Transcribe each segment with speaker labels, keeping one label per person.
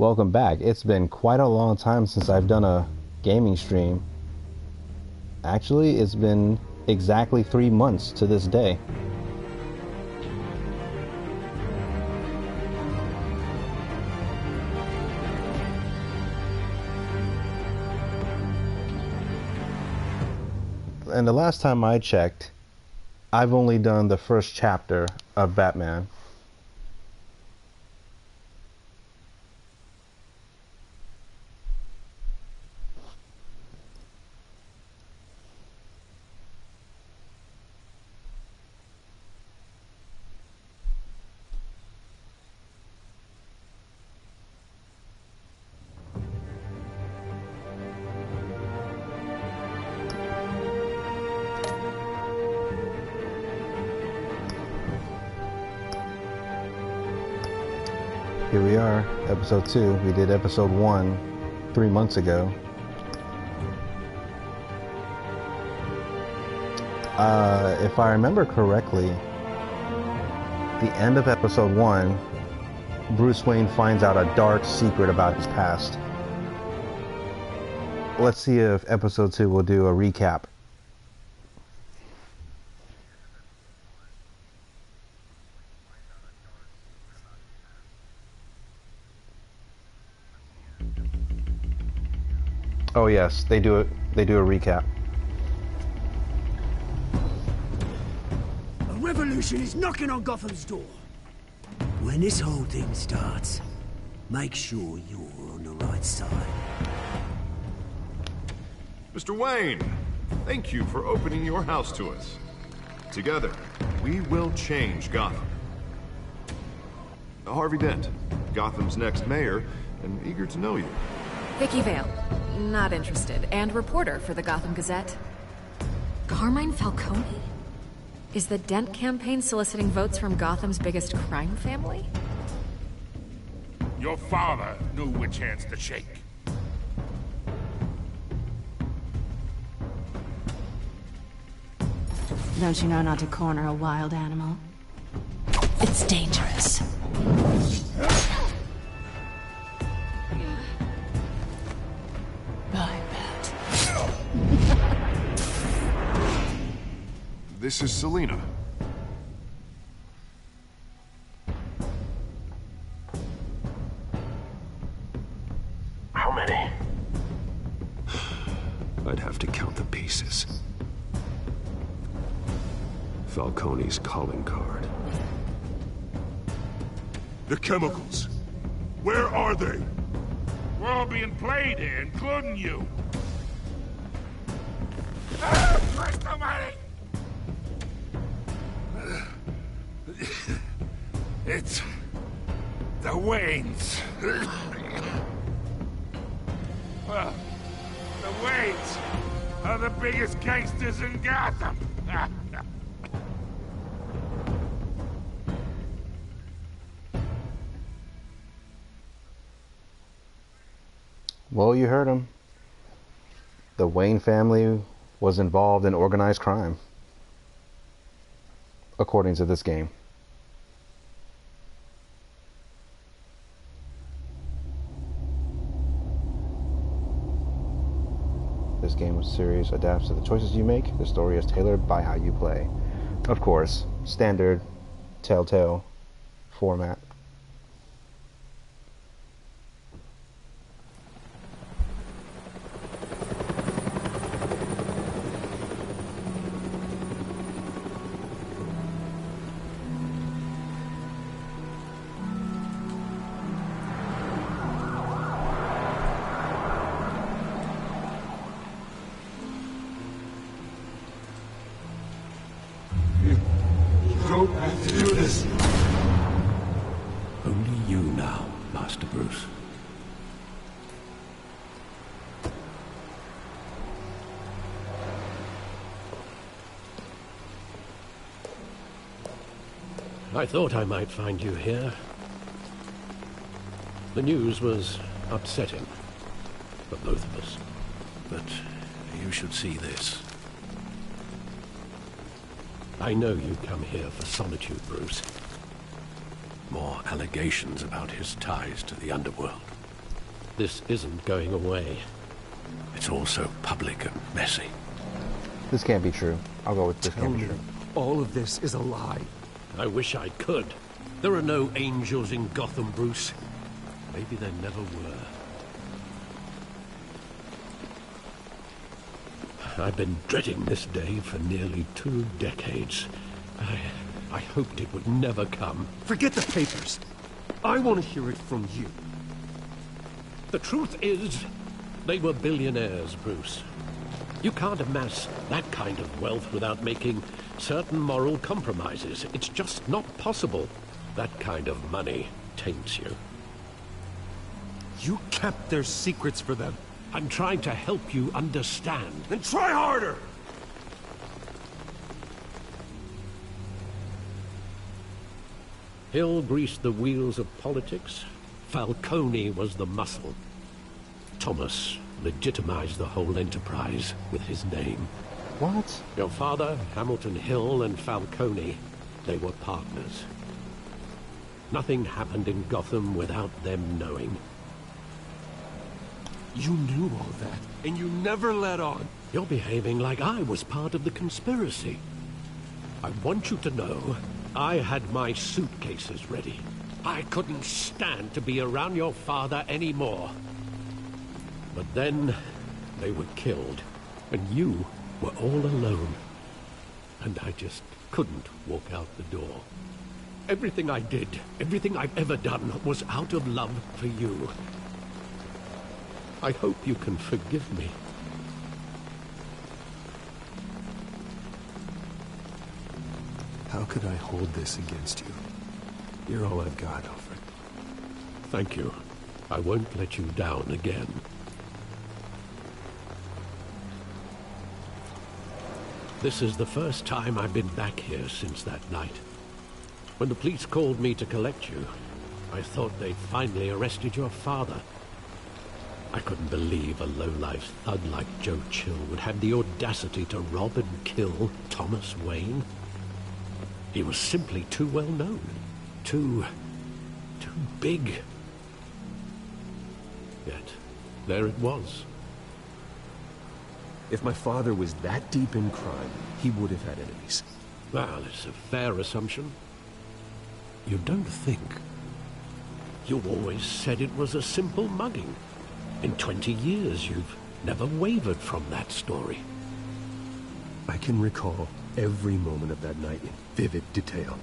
Speaker 1: Welcome back. It's been quite a long time since I've done a gaming stream. Actually, it's been exactly 3 months to this day. And the last time I checked, I've only done the first chapter of Batman. Here we are, episode 2. We did episode 1 3 months ago. If I remember correctly, the end of episode 1, Bruce Wayne finds out a dark secret about his past. Let's see if episode 2 will do a recap. Oh yes, they do a recap.
Speaker 2: A revolution is knocking on Gotham's door. When this whole thing starts, make sure you're on the right side.
Speaker 3: Mr. Wayne, thank you for opening your house to us. Together, we will change Gotham. Harvey Dent, Gotham's next mayor, and eager to know you.
Speaker 4: Vicky Vale, not interested, and reporter for the Gotham Gazette. Carmine Falcone? Is the Dent campaign soliciting votes from Gotham's biggest crime family?
Speaker 5: Your father knew which hands to shake.
Speaker 6: Don't you know not to corner a wild animal? It's dangerous.
Speaker 3: This is Selina.
Speaker 7: How many? I'd have to count the pieces. Falcone's calling card.
Speaker 5: The chemicals. Where are they? We're all being played here, including you. Christ almighty! It's the Waynes. Well, the Waynes are the biggest gangsters in Gotham.
Speaker 1: Well, you heard him. The Wayne family was involved in organized crime, according to this game. This game series adapts to the choices you make. The story is tailored by how you play. Of course, standard TellTale format.
Speaker 7: Don't have to do this. Only you now, Master Bruce.
Speaker 8: I thought I might find you here. The news was upsetting for both of us. But you should see this. I know you come here for solitude, Bruce. More allegations about his ties to the underworld. This isn't going away. It's all so public and messy.
Speaker 1: This can't be true. I'll go with this
Speaker 9: Tell
Speaker 1: can't be
Speaker 9: me
Speaker 1: true.
Speaker 9: all of this is a lie.
Speaker 8: I wish I could. There are no angels in Gotham, Bruce. Maybe there never were. I've been dreading this day for nearly 2 decades. I hoped it would never come.
Speaker 9: Forget the papers. I want to hear it from you.
Speaker 8: The truth is, they were billionaires, Bruce. You can't amass that kind of wealth without making certain moral compromises. It's just not possible. That kind of money taints you.
Speaker 9: You kept their secrets for them.
Speaker 8: I'm trying to help you understand.
Speaker 9: Then try harder!
Speaker 8: Hill greased the wheels of politics. Falcone was the muscle. Thomas legitimized the whole enterprise with his name.
Speaker 1: What?
Speaker 8: Your father, Hamilton Hill, and Falcone, they were partners. Nothing happened in Gotham without them knowing.
Speaker 9: You knew all that, and you never let on.
Speaker 8: You're behaving like I was part of the conspiracy. I want you to know I had my suitcases ready. I couldn't stand to be around your father anymore. But then they were killed, and you were all alone. And I just couldn't walk out the door. Everything I did, everything I've ever done, was out of love for you. I hope you can forgive me.
Speaker 9: How could I hold this against you? You're all I've got, Alfred.
Speaker 8: Thank you. I won't let you down again. This is the first time I've been back here since that night. When the police called me to collect you, I thought they'd finally arrested your father. I couldn't believe a low-life thug like Joe Chill would have the audacity to rob and kill Thomas Wayne. He was simply too well known. Too big. Yet, there it was.
Speaker 9: If my father was that deep in crime, he would have had enemies.
Speaker 8: Well, it's a fair assumption. You don't think. You always said it was a simple mugging. In 20 years, you've never wavered from that story.
Speaker 9: I can recall every moment of that night in vivid detail.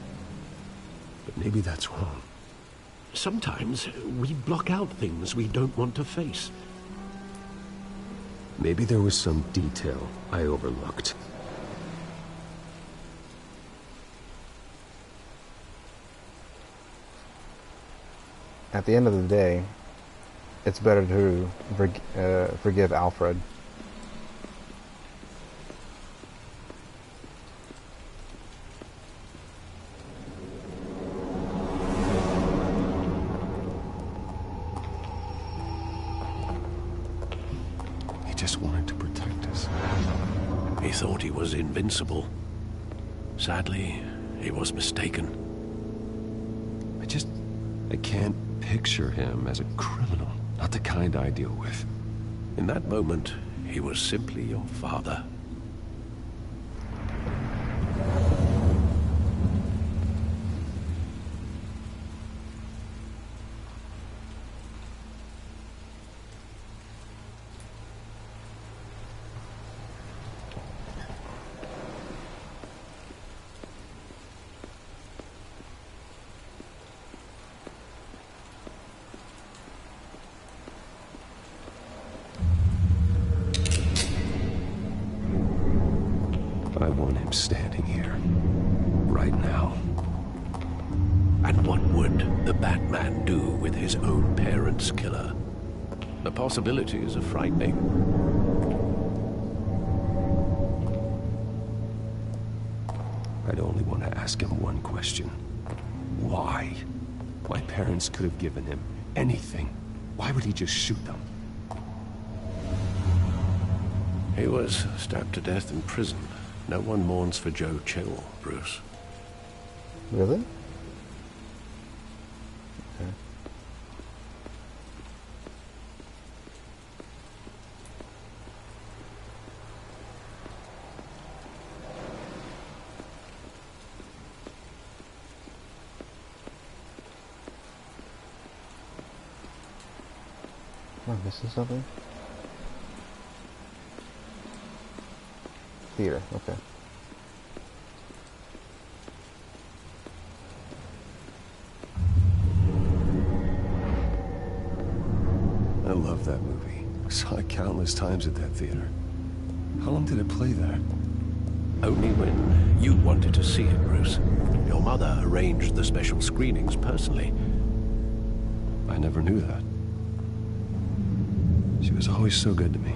Speaker 9: But maybe that's wrong.
Speaker 8: Sometimes we block out things we don't want to face.
Speaker 9: Maybe there was some detail I overlooked.
Speaker 1: At the end of the day, it's better to forgive Alfred.
Speaker 9: He just wanted to protect us.
Speaker 8: He thought he was invincible. Sadly, he was mistaken.
Speaker 9: I can't picture him as a criminal. Not the kind I deal with.
Speaker 8: In that moment, he was simply your father.
Speaker 9: I want him standing here. Right now.
Speaker 8: And what would the Batman do with his own parents' killer? The possibilities are frightening.
Speaker 9: I'd only want to ask him one question. Why? My parents could have given him anything. Why would he just shoot them?
Speaker 8: He was stabbed to death in prison. No one mourns for Joe Chill, Bruce.
Speaker 1: Really? Okay. Am I missing something? Theater, okay.
Speaker 9: I love that movie. Saw it countless times at that theater. How long did it play there?
Speaker 8: Only when you wanted to see it, Bruce. Your mother arranged the special screenings personally.
Speaker 9: I never knew that. She was always so good to me.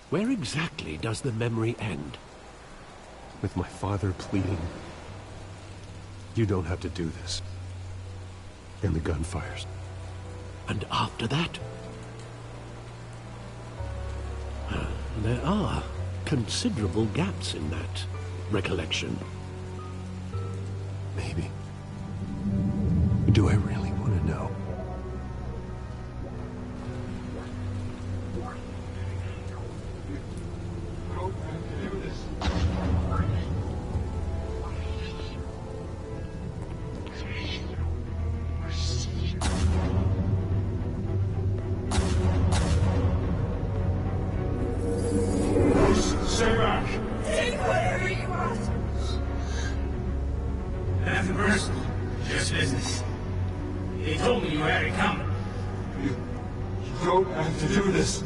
Speaker 8: Where exactly does the memory end?
Speaker 9: With my father pleading, "You don't have to do this." And the gunfires.
Speaker 8: And after that? There are considerable gaps in that recollection.
Speaker 9: Maybe. Do I really want to know?
Speaker 5: Stay back!
Speaker 2: Take whatever you want.
Speaker 10: Nothing personal, just business. They told me you had it coming.
Speaker 7: You don't have to do this.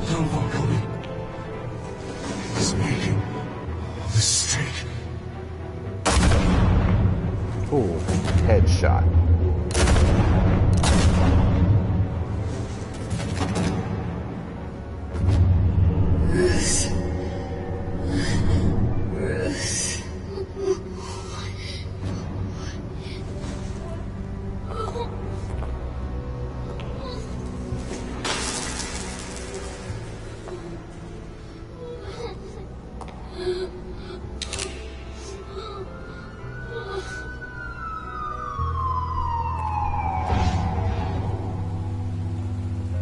Speaker 7: Don't follow me. He's making a mistake.
Speaker 1: Ooh, headshot.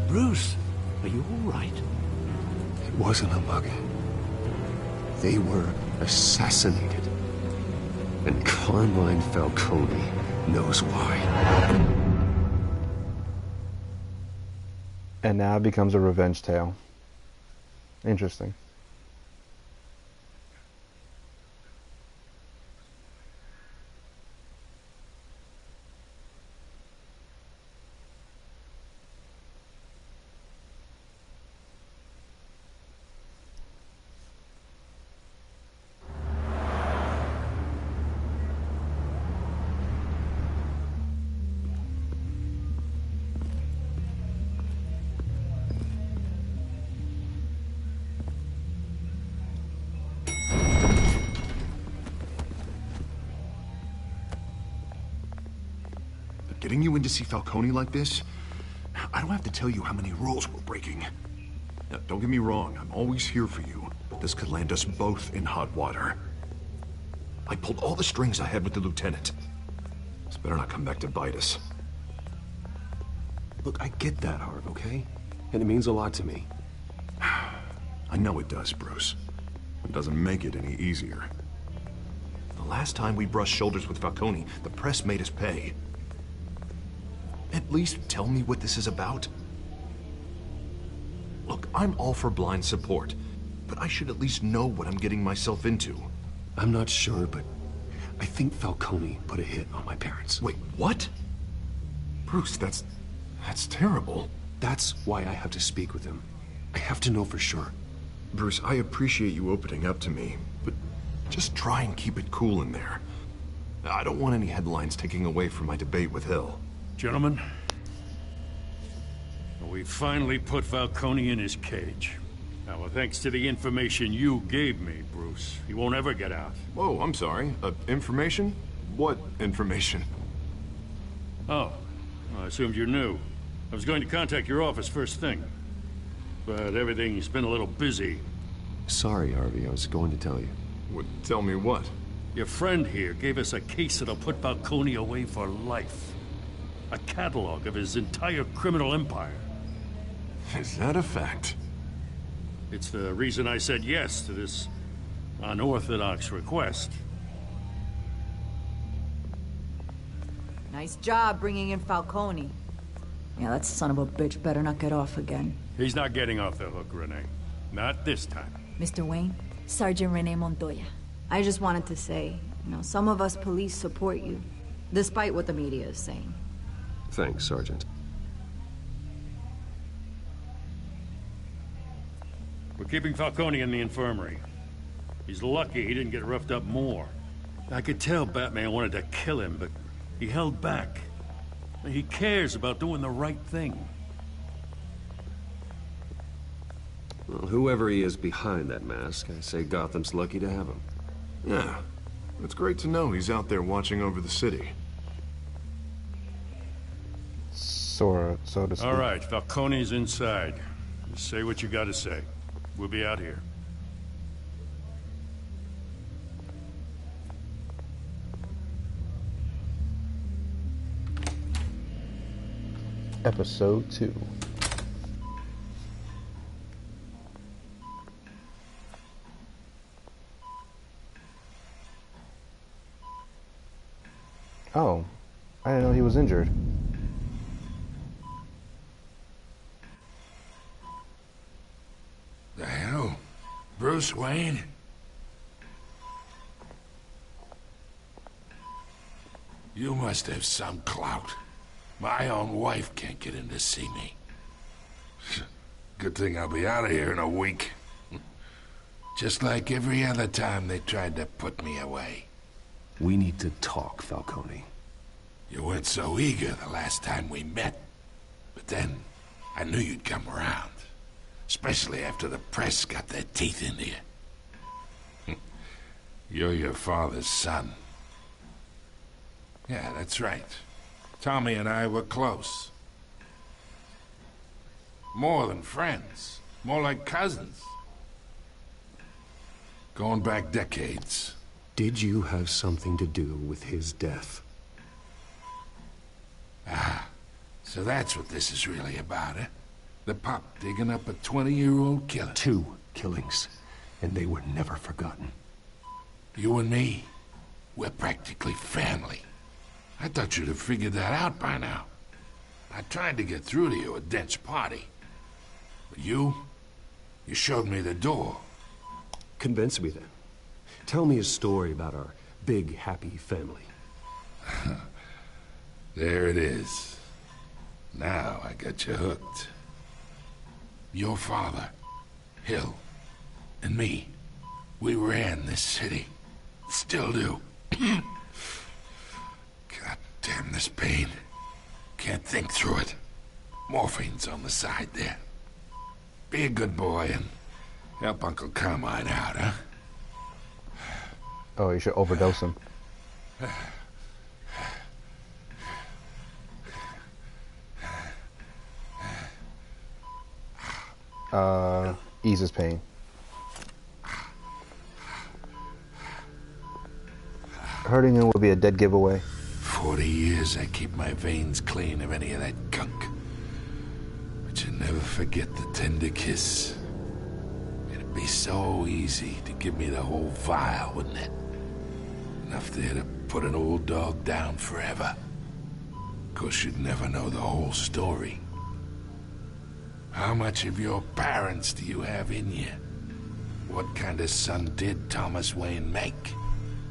Speaker 8: Bruce, are you all right?
Speaker 9: It wasn't a mug. They were assassinated. And Carmine Falcone knows why.
Speaker 1: And now it becomes a revenge tale. Interesting.
Speaker 3: Getting you in to see Falcone like this? I don't have to tell you how many rules we're breaking. Now, don't get me wrong, I'm always here for you, but this could land us both in hot water. I pulled all the strings I had with the lieutenant. This better not come back to bite us.
Speaker 9: Look, I get that, Harv, okay? And it means a lot to me.
Speaker 3: I know it does, Bruce. It doesn't make it any easier. The last time we brushed shoulders with Falcone, the press made us pay. At least tell me what this is about. Look, I'm all for blind support, but I should at least know what I'm getting myself into.
Speaker 9: I'm not sure, but I think Falcone put a hit on my parents.
Speaker 3: Wait, what? Bruce, that's terrible.
Speaker 9: That's why I have to speak with him. I have to know for sure.
Speaker 3: Bruce, I appreciate you opening up to me, but just try and keep it cool in there. I don't want any headlines taking away from my debate with Hill.
Speaker 5: Gentlemen, we finally put Falcone in his cage. Now, thanks to the information you gave me, Bruce, he won't ever get out.
Speaker 3: Whoa, I'm sorry. Information? What information?
Speaker 5: Oh, I assumed you knew. I was going to contact your office first thing, but everything's been a little busy.
Speaker 9: Sorry, Harvey, I was going to tell you.
Speaker 3: Tell me what?
Speaker 5: Your friend here gave us a case that'll put Falcone away for life. A catalog of his entire criminal empire.
Speaker 3: Is that a fact?
Speaker 5: It's the reason I said yes to this unorthodox request.
Speaker 11: Nice job bringing in Falcone. Yeah, that son of a bitch better not get off again.
Speaker 5: He's not getting off the hook, Renee. Not this time.
Speaker 11: Mr. Wayne, Sergeant Renee Montoya. I just wanted to say, some of us police support you, despite what the media is saying.
Speaker 9: Thanks, Sergeant.
Speaker 5: We're keeping Falcone in the infirmary. He's lucky he didn't get roughed up more. I could tell Batman wanted to kill him, but he held back. He cares about doing the right thing.
Speaker 9: Well, whoever he is behind that mask, I say Gotham's lucky to have him.
Speaker 3: Yeah. It's great to know he's out there watching over the city.
Speaker 1: So to speak.
Speaker 5: All right, Falcone's inside. Just say what you gotta say. We'll be out here.
Speaker 1: Episode 2. Oh, I didn't know he was injured.
Speaker 12: The hell? Bruce Wayne? You must have some clout. My own wife can't get in to see me. Good thing I'll be out of here in a week. Just like every other time they tried to put me away.
Speaker 9: We need to talk, Falcone.
Speaker 12: You weren't so eager the last time we met. But then, I knew you'd come around. Especially after the press got their teeth into you. You're your father's son. Yeah, that's right. Tommy and I were close. More than friends. More like cousins. Going back decades.
Speaker 9: Did you have something to do with his death?
Speaker 12: Ah, so that's what this is really about, eh? The pop digging up a 20-year-old killer.
Speaker 9: 2 killings, and they were never forgotten.
Speaker 12: You and me, we're practically family. I thought you'd have figured that out by now. I tried to get through to you at Dent's party. But you showed me the door.
Speaker 9: Convince me then. Tell me a story about our big, happy family.
Speaker 12: There it is. Now I got you hooked. Your father, Hill, and me, we ran this city. Still do. God damn this pain. Can't think through it. Morphine's on the side there. Be a good boy and help Uncle Carmine out, huh?
Speaker 1: Oh, you should overdose him. Ease his pain. Hurting him would be a dead giveaway.
Speaker 12: 40 years I keep my veins clean of any of that gunk. But you never forget the tender kiss. It'd be so easy to give me the whole vial, wouldn't it? Enough there to put an old dog down forever. Of course, you'd never know the whole story. How much of your parents do you have in you? What kind of son did Thomas Wayne make?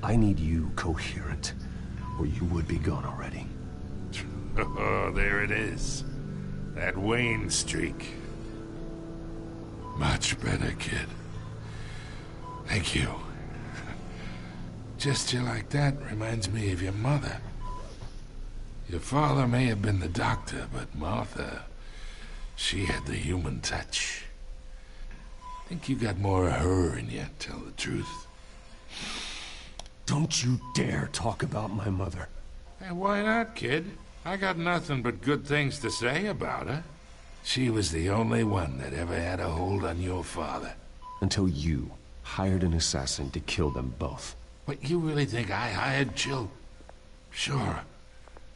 Speaker 9: I need you coherent, or you would be gone already.
Speaker 12: Oh, there it is. That Wayne streak. Much better, kid. Thank you. Gesture like that reminds me of your mother. Your father may have been the doctor, but Martha, she had the human touch. I think you got more of her in you, tell the truth.
Speaker 9: Don't you dare talk about my mother.
Speaker 12: Hey, why not, kid? I got nothing but good things to say about her. She was the only one that ever had a hold on your father.
Speaker 9: Until you hired an assassin to kill them both.
Speaker 12: But you really think I hired Chill? Sure.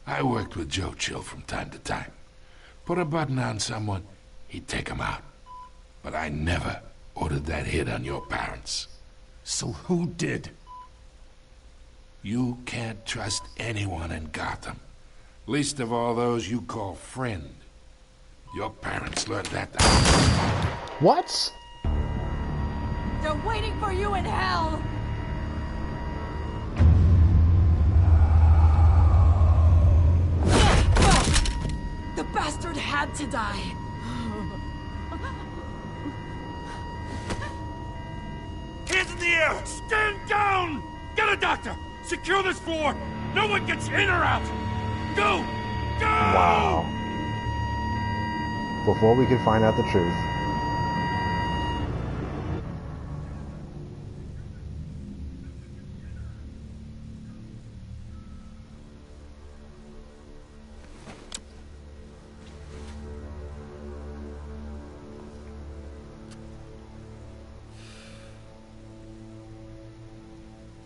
Speaker 12: I worked with Joe Chill from time to time. Put a button on someone, he'd take him out. But I never ordered that hit on your parents.
Speaker 9: So who did?
Speaker 12: You can't trust anyone in Gotham. Least of all those you call friend. Your parents learned that.
Speaker 1: What?
Speaker 11: They're waiting for you in hell! The bastard had to die.
Speaker 5: Hands in the air! Stand down! Get a doctor! Secure this floor! No one gets in or out! Go! Go!
Speaker 1: Wow. Before we can find out the truth.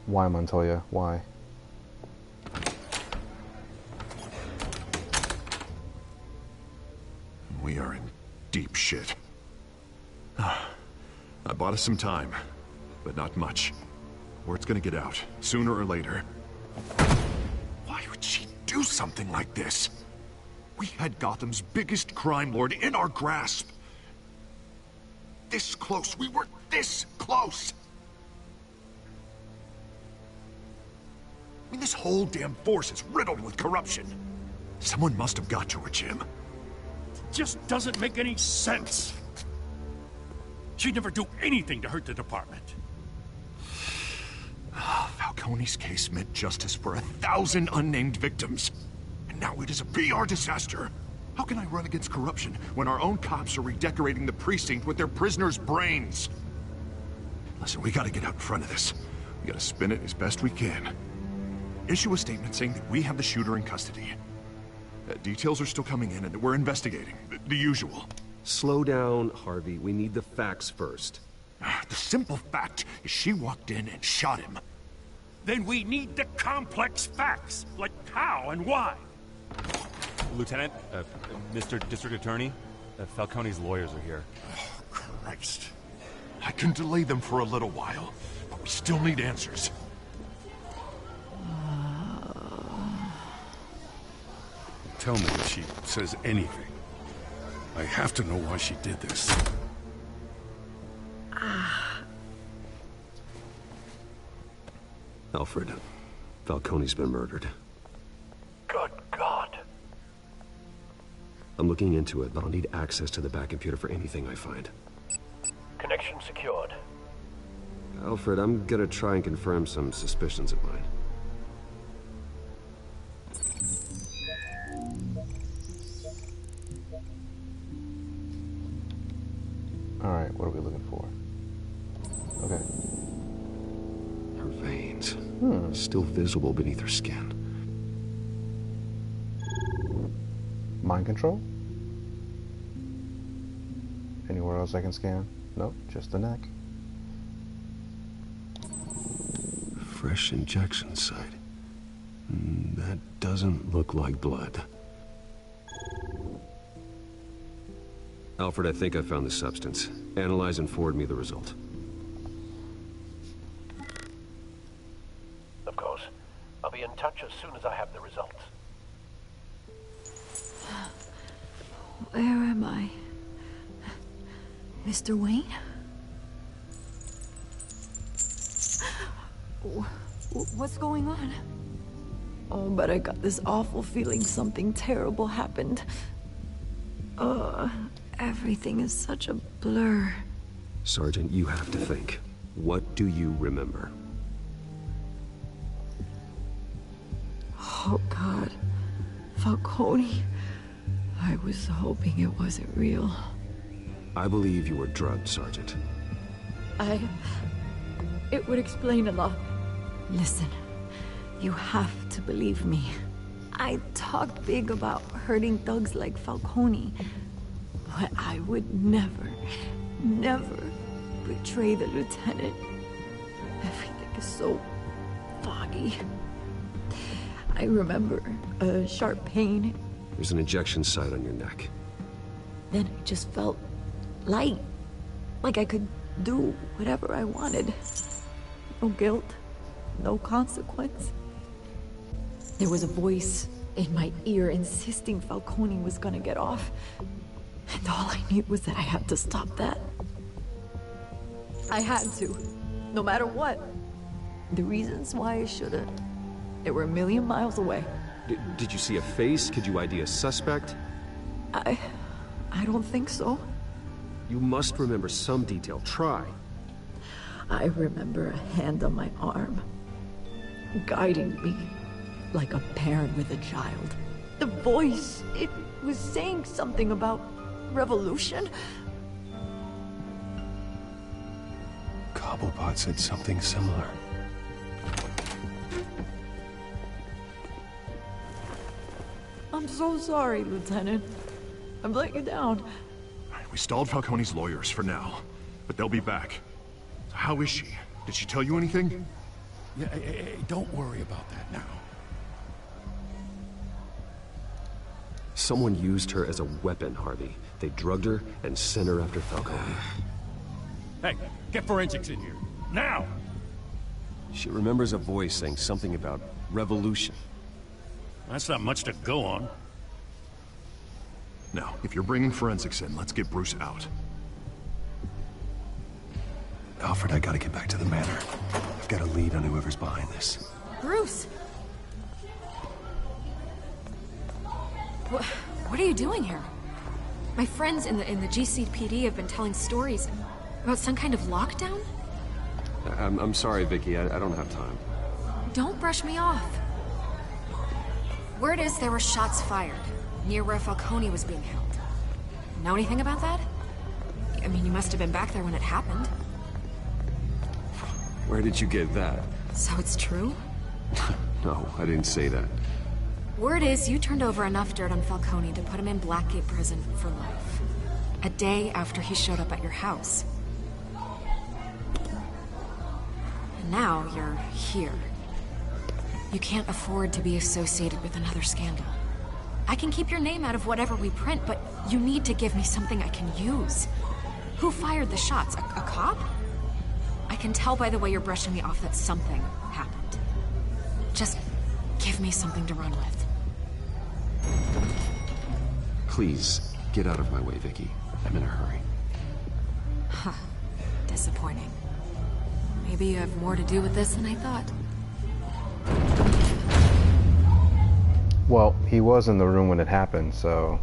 Speaker 1: Why, Montoya? Why?
Speaker 3: We are in deep shit. I bought us some time, but not much. Word's gonna get out, sooner or later. Why would she do something like this? We had Gotham's biggest crime lord in our grasp. This close, we were this close! I mean, this whole damn force is riddled with corruption. Someone must have got to her, Jim.
Speaker 5: Just doesn't make any sense. She'd never do anything to hurt the department.
Speaker 3: Falcone's case meant justice for 1,000 unnamed victims. And now it is a PR disaster. How can I run against corruption when our own cops are redecorating the precinct with their prisoners' brains? Listen, we gotta get out in front of this. We gotta spin it as best we can. Issue a statement saying that we have the shooter in custody. Details are still coming in and we're investigating. The usual.
Speaker 9: Slow down, Harvey. We need the facts first.
Speaker 3: The simple fact is she walked in and shot him.
Speaker 5: Then we need the complex facts, like how and why.
Speaker 13: Lieutenant, Mr. District Attorney, Falcone's lawyers are here.
Speaker 3: Oh, Christ. I can delay them for a little while, but we still need answers.
Speaker 5: Tell me if she says anything. I have to know why she did this.
Speaker 9: Alfred, Falcone's been murdered.
Speaker 8: Good God.
Speaker 9: I'm looking into it, but I'll need access to the back computer for anything I find.
Speaker 8: Connection secured.
Speaker 9: Alfred, I'm gonna try and confirm some suspicions of mine.
Speaker 1: Alright, what are we looking for? Okay.
Speaker 9: Her veins. Still visible beneath her skin.
Speaker 1: Mind control? Anywhere else I can scan? Nope, just the neck.
Speaker 9: Fresh injection site. That doesn't look like blood. Alfred, I think I found the substance. Analyze and forward me the result.
Speaker 8: Of course. I'll be in touch as soon as I have the results.
Speaker 11: Where am I? Mr. Wayne? What's going on? Oh, but I got this awful feeling something terrible happened. Everything is such a blur.
Speaker 9: Sergeant, you have to think. What do you remember?
Speaker 11: Oh, God. Falcone. I was hoping it wasn't real.
Speaker 9: I believe you were drugged, Sergeant.
Speaker 11: It would explain a lot. Listen, you have to believe me. I talk big about hurting thugs like Falcone. But I would never betray the lieutenant. Everything is so foggy. I remember a sharp pain.
Speaker 9: There's an injection site on your neck.
Speaker 11: Then I just felt light. Like I could do whatever I wanted. No guilt, no consequence. There was a voice in my ear insisting Falcone was gonna get off. And all I knew was that I had to stop that. I had to, no matter what. The reasons why I shouldn't, they were a million miles away.
Speaker 9: Did you see a face? Could you ID a suspect?
Speaker 11: I don't think so.
Speaker 9: You must remember some detail. Try.
Speaker 11: I remember a hand on my arm, guiding me like a parent with a child. The voice, it was saying something about revolution.
Speaker 9: Cobblepot said something similar.
Speaker 11: I'm so sorry, Lieutenant. I've let you down.
Speaker 3: We stalled Falcone's lawyers for now, but they'll be back. So how is she? Did she tell you anything?
Speaker 5: Yeah, hey, don't worry about that now.
Speaker 9: Someone used her as a weapon, Harvey. They drugged her and sent her after Falcone.
Speaker 5: Hey, get forensics in here. Now!
Speaker 9: She remembers a voice saying something about revolution.
Speaker 5: That's not much to go on.
Speaker 3: Now, if you're bringing forensics in, let's get Bruce out.
Speaker 9: Alfred, I gotta get back to the manor. I've got a lead on whoever's behind this.
Speaker 4: Bruce! What are you doing here? My friends in the GCPD have been telling stories about some kind of lockdown?
Speaker 9: I'm sorry, Vicky. I don't have time.
Speaker 4: Don't brush me off. Word is there were shots fired near where Falcone was being held. Know anything about that? I mean, you must have been back there when it happened.
Speaker 9: Where did you get that?
Speaker 4: So it's true?
Speaker 9: No, I didn't say that.
Speaker 4: Word is you turned over enough dirt on Falcone to put him in Blackgate Prison for life. A day after he showed up at your house. And now you're here. You can't afford to be associated with another scandal. I can keep your name out of whatever we print, but you need to give me something I can use. Who fired the shots? A cop? I can tell by the way you're brushing me off that something happened. Just give me something to run with.
Speaker 9: Please, get out of my way, Vicky. I'm in a hurry.
Speaker 4: Huh. Disappointing. Maybe you have more to do with this than I thought.
Speaker 1: Well, he was in the room when it happened, so...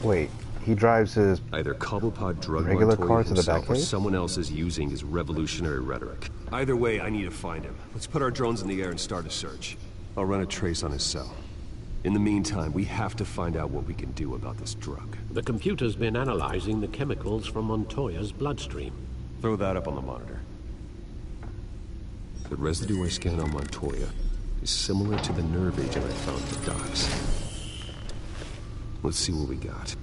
Speaker 1: Wait, he drives his
Speaker 9: either Cobblepot drug
Speaker 1: regular
Speaker 9: Montoya
Speaker 1: car to the
Speaker 9: himself
Speaker 1: back
Speaker 9: or
Speaker 1: cave?
Speaker 9: someone else is using his revolutionary rhetoric. Either way, I need to find him. Let's put our drones in the air and start a search. I'll run a trace on his cell. In the meantime, we have to find out what we can do about this drug.
Speaker 8: The computer's been analyzing the chemicals from Montoya's bloodstream.
Speaker 9: Throw that up on the monitor. The residue I scanned on Montoya is similar to the nerve agent I found at the docks. Let's see what we got.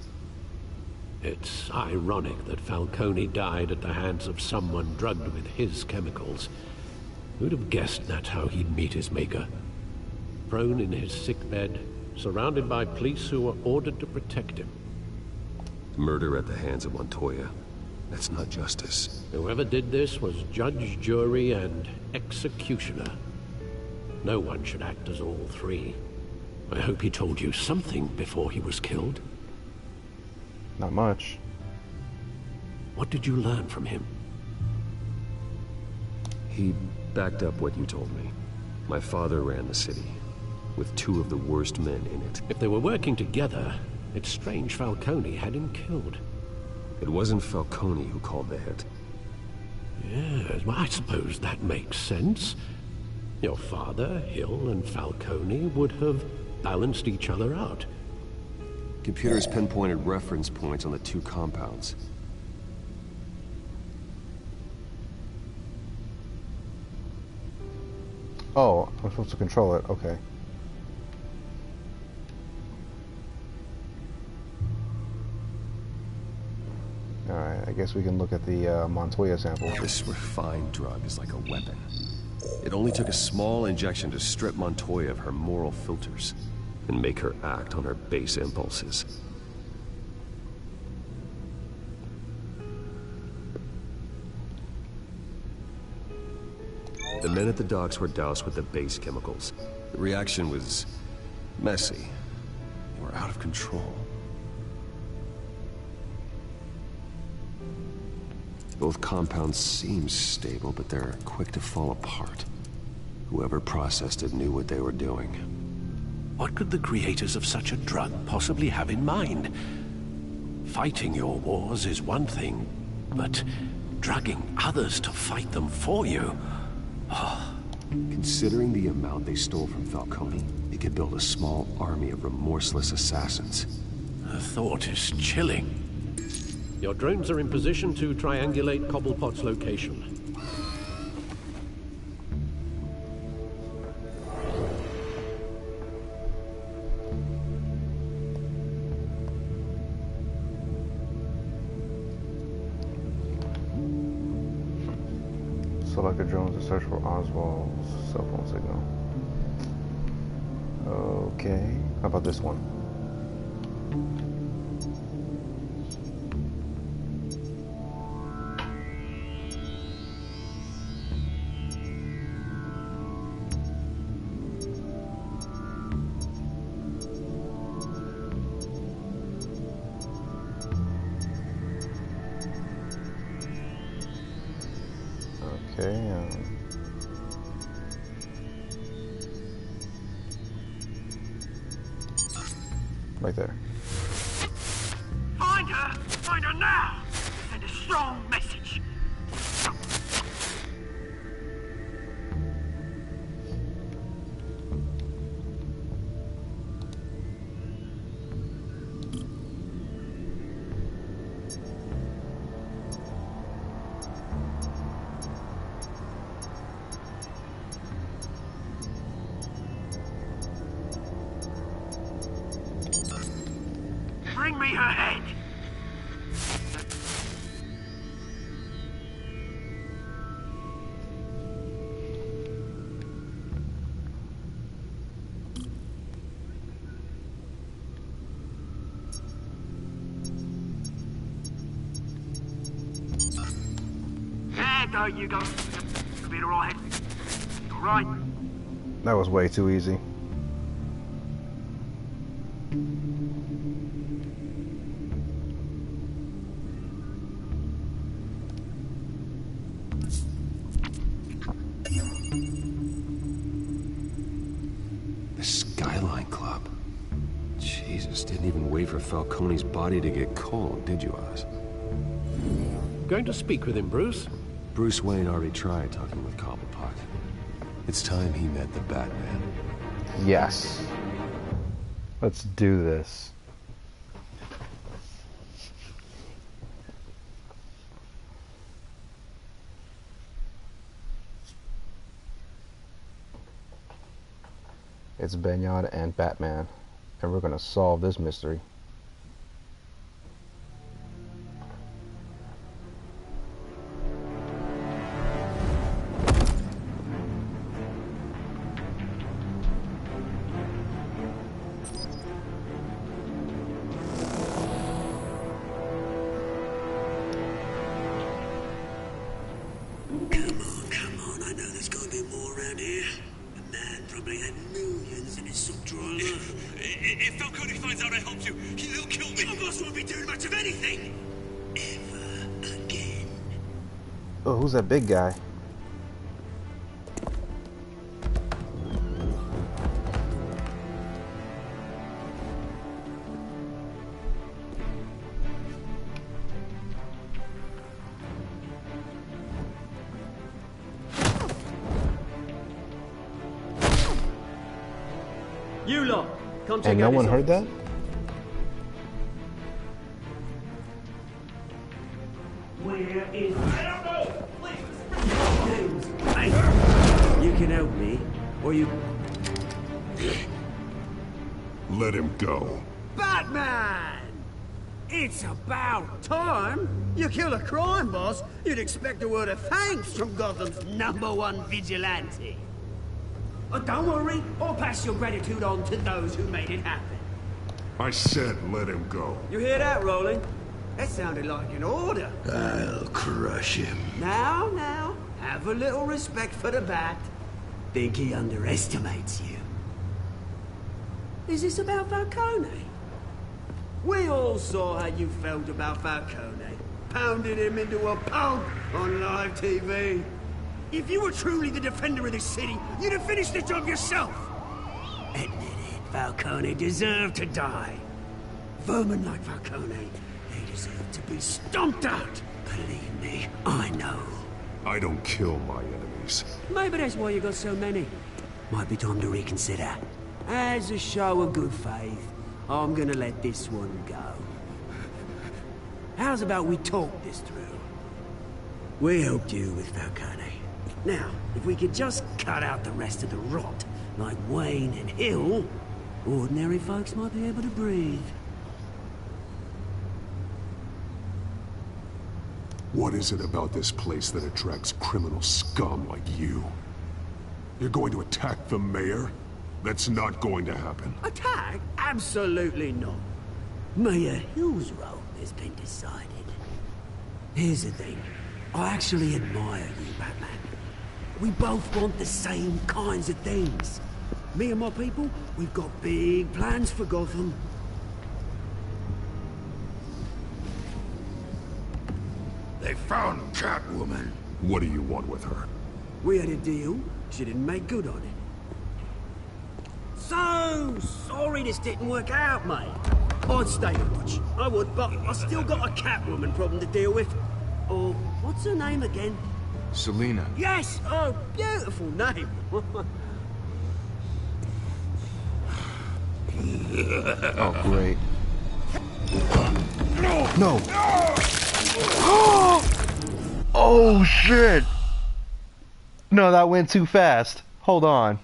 Speaker 8: It's ironic that Falcone died at the hands of someone drugged with his chemicals. Who'd have guessed that's how he'd meet his maker? Prone in his sickbed, surrounded by police who were ordered to protect him.
Speaker 9: Murder at the hands of Montoya. That's not justice.
Speaker 8: Whoever did this was judge, jury, and executioner. No one should act as all three. I hope he told you something before he was killed.
Speaker 1: Not much.
Speaker 8: What did you learn from him?
Speaker 9: He backed up what you told me. My father ran the city, with two of the worst men in it.
Speaker 8: If they were working together, it's strange Falcone had him killed.
Speaker 9: It wasn't Falcone who called the hit.
Speaker 8: Yes, well, I suppose that makes sense. Your father, Hill, and Falcone would have balanced each other out.
Speaker 9: Computers pinpointed reference points on the two compounds.
Speaker 1: Oh, I'm supposed to control it. Okay. Alright, I guess we can look at the Montoya sample.
Speaker 9: This refined drug is like a weapon. It only took a small injection to strip Montoya of her moral filters and make her act on her base impulses. The men at the docks were doused with the base chemicals. The reaction was messy. They were out of control. Both compounds seem stable, but they're quick to fall apart. Whoever processed it knew what they were doing.
Speaker 8: What could the creators of such a drug possibly have in mind? Fighting your wars is one thing, but drugging others to fight them for you? Oh.
Speaker 9: Considering the amount they stole from Falcone, they could build a small army of remorseless assassins.
Speaker 8: The thought is chilling. Your drones are in position to triangulate Cobblepot's location.
Speaker 1: Select the drones to search for Oswald's cell phone signal. Okay. How about this one? Okay, right there.
Speaker 2: Find her! Find her now! Send a strong message! Bring me her head! There you go. Be alright. Alright.
Speaker 1: That was way too easy.
Speaker 9: The Skyline Club. Jesus, didn't even wait for Falcone's body to get cold, did you, Oz?
Speaker 8: Going to speak with him, Bruce?
Speaker 9: Bruce Wayne already tried talking with Cobblepot. It's time he met the Batman.
Speaker 1: Yes. Let's do this. It's Benyard and Batman, and we're gonna solve this mystery.
Speaker 2: Come on, I know there's gotta be more around here. The man probably had millions in his sock drawer alone.
Speaker 10: If Falcone finds out I helped you, he'll kill me.
Speaker 2: Your boss won't be doing much of anything! Ever again.
Speaker 1: Oh, who's that big guy?
Speaker 2: You lot, come check
Speaker 1: And no
Speaker 2: out
Speaker 1: one
Speaker 2: this
Speaker 1: heard that?
Speaker 2: office. Where is... I don't know! Please! Hey, you can help me, or you...
Speaker 3: Let him go.
Speaker 2: Batman! It's about time. You kill a crime boss, you'd expect a word of thanks from Gotham's #1 vigilante. Oh, don't worry, I'll pass your gratitude on to those who made it happen.
Speaker 3: I said let him go.
Speaker 2: You hear that, Roland? That sounded like an order.
Speaker 12: I'll crush him.
Speaker 2: Now, have a little respect for the Bat. Think he underestimates you. Is this about Falcone? We all saw how you felt about Falcone. Pounded him into a pulp on live TV. If you were truly the defender of this city, you'd have finished the job yourself. Admit it, Falcone deserved to die. Vermin like Falcone, they deserve to be stomped out. Believe me, I know.
Speaker 3: I don't kill my enemies.
Speaker 2: Maybe that's why you got so many. Might be time to reconsider. As a show of good faith, I'm gonna let this one go. How's about we talk this through? We helped you with Falcone. Now, if we could just cut out the rest of the rot, like Wayne and Hill, ordinary folks might be able to breathe.
Speaker 3: What is it about this place that attracts criminal scum like you? You're going to attack the mayor? That's not going to happen.
Speaker 2: Attack? Absolutely not. Mayor Hill's role has been decided. Here's the thing. I actually admire you, Batman. We both want the same kinds of things. Me and my people, we've got big plans for Gotham.
Speaker 12: They found Catwoman.
Speaker 3: What do you want with her?
Speaker 2: We had a deal. She didn't make good on it. So sorry this didn't work out, mate. I'd stay to watch. I would, but I still got a Catwoman problem to deal with. Or, what's her name again?
Speaker 3: Selina.
Speaker 2: Yes! Oh, beautiful name.
Speaker 1: Oh, great. No! Oh, shit! No, that went too fast. Hold on.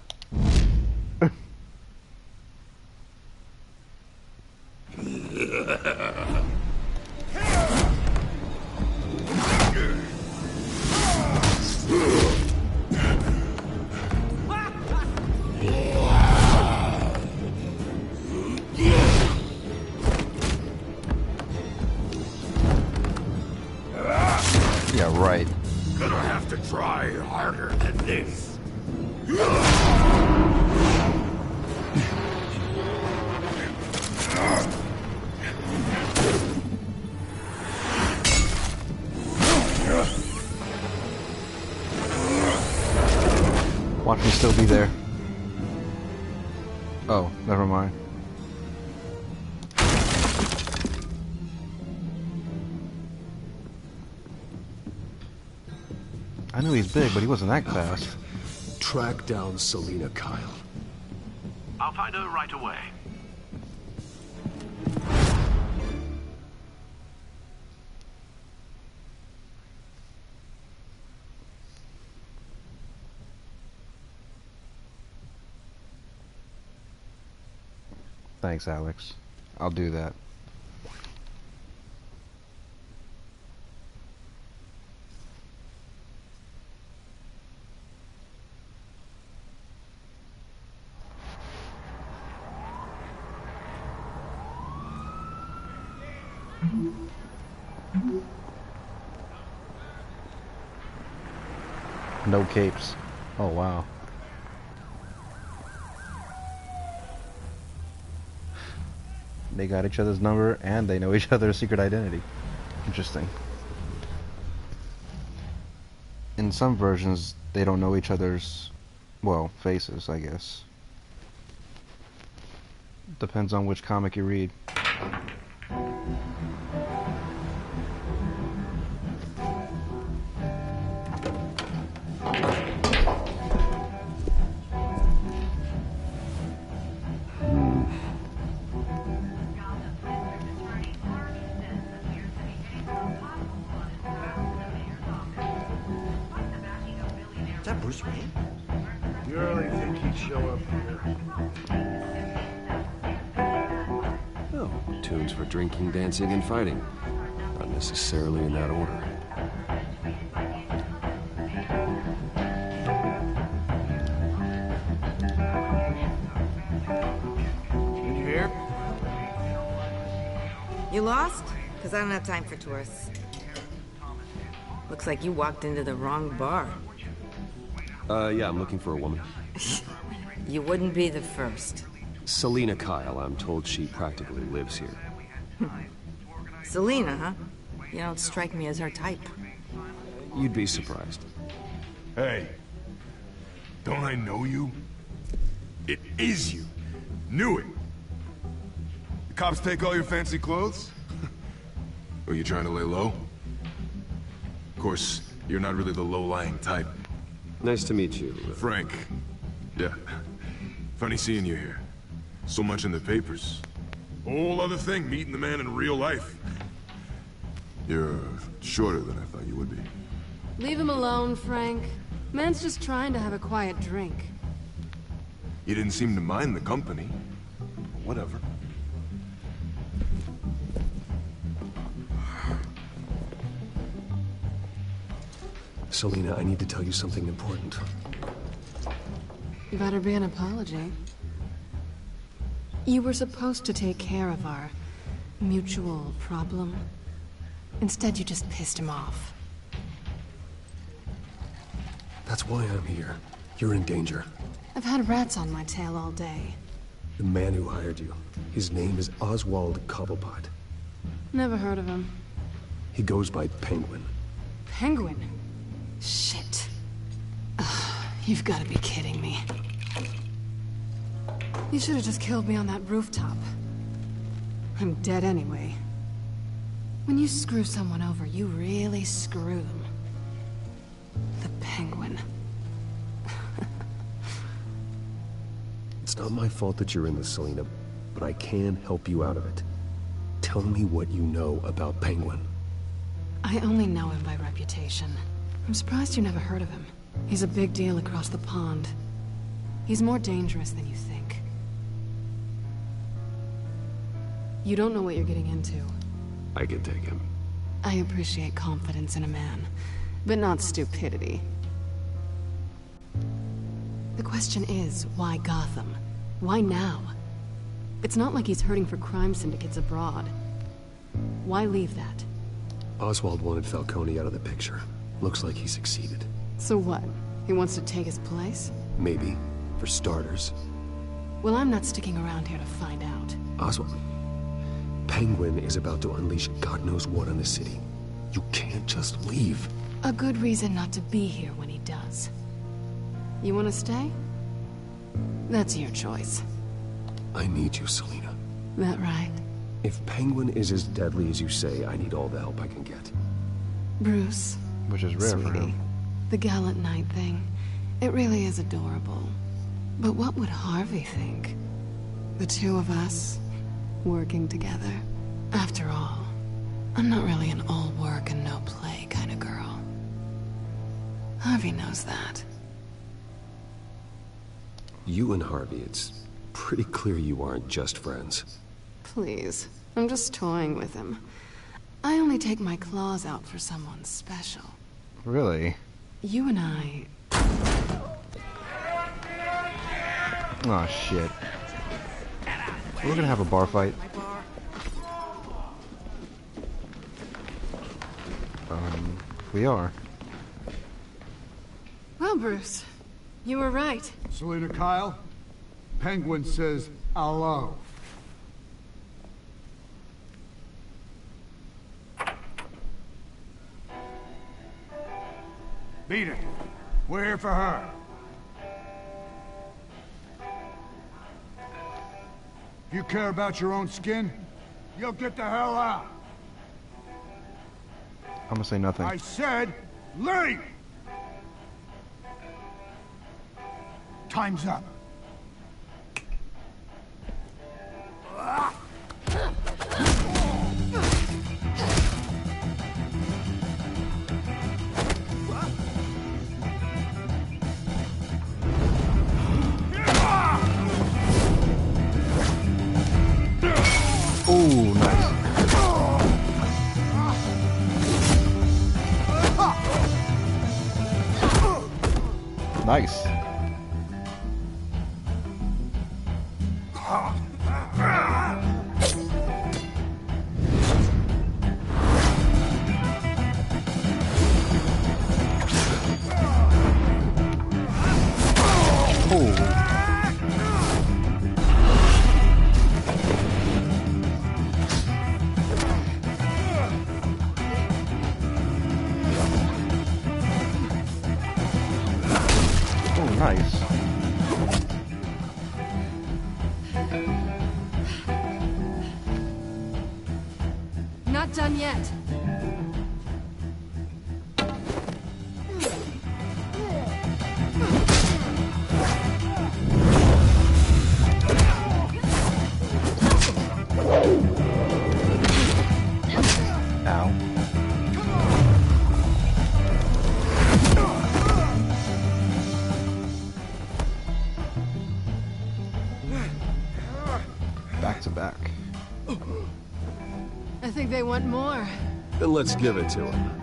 Speaker 1: Yeah, right.
Speaker 12: Gonna have to try harder than this.
Speaker 1: Watch me still be there. Oh, never mind. I knew he's big, but he wasn't that fast.
Speaker 3: Track down Selina Kyle.
Speaker 10: I'll find her right away.
Speaker 1: Thanks, Alex. I'll do that. No capes. Oh, wow. They got each other's number and they know each other's secret identity. Interesting. In some versions, they don't know each other's, well, faces, I guess. Depends on which comic you read.
Speaker 2: that Bruce Wayne?
Speaker 7: You really think he'd show up here?
Speaker 9: Oh, tunes for drinking, dancing, and fighting. Not necessarily in that order.
Speaker 7: Did you hear?
Speaker 14: You lost? Because I don't have time for tourists. Looks like you walked into the wrong bar.
Speaker 9: Yeah, I'm looking for a woman.
Speaker 14: You wouldn't be the first.
Speaker 9: Selina Kyle, I'm told she practically lives here.
Speaker 14: Selina, huh? You don't strike me as her type.
Speaker 9: You'd be surprised.
Speaker 15: Hey, don't I know you? It is you. Knew it. The cops take all your fancy clothes? Or you trying to lay low? Of course, you're not really the low-lying type.
Speaker 9: Nice to meet you.
Speaker 15: Frank. Yeah. Funny seeing you here. So much in the papers. Whole other thing, meeting the man in real life. You're shorter than I thought you would be.
Speaker 6: Leave him alone, Frank. Man's just trying to have a quiet drink.
Speaker 15: You didn't seem to mind the company. Whatever.
Speaker 9: Selina, I need to tell you something important.
Speaker 6: Better be an apology. You were supposed to take care of our mutual problem. Instead, you just pissed him off.
Speaker 9: That's why I'm here. You're in danger.
Speaker 6: I've had rats on my tail all day.
Speaker 9: The man who hired you, his name is Oswald Cobblepot.
Speaker 6: Never heard of him.
Speaker 9: He goes by Penguin.
Speaker 6: Penguin? Shit. Ugh, you've got to be kidding me. You should have just killed me on that rooftop. I'm dead anyway. When you screw someone over, you really screw them. The Penguin.
Speaker 9: It's not my fault that you're in this, Selina, but I can help you out of it. Tell me what you know about Penguin.
Speaker 6: I only know him by reputation. I'm surprised you never heard of him. He's a big deal across the pond. He's more dangerous than you think. You don't know what you're getting into.
Speaker 9: I can take him.
Speaker 6: I appreciate confidence in a man, but not stupidity. The question is, why Gotham? Why now? It's not like he's hurting for crime syndicates abroad. Why leave that?
Speaker 9: Oswald wanted Falcone out of the picture. Looks like he succeeded.
Speaker 6: So what? He wants to take his place?
Speaker 9: Maybe. For starters.
Speaker 6: Well, I'm not sticking around here to find out.
Speaker 9: Oswald. Penguin is about to unleash God knows what on the city. You can't just leave.
Speaker 6: A good reason not to be here when he does. You want to stay? That's your choice.
Speaker 9: I need you, Selina.
Speaker 6: That right?
Speaker 9: If Penguin is as deadly as you say, I need all the help I can get.
Speaker 6: Bruce.
Speaker 1: Which is rare for him.
Speaker 6: The gallant knight thing. It really is adorable. But what would Harvey think? The two of us, working together. After all, I'm not really an all work and no play kind of girl. Harvey knows that.
Speaker 9: You and Harvey, it's pretty clear you aren't just friends.
Speaker 6: Please, I'm just toying with him. I only take my claws out for someone special.
Speaker 1: Really?
Speaker 6: You and I...
Speaker 1: Oh shit. We're gonna have a bar fight. We are.
Speaker 6: Well, Bruce, you were right.
Speaker 7: Selina Kyle, Penguin says hello. Beat it. We're here for her. If you care about your own skin, you'll get the hell out.
Speaker 1: I'm gonna say nothing.
Speaker 7: I said, leave! Time's up.
Speaker 1: Nice. Nice.
Speaker 16: Not done yet.
Speaker 1: Ow. Back to back.
Speaker 16: I think they want more.
Speaker 9: Then let's give it to him.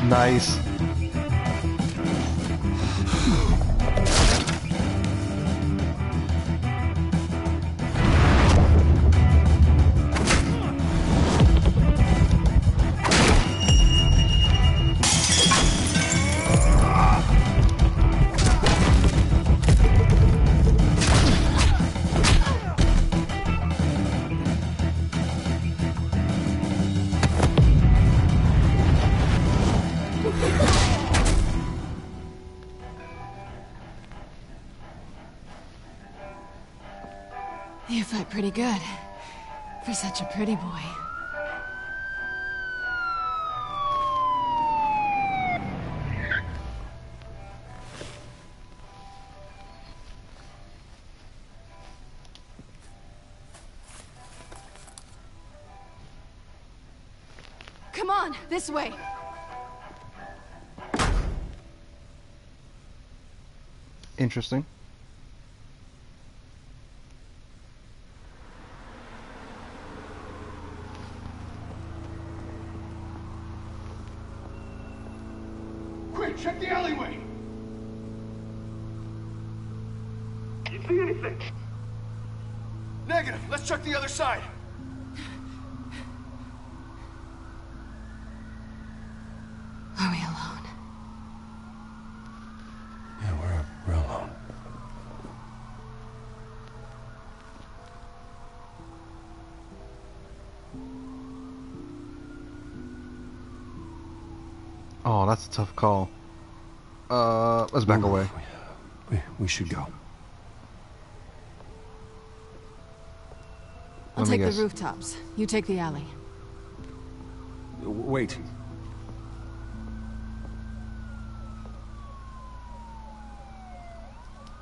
Speaker 1: Nice.
Speaker 16: You fight pretty good. For such a pretty boy. Come on, this way.
Speaker 1: Interesting.
Speaker 15: Quick, check the alleyway!
Speaker 10: You see anything?
Speaker 15: Negative. Let's check the other side.
Speaker 16: Are we alone?
Speaker 9: Yeah, we're alone.
Speaker 1: Oh, that's a tough call. Let's back away.
Speaker 9: We should go.
Speaker 16: I'll take the rooftops. You take the alley.
Speaker 9: Wait.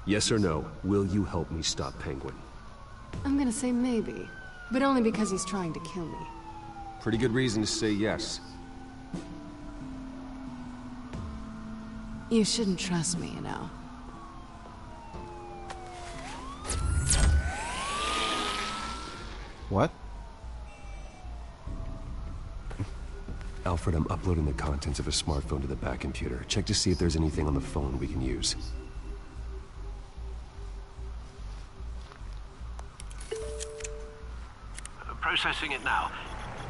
Speaker 9: Yes or no, will you help me stop Penguin?
Speaker 16: I'm gonna say maybe. But only because he's trying to kill me.
Speaker 9: Pretty good reason to say yes.
Speaker 16: You shouldn't trust me, you know.
Speaker 1: What?
Speaker 9: Alfred, I'm uploading the contents of a smartphone to the back computer. Check to see if there's anything on the phone we can use.
Speaker 8: Processing it now.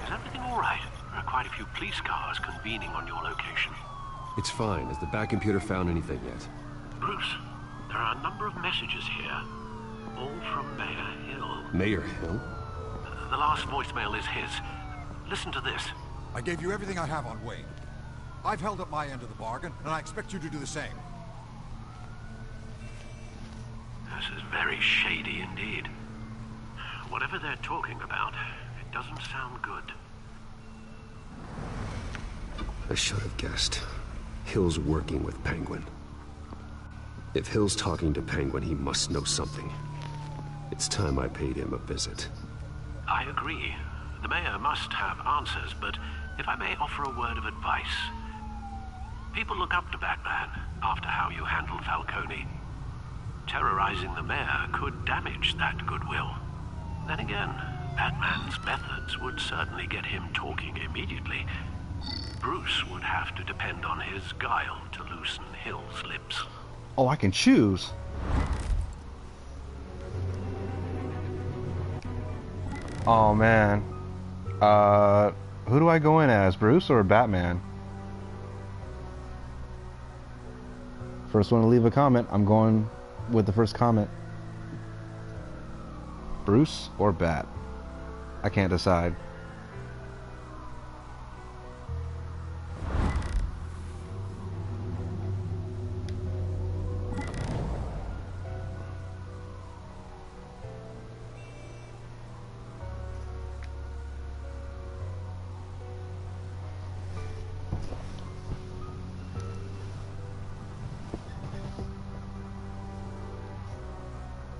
Speaker 8: Is everything all right? There are quite a few police cars convening on your location.
Speaker 9: It's fine. Has the back computer found anything yet?
Speaker 8: Bruce, there are a number of messages here. All from Mayor Hill.
Speaker 9: Mayor Hill?
Speaker 8: The last voicemail is his. Listen to this.
Speaker 7: I gave you everything I have on Wayne. I've held up my end of the bargain, and I expect you to do the same.
Speaker 8: This is very shady indeed. Whatever they're talking about, it doesn't sound good.
Speaker 9: I should have guessed. Hill's working with Penguin. If Hill's talking to Penguin, he must know something. It's time I paid him a visit.
Speaker 8: I agree. The mayor must have answers, but if I may offer a word of advice. People look up to Batman after how you handled Falcone. Terrorizing the mayor could damage that goodwill. Then again,
Speaker 17: Batman's methods would certainly get him talking immediately. Bruce would have to depend on his guile to loosen Hill's lips.
Speaker 1: Oh, I can choose. Oh man. Who do I go in as, Bruce or Batman? First one to leave a comment, I'm going with the first comment. Bruce or Bat? I can't decide.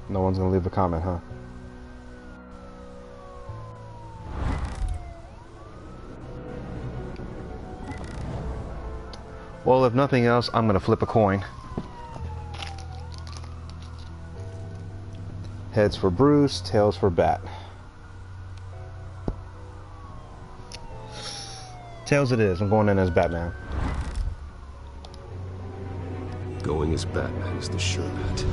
Speaker 1: No one's gonna leave a comment, huh? Well, if nothing else, I'm gonna flip a coin. Heads for Bruce, tails for Bat. Tails it is. I'm going in as Batman.
Speaker 9: Going as Batman is the sure bet.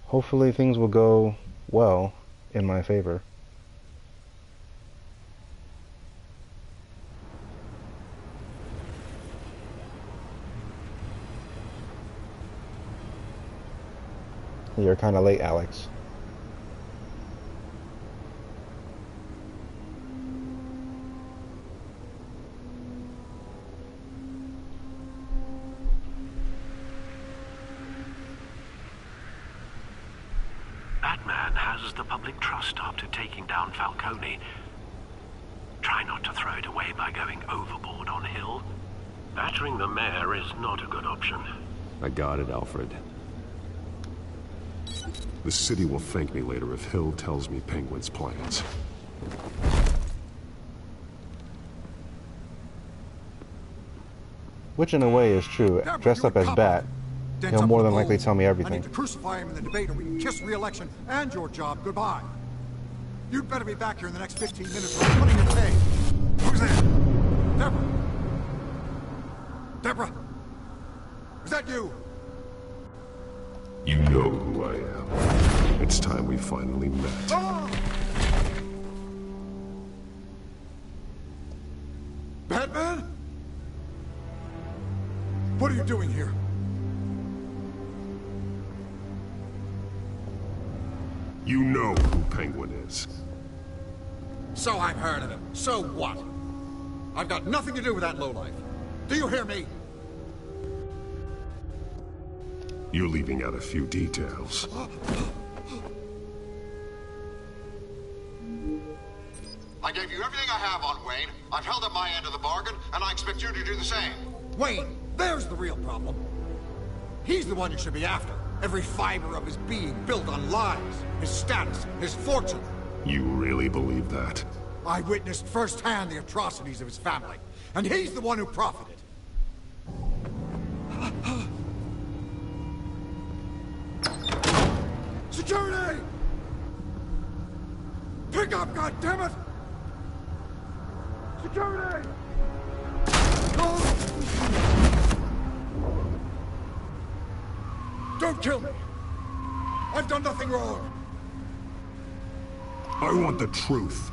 Speaker 1: Hopefully things will go well in my favor. You're kind of late, Alex.
Speaker 17: Batman has the public trust after taking down Falcone. Try not to throw it away by going overboard on Hill. Battering the mayor is not a good option.
Speaker 9: I got it, Alfred. The city will thank me later if Hill tells me Penguin's plans.
Speaker 1: Which in a way is true. Dressed up as Bat, he'll more than likely tell me
Speaker 7: I
Speaker 1: everything.
Speaker 7: need to crucify him in the debate or we can kiss re-election and your job goodbye. You'd better be back here in the next 15 minutes or I'm putting you to pay. Who's there? Deborah? Deborah? Is that you?
Speaker 9: You know who I am. It's time we finally met.
Speaker 7: Ah! Batman? What are you doing here?
Speaker 9: You know who Penguin is.
Speaker 7: So I've heard of him. So what? I've got nothing to do with that lowlife. Do you hear me?
Speaker 9: You're leaving out a few details.
Speaker 7: I gave you everything I have on Wayne. I've held up my end of the bargain, and I expect you to do the same. Wayne, there's the real problem. He's the one you should be after. Every fiber of his being built on lies, his status, his fortune.
Speaker 9: You really believe that?
Speaker 7: I witnessed firsthand the atrocities of his family, and he's the one who profited. Security! Pick up, goddammit! Security! Don't kill me! I've done nothing wrong!
Speaker 9: I want the truth.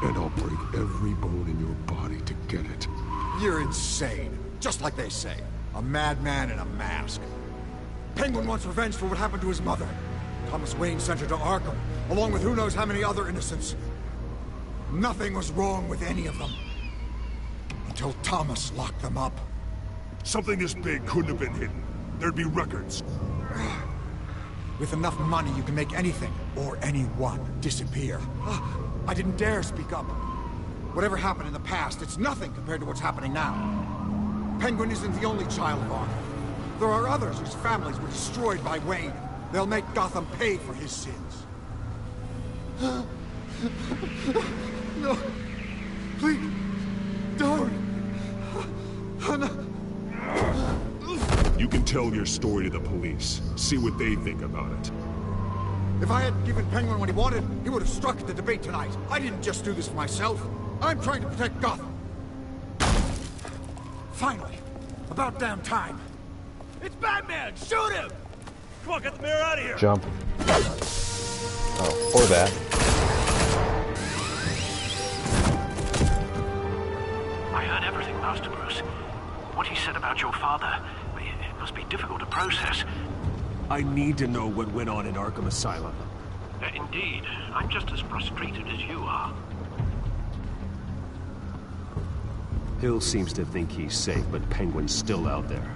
Speaker 9: And I'll break every bone in your body to get it.
Speaker 7: You're insane. Just like they say. A madman in a mask. Penguin wants revenge for what happened to his mother. Thomas Wayne sent her to Arkham, along with who knows how many other innocents. Nothing was wrong with any of them. Until Thomas locked them up.
Speaker 15: Something this big couldn't have been hidden. There'd be records.
Speaker 7: With enough money, you can make anything, or anyone, disappear. I didn't dare speak up. Whatever happened in the past, it's nothing compared to what's happening now. Penguin isn't the only child of Arkham. There are others whose families were destroyed by Wayne. They'll make Gotham pay for his sins. No. Please. Don't. Oh, no.
Speaker 3: You can tell your story to the police. See what they think about it.
Speaker 7: If I hadn't given Penguin what he wanted, he would have struck at the debate tonight. I didn't just do this for myself. I'm trying to protect Gotham. Finally. About damn time.
Speaker 10: It's Batman! Shoot him! Come on, get the mayor out of here!
Speaker 1: Jump. Oh, or that.
Speaker 17: I heard everything, Master Bruce. What he said about your father, it must be difficult to process.
Speaker 9: I need to know what went on in Arkham Asylum.
Speaker 17: Indeed. I'm just as frustrated as you are.
Speaker 9: Hill seems to think he's safe, but Penguin's still out there.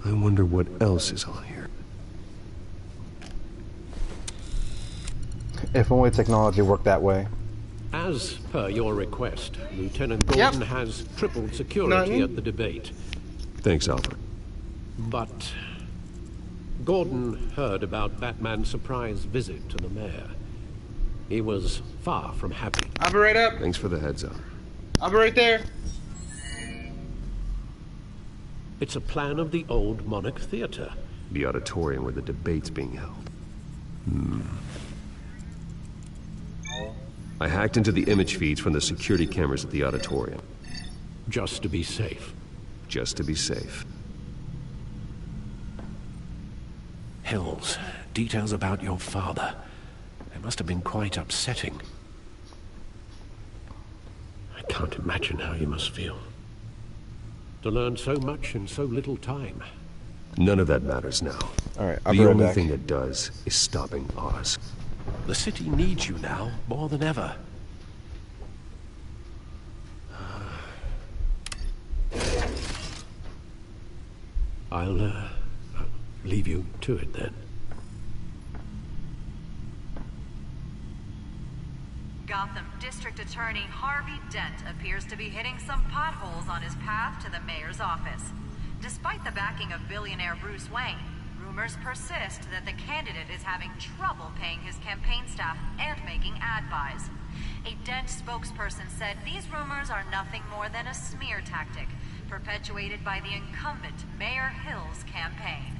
Speaker 9: I wonder what else is on here.
Speaker 1: If only technology worked that way.
Speaker 8: As per your request, Lieutenant Gordon has tripled security at the debate.
Speaker 9: Thanks, Alfred.
Speaker 8: But Gordon heard about Batman's surprise visit to the mayor. He was far from happy.
Speaker 18: I'll be right up.
Speaker 9: Thanks for the heads up.
Speaker 18: I'll be right there.
Speaker 8: It's a plan of the old Monarch Theater.
Speaker 9: The auditorium where the debate's being held. I hacked into the image feeds from the security cameras at the auditorium.
Speaker 8: Just to be safe.
Speaker 9: Just to be safe.
Speaker 8: Hills, details about your father. It must have been quite upsetting. I can't imagine how you must feel. To learn so much in so little time.
Speaker 9: None of that matters now.
Speaker 1: All right, I'll be
Speaker 9: the
Speaker 1: right
Speaker 9: only
Speaker 1: back.
Speaker 9: thing that does is stopping Oz.
Speaker 8: The city needs you now, more than ever. I'll leave you to it then.
Speaker 19: Gotham District Attorney Harvey Dent appears to be hitting some potholes on his path to the mayor's office. Despite the backing of billionaire Bruce Wayne, rumors persist that the candidate is having trouble paying his campaign staff and making ad buys. A Dent spokesperson said these rumors are nothing more than a smear tactic, perpetuated by the incumbent Mayor Hill's campaign.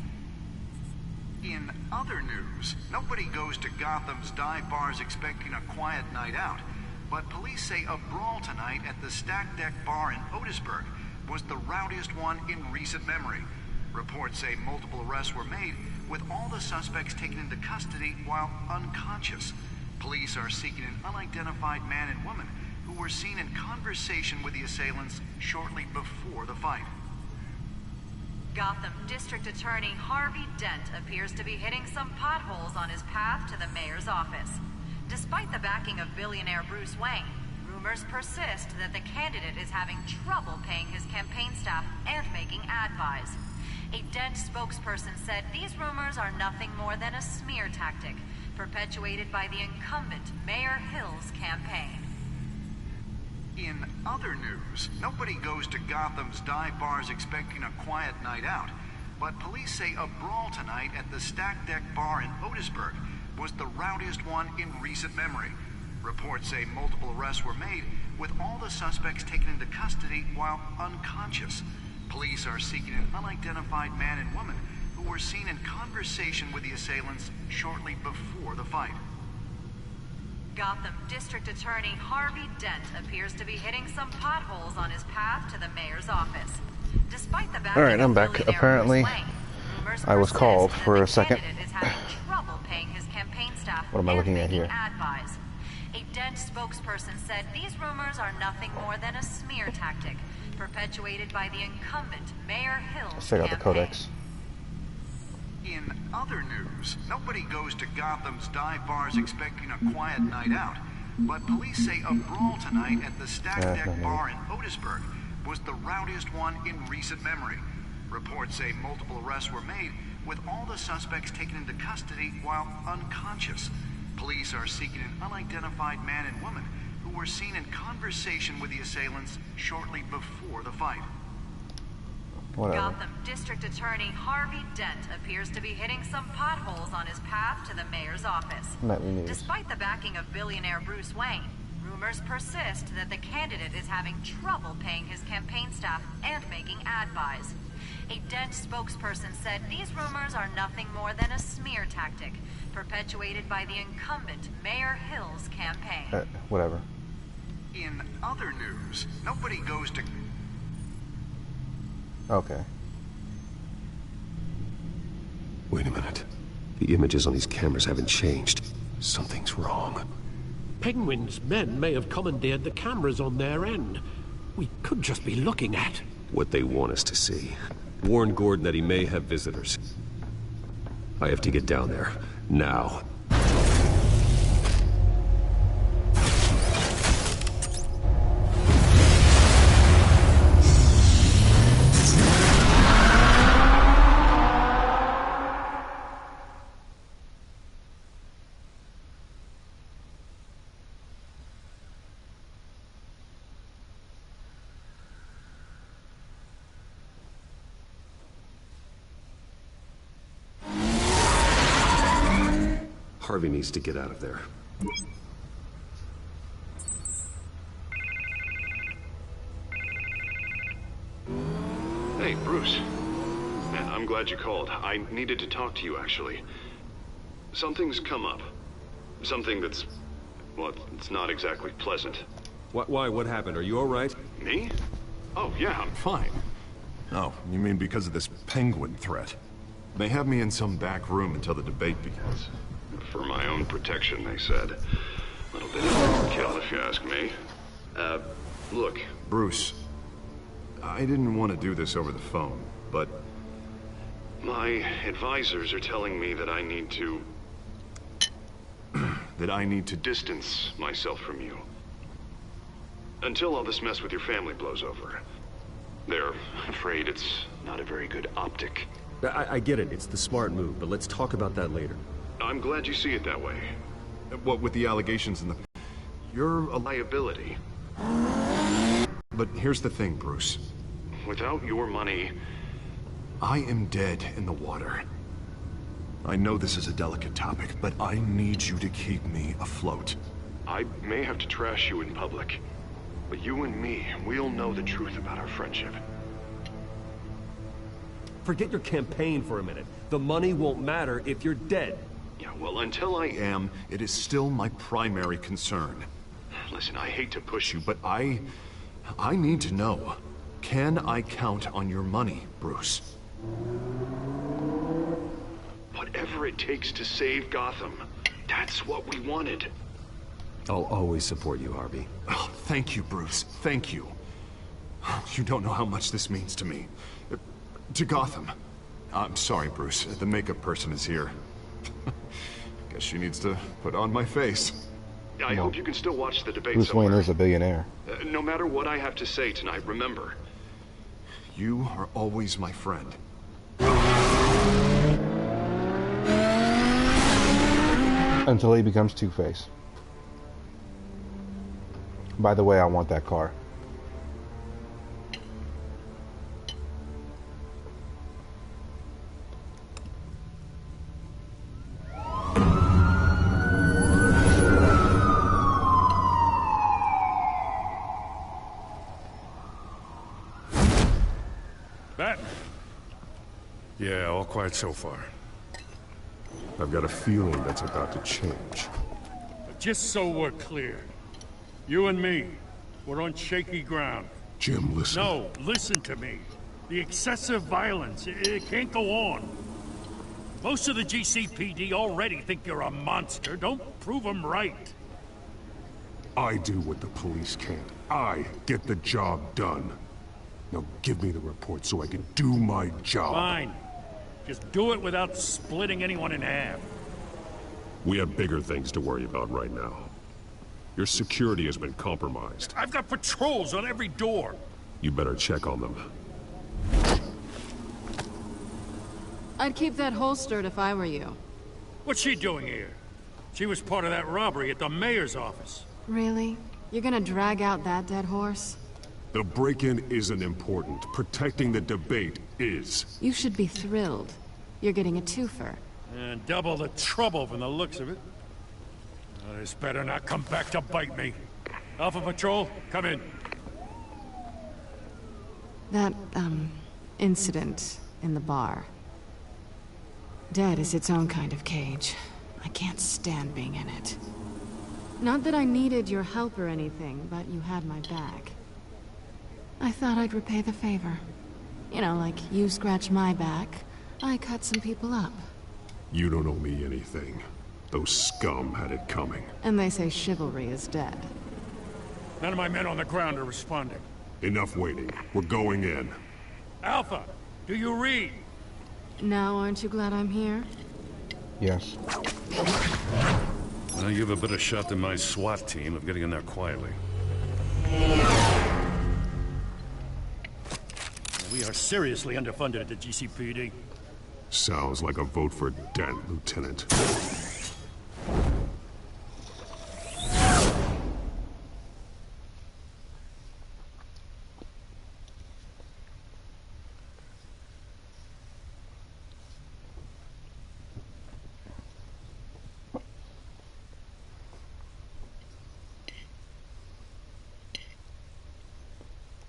Speaker 20: In other news, nobody goes to Gotham's dive bars expecting a quiet night out, but police say a brawl tonight at the Stack Deck Bar in Otisburg was the rowdiest one in recent memory. Reports say multiple arrests were made, with all the suspects taken into custody while unconscious. Police are seeking an unidentified man and woman who were seen in conversation with the assailants shortly before the fight.
Speaker 19: Gotham District Attorney Harvey Dent appears to be hitting some potholes on his path to the mayor's office. Despite the backing of billionaire Bruce Wayne, rumors persist that the candidate is having trouble paying his campaign staff and making ad buys. A Dent spokesperson said these rumors are nothing more than a smear tactic, perpetuated by the incumbent Mayor Hill's campaign.
Speaker 20: In other news, nobody goes to Gotham's dive bars expecting a quiet night out, but police say a brawl tonight at the Stack Deck Bar in Otisburg was the rowdiest one in recent memory. Reports say multiple arrests were made, with all the suspects taken into custody while unconscious. Police are seeking an unidentified man and woman who were seen in conversation with the assailants shortly before the fight.
Speaker 19: Gotham District Attorney Harvey Dent appears to be hitting some potholes on his path to the mayor's office. Despite the backing
Speaker 1: All right, I'm
Speaker 19: of
Speaker 1: back.
Speaker 19: billionaire
Speaker 1: Apparently,
Speaker 19: Bruce Wayne, rumors
Speaker 1: I was
Speaker 19: persist
Speaker 1: called
Speaker 19: that
Speaker 1: for
Speaker 19: the
Speaker 1: a second.
Speaker 19: candidate is having trouble paying his campaign staff
Speaker 1: What am I
Speaker 19: and
Speaker 1: looking at
Speaker 19: making
Speaker 1: here?
Speaker 19: ad buys. A Dent spokesperson said these rumors are nothing more than a smear tactic, perpetuated by the incumbent Mayor Hill's
Speaker 1: Let's check out the
Speaker 19: campaign.
Speaker 1: codex.
Speaker 20: In other news, nobody goes to Gotham's dive bars expecting a quiet night out. But police say a brawl tonight at the Stack Deck Bar in Otisburg was the rowdiest one in recent memory. Reports say multiple arrests were made, with all the suspects taken into custody while unconscious. Police are seeking an unidentified man and woman who were seen in conversation with the assailants shortly before the fight.
Speaker 1: Whatever.
Speaker 19: Gotham District Attorney Harvey Dent appears to be hitting some potholes on his path to the mayor's office.
Speaker 1: Nightly news.
Speaker 19: Despite the backing of billionaire Bruce Wayne, rumors persist that the candidate is having trouble paying his campaign staff and making ad buys. A Dent spokesperson said these rumors are nothing more than a smear tactic, perpetuated by the incumbent Mayor Hill's campaign.
Speaker 1: Whatever.
Speaker 20: In other news, nobody goes to...
Speaker 1: Okay.
Speaker 9: Wait a minute. The images on these cameras haven't changed. Something's wrong.
Speaker 8: Penguin's men may have commandeered the cameras on their end. We could just be looking at
Speaker 9: what they want us to see. Warn Gordon that he may have visitors. I have to get down there. Now. Harvey needs to get out of there.
Speaker 3: Hey, Bruce. Man, I'm glad you called. I needed to talk to you, actually. Something's come up. Something that's... well, it's not exactly pleasant.
Speaker 9: Why? What happened? Are you all right?
Speaker 3: Me? Oh, yeah, I'm fine. Oh, you mean because of this penguin threat? They have me in some back room until the debate begins. For my own protection, they said. A little bit of overkill, if you ask me. Look, Bruce. I didn't want to do this over the phone, but... my advisors are telling me that I need to... that I need to distance myself from you. Until all this mess with your family blows over. They're afraid it's not a very good optic.
Speaker 9: I get it. It's the smart move, but let's talk about that later.
Speaker 3: I'm glad you see it that way. What with the allegations and the... you're a liability. But here's the thing, Bruce. Without your money... I am dead in the water. I know this is a delicate topic, but I need you to keep me afloat. I may have to trash you in public, but you and me, we'll know the truth about our friendship.
Speaker 9: Forget your campaign for a minute. The money won't matter if you're dead.
Speaker 3: Yeah, well, until I am, it is still my primary concern. Listen, I hate to push you, but I need to know. Can I count on your money, Bruce? Whatever it takes to save Gotham. That's what we wanted.
Speaker 9: I'll always support you, Harvey.
Speaker 3: Oh, thank you, Bruce. Thank you. You don't know how much this means to me. To Gotham. I'm sorry, Bruce. The makeup person is here. Guess she needs to put on my face. I hope you can still watch the debate
Speaker 1: Bruce
Speaker 3: somewhere.
Speaker 1: Wayne is a billionaire.
Speaker 3: No matter what I have to say tonight, remember, you are always my friend.
Speaker 1: Until he becomes Two-Face. By the way, I want that car.
Speaker 5: Batman. Yeah, all quiet so far.
Speaker 3: I've got a feeling that's about to change.
Speaker 5: But just so we're clear, you and me, we're on shaky ground.
Speaker 3: Jim, listen.
Speaker 5: No, listen to me. The excessive violence, it can't go on. Most of the GCPD already think you're a monster. Don't prove them right.
Speaker 15: I do what the police can't. I get the job done. Now give me the report so I can do my job.
Speaker 5: Fine. Just do it without splitting anyone in half.
Speaker 9: We have bigger things to worry about right now. Your security has been compromised.
Speaker 5: I've got patrols on every door.
Speaker 9: You better check on them.
Speaker 16: I'd keep that holstered if I were you.
Speaker 5: What's she doing here? She was part of that robbery at the mayor's office.
Speaker 16: Really? You're gonna drag out that dead horse?
Speaker 15: The break-in isn't important. Protecting the debate is.
Speaker 16: You should be thrilled. You're getting a twofer.
Speaker 5: And double the trouble from the looks of it. This better not come back to bite me. Alpha Patrol, come in.
Speaker 16: That, incident in the bar. Dead is its own kind of cage. I can't stand being in it. Not that I needed your help or anything, but you had my back. I thought I'd repay the favor. You know, like you scratch my back, I cut some people up.
Speaker 15: You don't owe me anything. Those scum had it coming.
Speaker 16: And they say chivalry is dead.
Speaker 5: None of my men on the ground are responding.
Speaker 15: Enough waiting. We're going in.
Speaker 5: Alpha, do you read?
Speaker 16: Now aren't you glad I'm here?
Speaker 1: Yes.
Speaker 5: Well, you have a better shot than my SWAT team of getting in there quietly. We are seriously underfunded at the GCPD.
Speaker 15: Sounds like a vote for Dent, Lieutenant.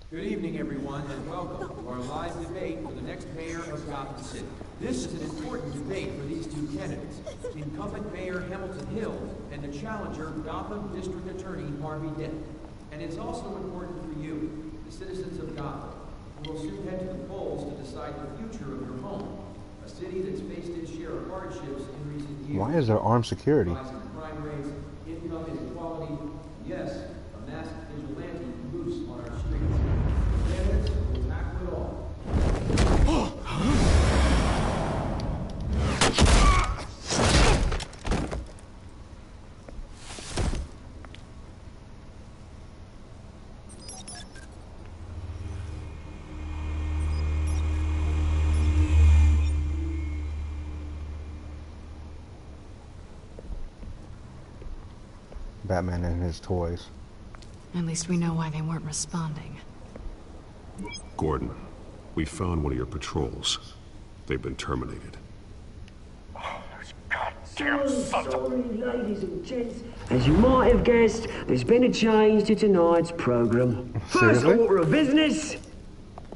Speaker 18: Good evening, everyone, and welcome to our live debate for the next mayor of Gotham City. This is an important debate for these two candidates, incumbent Mayor Hamilton Hill and the challenger, Gotham District Attorney Harvey Dent. And it's also important for you, the citizens of Gotham, who will soon head to the polls to decide the future of your home, a city that's faced its share of hardships in recent years.
Speaker 1: Why is there armed security?
Speaker 18: Rising crime rates, income inequality, and yes, a masked vigilante loose on our streets. Candidates will tackle it all.
Speaker 1: Batman and his toys.
Speaker 16: At least we know why they weren't responding.
Speaker 9: Gordon, we found one of your patrols. They've been terminated.
Speaker 21: Sorry, ladies and gents. As you might have guessed, there's been a change to tonight's program. First
Speaker 1: Seriously?
Speaker 21: order of business.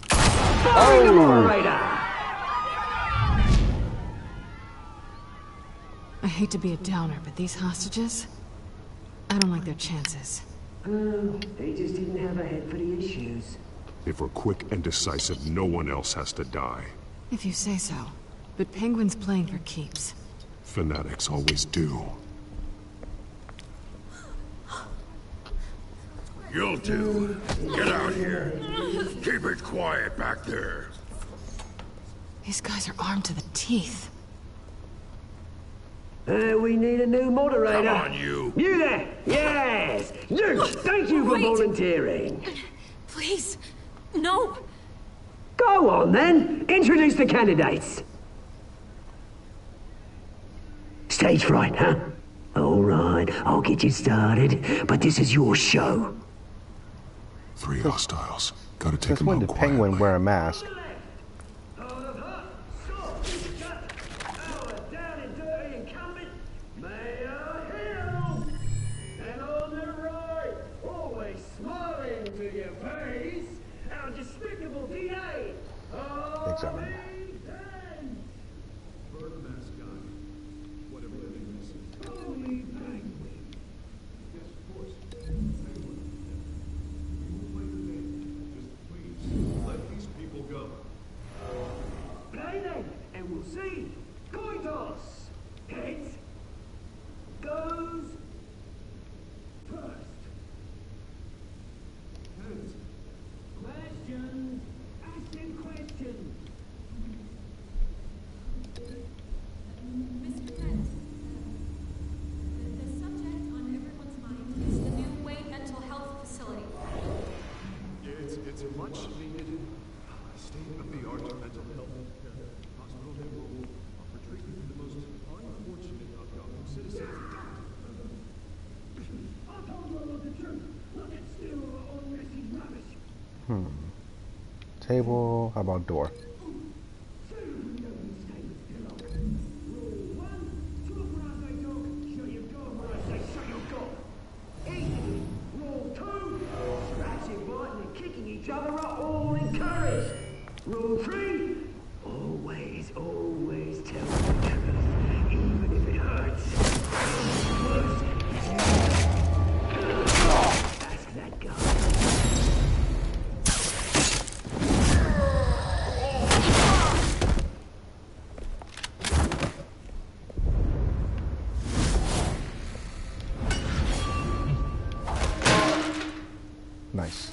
Speaker 21: Firing the moderator.
Speaker 16: I hate to be a downer, but these hostages? I don't like their chances.
Speaker 21: Oh, they just didn't have a head for the issues.
Speaker 15: If we're quick and decisive, no one else has to die.
Speaker 16: If you say so. But Penguin's playing for keeps.
Speaker 15: Fanatics always do.
Speaker 12: You'll do. Get out here. Keep it quiet back there.
Speaker 16: These guys are armed to the teeth.
Speaker 21: We need a new moderator.
Speaker 12: Come on, you.
Speaker 21: You there! Yes! You! Thank you for volunteering.
Speaker 4: Please, no.
Speaker 21: Go on, then. Introduce the candidates. Stage fright, huh? All right, I'll get you started, but this is your show.
Speaker 15: 3 hostiles. Gotta take
Speaker 1: Since
Speaker 15: them
Speaker 1: when
Speaker 15: out
Speaker 1: did Penguin wear a mask? Examine.
Speaker 15: Let these people go.
Speaker 1: Table. How about door?
Speaker 21: Each other are all encouraged. Rule 3, always, always tell the truth, even if it hurts. Ask that guy.
Speaker 1: Nice.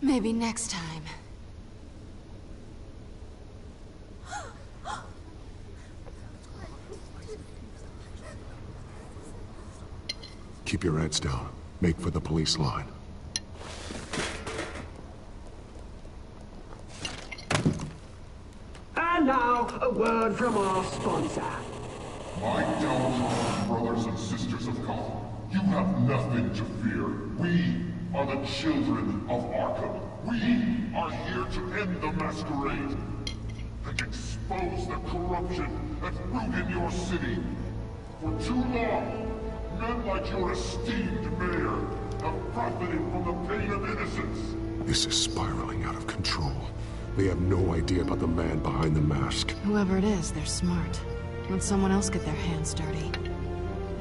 Speaker 16: Maybe next time.
Speaker 3: Keep your heads down. Make for the police line.
Speaker 21: And now, a word from our sponsor.
Speaker 13: My TellTale brothers and sisters of Gotham, you have nothing to fear. We are the children of Arkham. We are here to end the masquerade and expose the corruption that's rooted in your city. For too long, men like your esteemed mayor have profited from the pain of innocence.
Speaker 3: This is spiraling out of control. They have no idea about the man behind the mask.
Speaker 16: Whoever it is, they're smart. Let someone else get their hands dirty.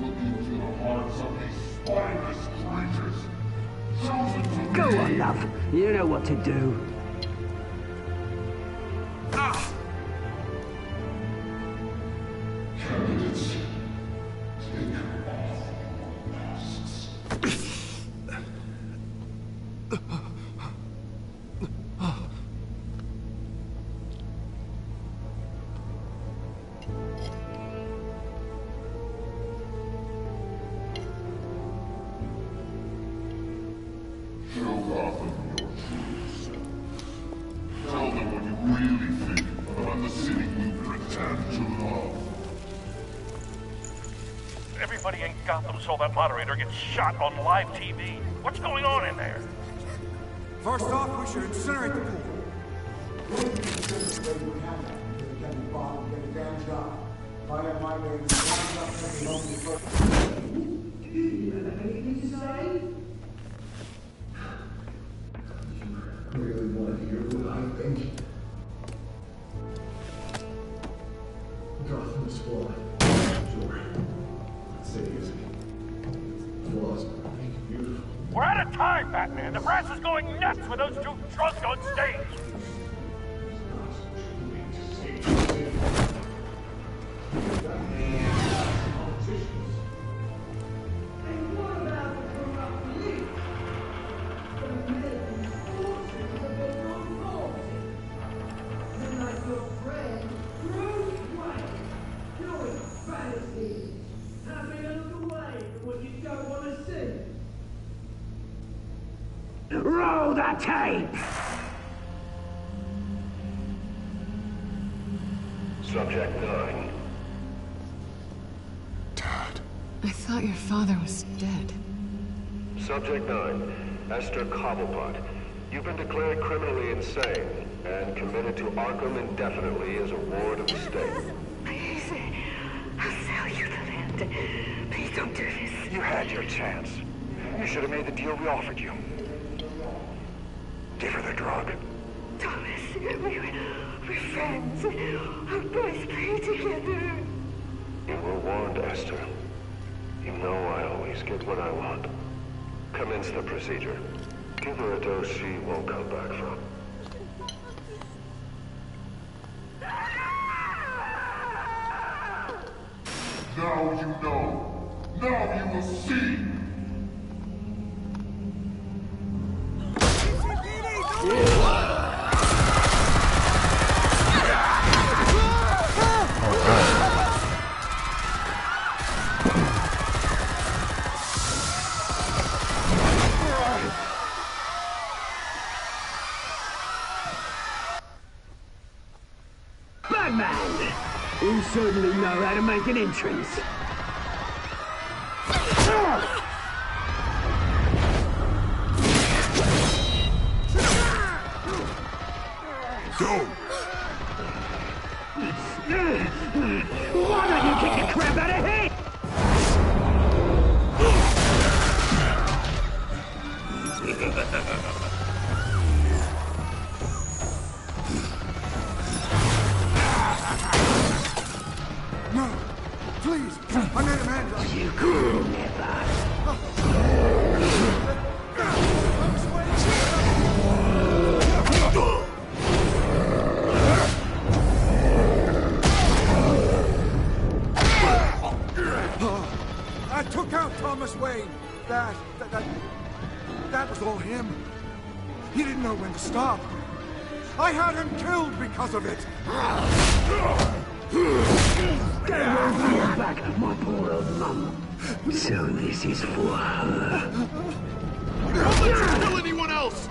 Speaker 13: Look into the hearts of these spineless creatures. Chosen to
Speaker 21: Go
Speaker 13: be.
Speaker 21: on, love. You know what to do.
Speaker 13: Candidates, take off your masks. Show Gotham your true self. Tell them what you really think about the city you pretend to love.
Speaker 17: Everybody in Gotham saw that moderator get shot on live TV. What's going on in there?
Speaker 7: First off, we should incinerate the pool.
Speaker 21: Anything to say?
Speaker 13: Really want to hear what I think? Gotham is flawed. Sure. City is flaws make it beautiful.
Speaker 17: We're out of time, Batman. The brass is going nuts with those two drunks on stage.
Speaker 21: And what about the corrupt police? The men forces of the wrong forces. And like your friend, Bruce Wayne, doing fantasy. Having a look away from what you don't want to see. Roll the tape!
Speaker 17: Subject 9.
Speaker 16: I thought your father was dead.
Speaker 17: Subject 9. Esther Cobblepot. You've been declared criminally insane and committed to Arkham indefinitely as a ward of the state.
Speaker 21: Please, I'll sell you the land. Please don't do this.
Speaker 22: You had your chance. You should have made the deal we offered you. Give her the drug.
Speaker 21: Thomas, we're friends. Our boys play together.
Speaker 17: You were warned, Esther. You know I always get what I want. Commence the procedure. Give her a dose she won't come back from.
Speaker 13: Now you know. Now you will see.
Speaker 10: You certainly know how to make an entrance.
Speaker 15: Go!
Speaker 10: Why don't you kick the crap out of him?
Speaker 7: No! Please! I made a man!
Speaker 10: You could never.
Speaker 7: I took out Thomas Wayne. That was all him. He didn't know when to stop. I had him killed because of it.
Speaker 10: Get your back, my poor old mum. So this is for her.
Speaker 15: Don't let you kill anyone else!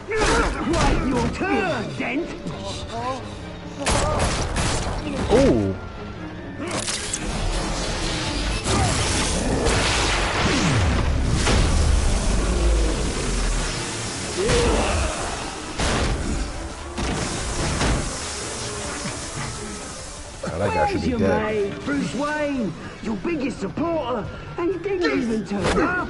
Speaker 10: Right, your turn, Dent.
Speaker 1: Oh. That guy should be
Speaker 10: Your
Speaker 1: dead.
Speaker 10: mate, Bruce Wayne, your biggest supporter, and he didn't even turn up.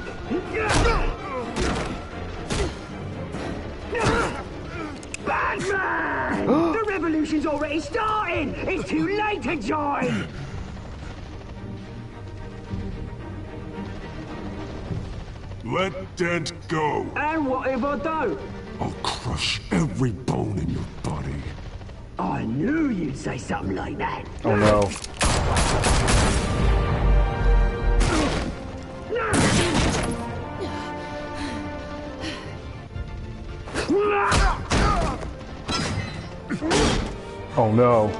Speaker 10: Batman! The revolution's already starting! It's too late to join!
Speaker 15: Let Dent go.
Speaker 10: And what if I don't?
Speaker 15: I'll crush every bone in your body.
Speaker 10: I knew you'd say something like that.
Speaker 1: Oh no. Oh no.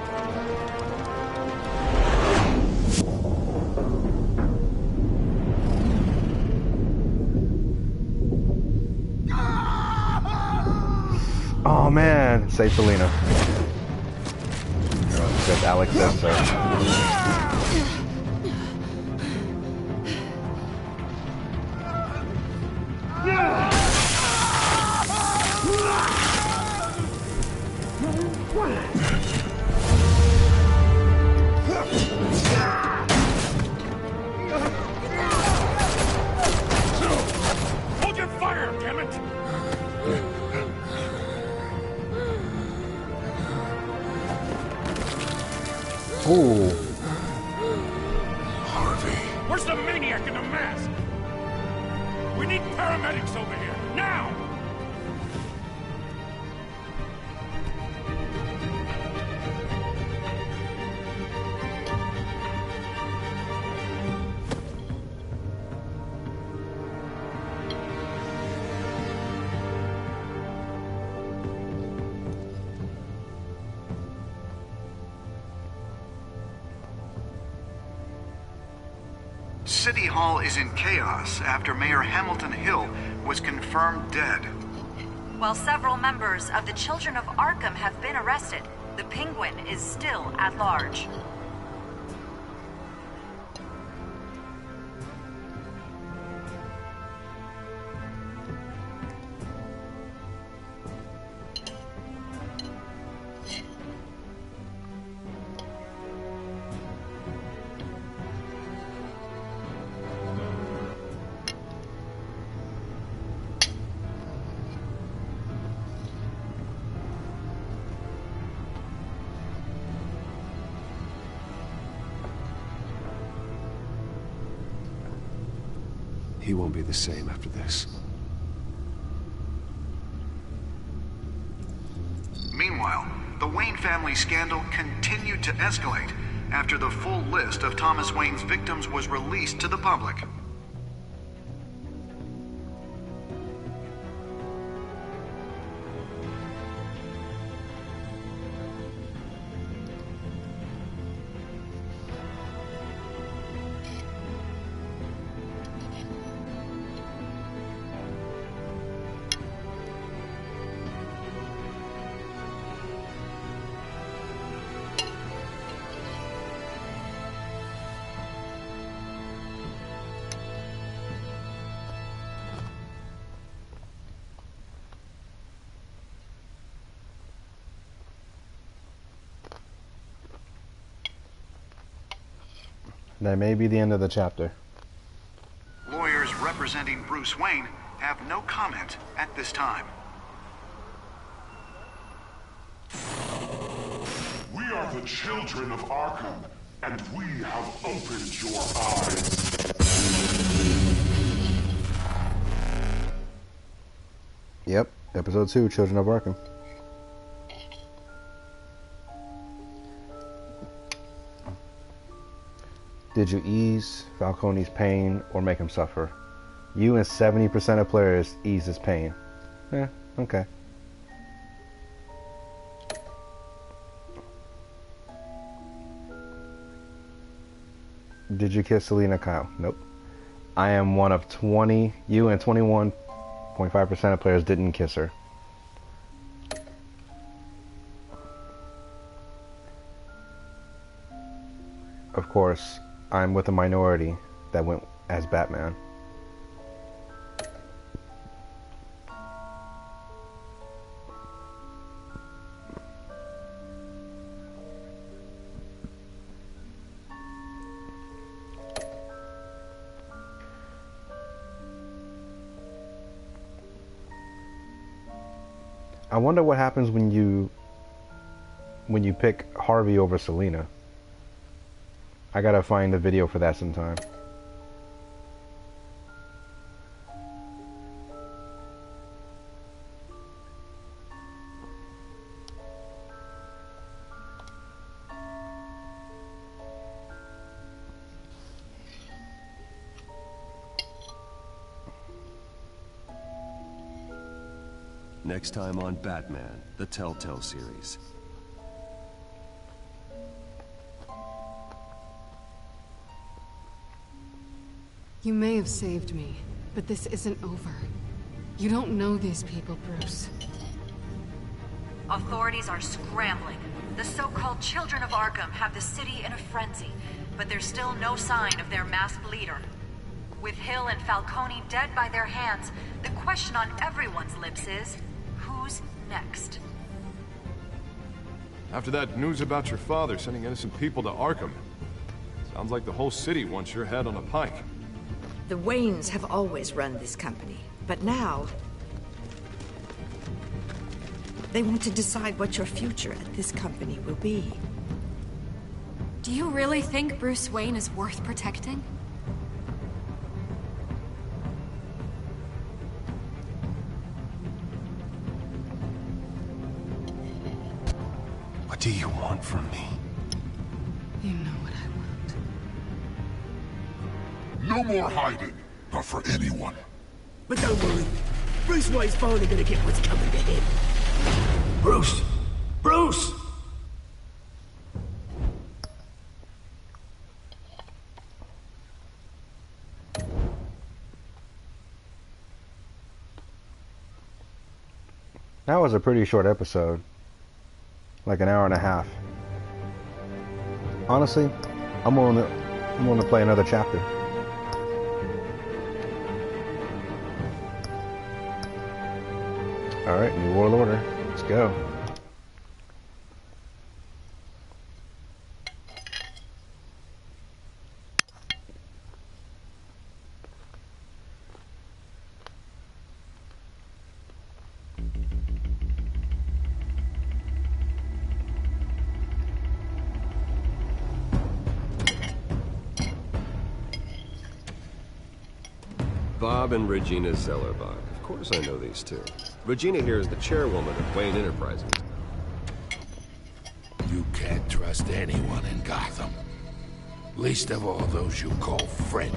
Speaker 1: Oh man, save Selena. Because Alex says so.
Speaker 5: Hold your fire, damn it!
Speaker 1: Ooh.
Speaker 5: Harvey. Where's the maniac in the mask? We need paramedics over here, now!
Speaker 20: City Hall is in chaos after Mayor Hamilton Hill was confirmed dead.
Speaker 19: While several members of the Children of Arkham have been arrested, the Penguin is still at large.
Speaker 9: He won't be the same after this.
Speaker 20: Meanwhile, the Wayne family scandal continued to escalate after the full list of Thomas Wayne's victims was released to the public.
Speaker 1: That may be the end of the chapter.
Speaker 20: Lawyers representing Bruce Wayne have no comment at this time.
Speaker 13: We are the children of Arkham, and we have opened your eyes.
Speaker 1: Yep, episode 2, Children of Arkham. Did you ease Falcone's pain or make him suffer? You and 70% of players ease his pain. Yeah, okay. Did you kiss Selina Kyle? Nope. I am one of 20. You and 21.5% of players didn't kiss her. Of course, I'm with a minority that went as Batman. I wonder what happens when you pick Harvey over Selina. I gotta find the video for that sometime.
Speaker 9: Next time on Batman, the TellTale series.
Speaker 6: You may have saved me, but this isn't over. You don't know these people, Bruce.
Speaker 19: Authorities are scrambling. The so-called Children of Arkham have the city in a frenzy, but there's still no sign of their masked leader. With Hill and Falcone dead by their hands, the question on everyone's lips is, who's next?
Speaker 15: After that news about your father sending innocent people to Arkham, sounds like the whole city wants your head on a pike.
Speaker 2: The Waynes have always run this company, but now they want to decide what your future at this company will be.
Speaker 4: Do you really think Bruce Wayne is worth protecting?
Speaker 12: What do you want from me?
Speaker 6: You know what I want.
Speaker 13: No more hiding, not for anyone.
Speaker 10: But don't worry. Bruce Wayne's finally gonna get what's coming to him. Bruce! Bruce!
Speaker 1: That was a pretty short episode. Like an hour and a half. Honestly, I'm willing to play another chapter. Alright, New World Order. Let's go.
Speaker 9: Bob and Regina Zellerbach. Of course I know these two. Regina here is the chairwoman of Wayne Enterprises.
Speaker 12: You can't trust anyone in Gotham. Least of all those you call friend.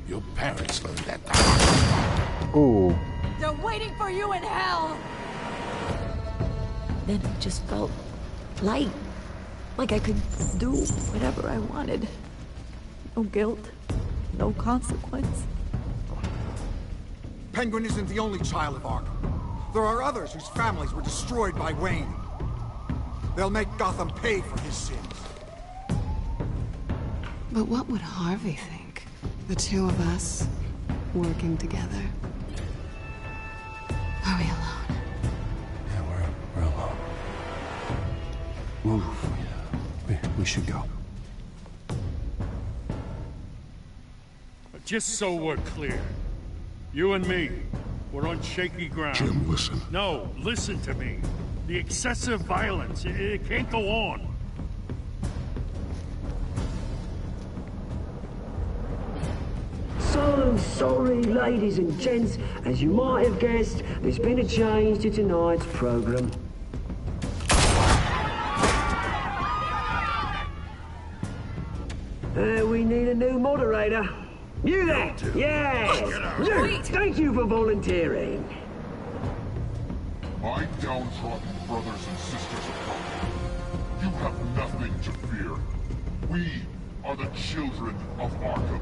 Speaker 12: Your parents learned that the hard way.
Speaker 1: Ooh.
Speaker 11: They're waiting for you in hell!
Speaker 2: Then it just felt light. Like I could do whatever I wanted. No guilt, no consequence.
Speaker 7: Penguin isn't the only child of Arkham. There are others whose families were destroyed by Wayne. They'll make Gotham pay for his sins.
Speaker 6: But what would Harvey think? The two of us, working together. Are we alone?
Speaker 9: Yeah, we're alone. Move. We should go.
Speaker 5: just so we're clear. You and me, we're on shaky ground.
Speaker 13: Jim, listen.
Speaker 5: No, listen to me. The excessive violence, it can't go on.
Speaker 10: So sorry, ladies and gents. As you might have guessed, there's been a change to tonight's program. We need a new moderator. You there? Yes! You! Thank you for volunteering.
Speaker 13: My downtrodden brothers and sisters of Gotham, you have nothing to fear. We are the children of Arkham.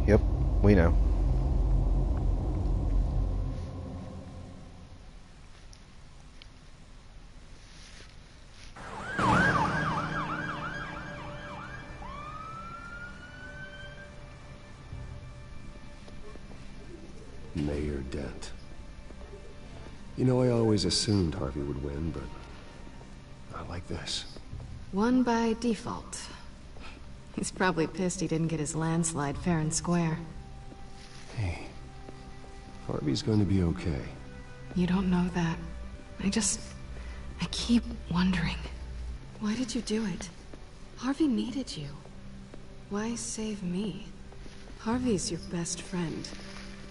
Speaker 1: Yep, we know.
Speaker 9: Mayor Dent. You know, I always assumed Harvey would win, but not like this.
Speaker 16: Won by default. He's probably pissed he didn't get his landslide fair and square.
Speaker 9: Hey, Harvey's going to be okay.
Speaker 16: You don't know that. I keep wondering. Why did you do it? Harvey needed you. Why save me? Harvey's your best friend.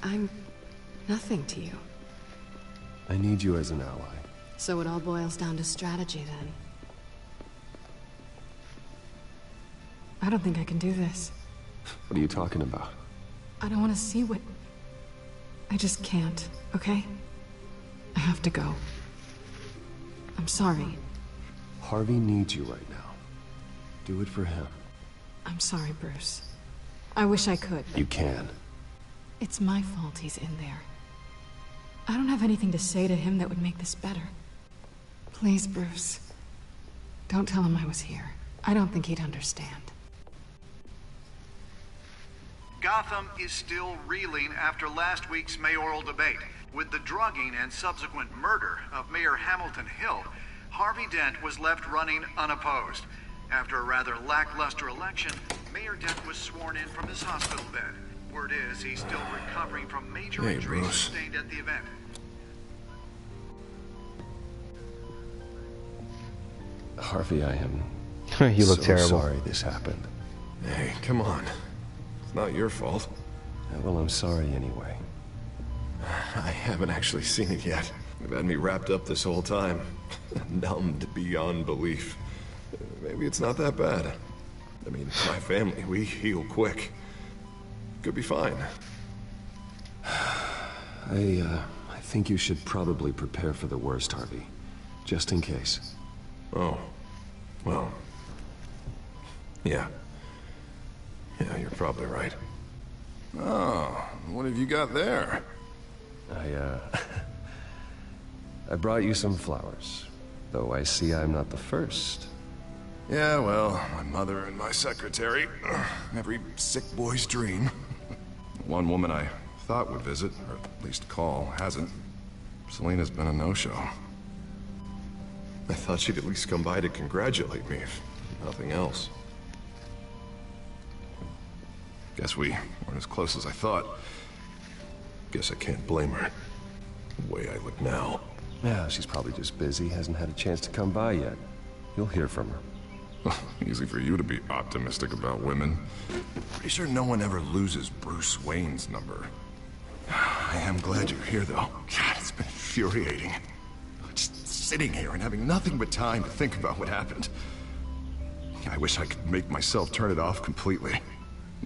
Speaker 16: I'm nothing to you.
Speaker 9: I need you as an ally.
Speaker 16: So it all boils down to strategy, then. I don't think I can do this.
Speaker 9: What are you talking about?
Speaker 16: I don't want to see what... I just can't, okay? I have to go. I'm sorry.
Speaker 9: Harvey needs you right now. Do it for him.
Speaker 16: I'm sorry, Bruce. I wish I could.
Speaker 9: You can.
Speaker 16: It's my fault he's in there. I don't have anything to say to him that would make this better. Please, Bruce. Don't tell him I was here. I don't think he'd understand.
Speaker 20: Gotham is still reeling after last week's mayoral debate. With the drugging and subsequent murder of Mayor Hamilton Hill, Harvey Dent was left running unopposed. After a rather lackluster election, Mayor Dent was sworn in from his hospital bed. Word is he's still recovering from major injuries sustained at the event.
Speaker 9: Harvey, I am
Speaker 1: You look
Speaker 9: so
Speaker 1: terrible.
Speaker 9: sorry this happened.
Speaker 15: Hey, come on. It's not your fault.
Speaker 9: Well, I'm sorry anyway.
Speaker 15: I haven't actually seen it yet. They've had me wrapped up this whole time. Numbed beyond belief. Maybe it's not that bad. I mean, my family, we heal quick. Could be fine.
Speaker 9: I think you should probably prepare for the worst, Harvey. Just in case.
Speaker 15: Oh. Well. Yeah. Yeah, you're probably right. Oh, what have you got there?
Speaker 9: I brought you some flowers. Though I see I'm not the first.
Speaker 15: Yeah, well, my mother and my secretary. Every sick boy's dream. One woman I thought would visit, or at least call, hasn't. Selena's been a no-show. I thought she'd at least come by to congratulate me, if nothing else. Guess we weren't as close as I thought. Guess I can't blame her. The way I look now.
Speaker 9: Yeah, she's probably just busy, hasn't had a chance to come by yet. You'll hear from her.
Speaker 15: Easy for you to be optimistic about women. Pretty sure no one ever loses Bruce Wayne's number. I am glad you're here, though. God, it's been infuriating. Just sitting here and having nothing but time to think about what happened. I wish I could make myself turn it off completely.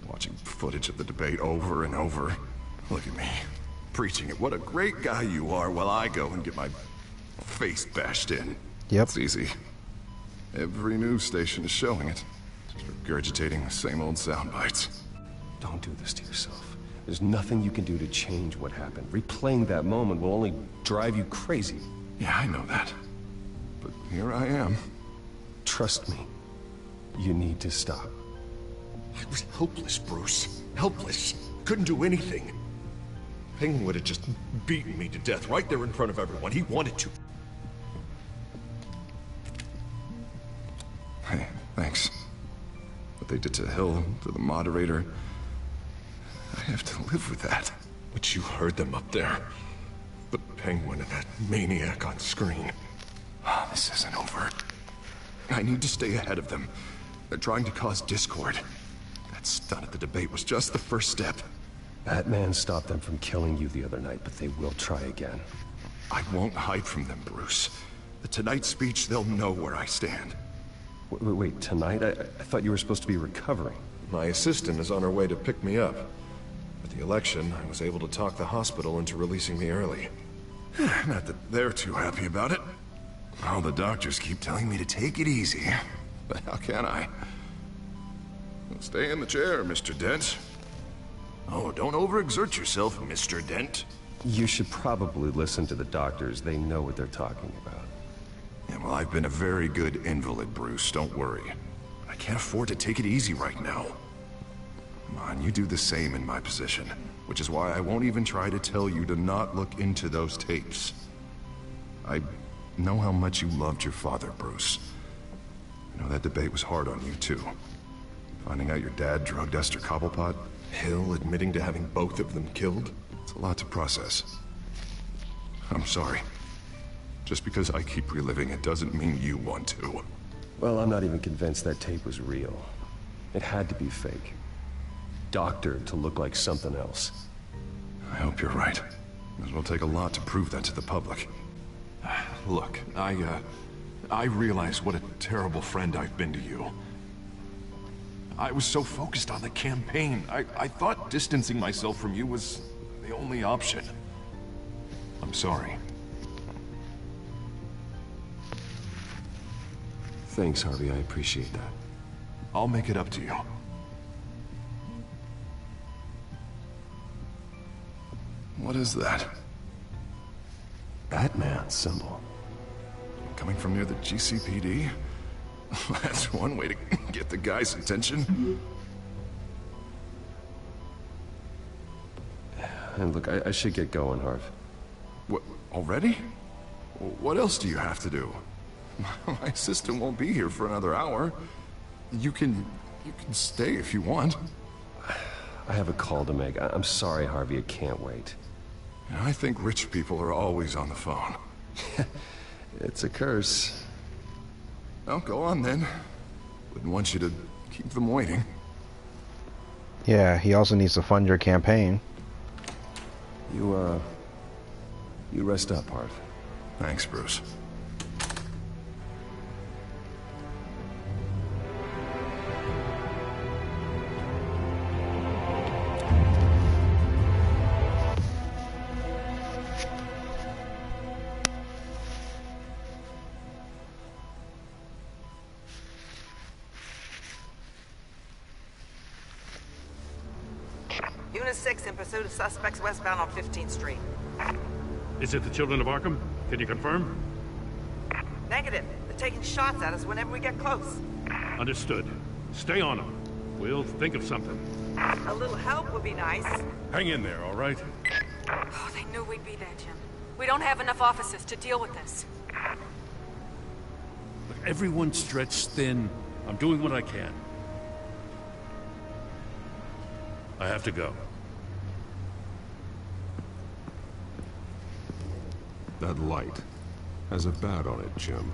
Speaker 15: Watching footage of the debate over and over. Look at me, preaching it. What a great guy you are, while I go and get my face bashed in.
Speaker 1: Yep.
Speaker 15: It's easy. Every news station is showing it. Just regurgitating the same old sound bites.
Speaker 9: Don't do this to yourself. There's nothing you can do to change what happened. Replaying that moment will only drive you crazy.
Speaker 3: Yeah, I know that. But here I am.
Speaker 9: Trust me. You need to stop.
Speaker 3: I was helpless, Bruce. Helpless. Couldn't do anything. Penguin would have just beaten me to death right there in front of everyone. He wanted to. Hey, thanks. What they did to Hill, to the moderator... I have to live with that. But you heard them up there. The Penguin and that maniac on screen. This isn't over. I need to stay ahead of them. They're trying to cause discord. That stunt at the debate was just the first step.
Speaker 9: Batman stopped them from killing you the other night, but they will try again.
Speaker 3: I won't hide from them, Bruce. The Tonight speech, they'll know where I stand.
Speaker 9: Wait, tonight? I thought you were supposed to be recovering.
Speaker 3: My assistant is on her way to pick me up. At the election, I was able to talk the hospital into releasing me early. Not that they're too happy about it. All the doctors keep telling me to take it easy. But how can I? Well, stay in the chair, Mr. Dent. Oh, don't overexert yourself, Mr. Dent.
Speaker 9: You should probably listen to the doctors. They know what they're talking about.
Speaker 3: Yeah, well, I've been a very good invalid, Bruce. Don't worry. I can't afford to take it easy right now. Come on, you do the same in my position. Which is why I won't even try to tell you to not look into those tapes. I know how much you loved your father, Bruce. I know that debate was hard on you, too. Finding out your dad drugged Esther Cobblepot, Hill admitting to having both of them killed. It's a lot to process. I'm sorry. Just because I keep reliving it doesn't mean you want to.
Speaker 9: Well, I'm not even convinced that tape was real. It had to be fake. Doctored to look like something else.
Speaker 3: I hope you're right. It will take a lot to prove that to the public. Look, I realize what a terrible friend I've been to you. I was so focused on the campaign. I thought distancing myself from you was the only option. I'm sorry.
Speaker 9: Thanks, Harvey. I appreciate that.
Speaker 3: I'll make it up to you. What is that?
Speaker 9: Batman symbol.
Speaker 3: Coming from near the GCPD? That's one way to get the guy's attention.
Speaker 9: And look, I should get going, Harv.
Speaker 3: What, already? What else do you have to do? My assistant won't be here for another hour. You can stay if you want.
Speaker 9: I have a call to make. I'm sorry, Harvey, I can't wait.
Speaker 3: I think rich people are always on the phone.
Speaker 9: It's a curse.
Speaker 3: Well, go on then. Wouldn't want you to keep them waiting.
Speaker 1: Yeah, he also needs to fund your campaign.
Speaker 9: You rest up, Harv.
Speaker 3: Thanks, Bruce.
Speaker 8: Unit 6 in pursuit of suspects westbound on 15th Street.
Speaker 5: Is it the Children of Arkham? Can you confirm?
Speaker 8: Negative. They're taking shots at us whenever we get close.
Speaker 5: Understood. Stay on them. We'll think of something.
Speaker 8: A little help would be nice.
Speaker 5: Hang in there, all right?
Speaker 11: Oh, they knew we'd be there, Jim. We don't have enough officers to deal with this.
Speaker 5: Look, everyone's stretched thin. I'm doing what I can. I have to go.
Speaker 15: That light has a bat on it, Jim.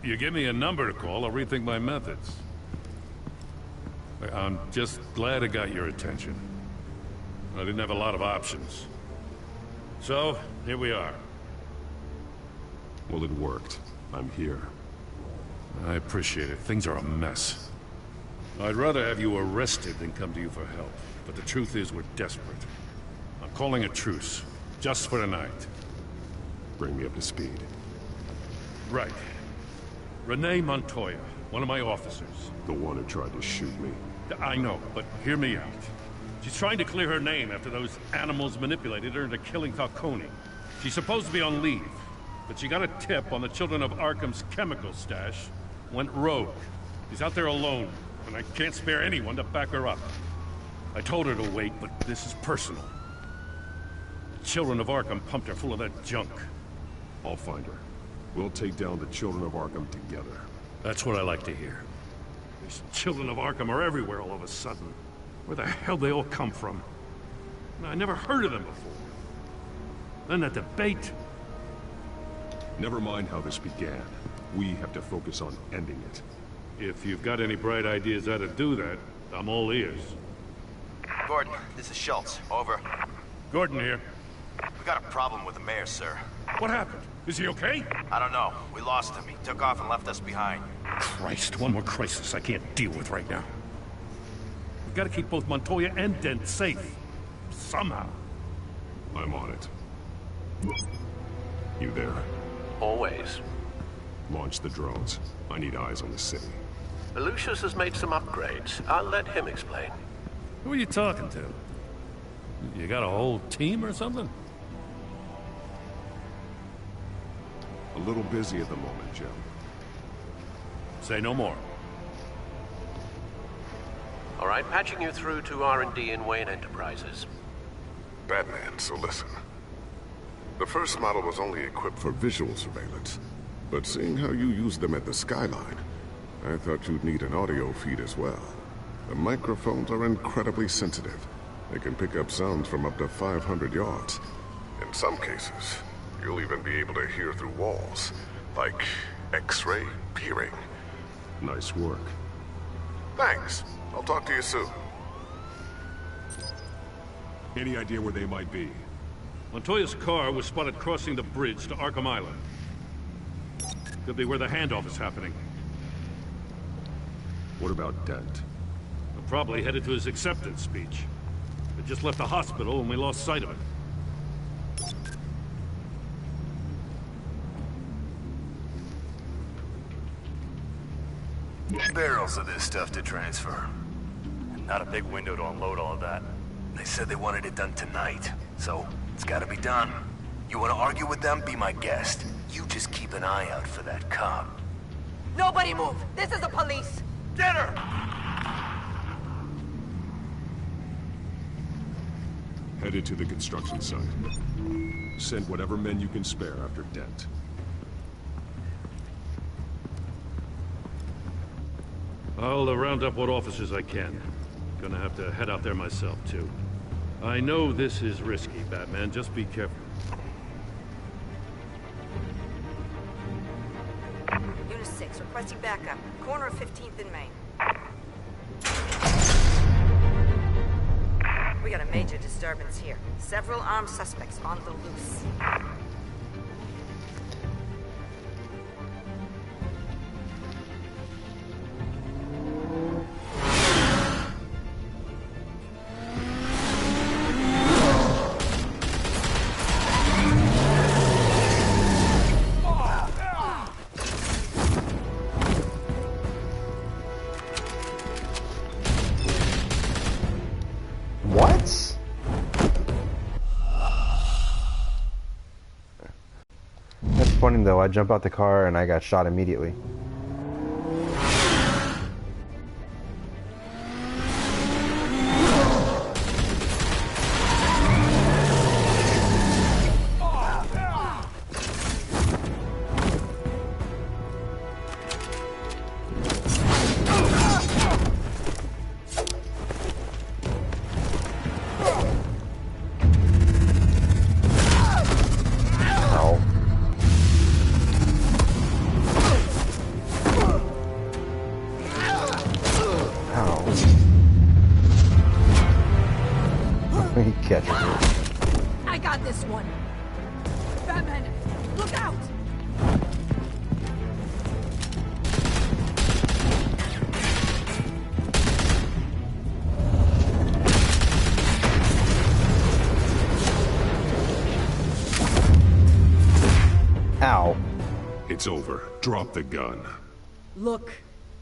Speaker 5: You give me a number to call, I'll rethink my methods. I'm just glad it got your attention. I didn't have a lot of options. So, here we are.
Speaker 15: Well, it worked. I'm here.
Speaker 5: I appreciate it. Things are a mess. I'd rather have you arrested than come to you for help. But the truth is, we're desperate. I'm calling a truce. Just for tonight.
Speaker 15: Bring me up to speed.
Speaker 5: Right. Renee Montoya, one of my officers.
Speaker 15: The one who tried to shoot me.
Speaker 5: I know, but hear me out. She's trying to clear her name after those animals manipulated her into killing Falcone. She's supposed to be on leave, but she got a tip on the Children of Arkham's chemical stash, went rogue. She's out there alone, and I can't spare anyone to back her up. I told her to wait, but this is personal. The Children of Arkham pumped her full of that junk.
Speaker 9: I'll find her. We'll take down the Children of Arkham together.
Speaker 5: That's what I like to hear. These Children of Arkham are everywhere all of a sudden. Where the hell they all come from? I never heard of them before. Then that debate.
Speaker 9: Never mind how this began. We have to focus on ending it.
Speaker 5: If you've got any bright ideas how to do that, I'm all ears.
Speaker 14: Gordon, this is Schultz. Over.
Speaker 5: Gordon here.
Speaker 14: We got a problem with the mayor, sir.
Speaker 5: What happened? Is he okay?
Speaker 14: I don't know. We lost him. He took off and left us behind.
Speaker 5: Christ, one more crisis I can't deal with right now. We've got to keep both Montoya and Dent safe. Somehow.
Speaker 9: I'm on it. You there?
Speaker 17: Always.
Speaker 9: Launch the drones. I need eyes on the city.
Speaker 17: Lucius has made some upgrades. I'll let him explain.
Speaker 5: Who are you talking to? You got a whole team or something?
Speaker 9: A little busy at the moment, Jim.
Speaker 5: Say no more.
Speaker 17: All right, patching you through to R&D in Wayne Enterprises.
Speaker 13: Batman, so listen. The first model was only equipped for visual surveillance, but seeing how you used them at the Skyline, I thought you'd need an audio feed as well. The microphones are incredibly sensitive. They can pick up sounds from up to 500 yards. In some cases, you'll even be able to hear through walls, like X-ray peering.
Speaker 9: Nice work.
Speaker 13: Thanks. I'll talk to you soon.
Speaker 9: Any idea where they might be?
Speaker 5: Montoya's car was spotted crossing the bridge to Arkham Island. Could be where the handoff is happening.
Speaker 9: What about Dent?
Speaker 5: We're probably headed to his acceptance speech. He just left the hospital and we lost sight of him.
Speaker 14: Barrels of this stuff to transfer. Not a big window to unload all of that. They said they wanted it done tonight, so it's gotta be done. You wanna argue with them? Be my guest. You just keep an eye out for that cop.
Speaker 11: Nobody move! This is the police!
Speaker 14: Get her!
Speaker 9: Headed to the construction site. Send whatever men you can spare after Dent.
Speaker 5: I'll round up what officers I can. Gonna have to head out there myself, too. I know this is risky, Batman. Just be careful.
Speaker 8: Unit 6, requesting backup. Corner of 15th and Main. We got a major disturbance here. Several armed suspects on the loose.
Speaker 1: What? That's funny though, I jump out the car and I got shot immediately.
Speaker 2: I got this one. Batman, look out!
Speaker 1: Ow.
Speaker 9: It's over. Drop the gun.
Speaker 2: Look,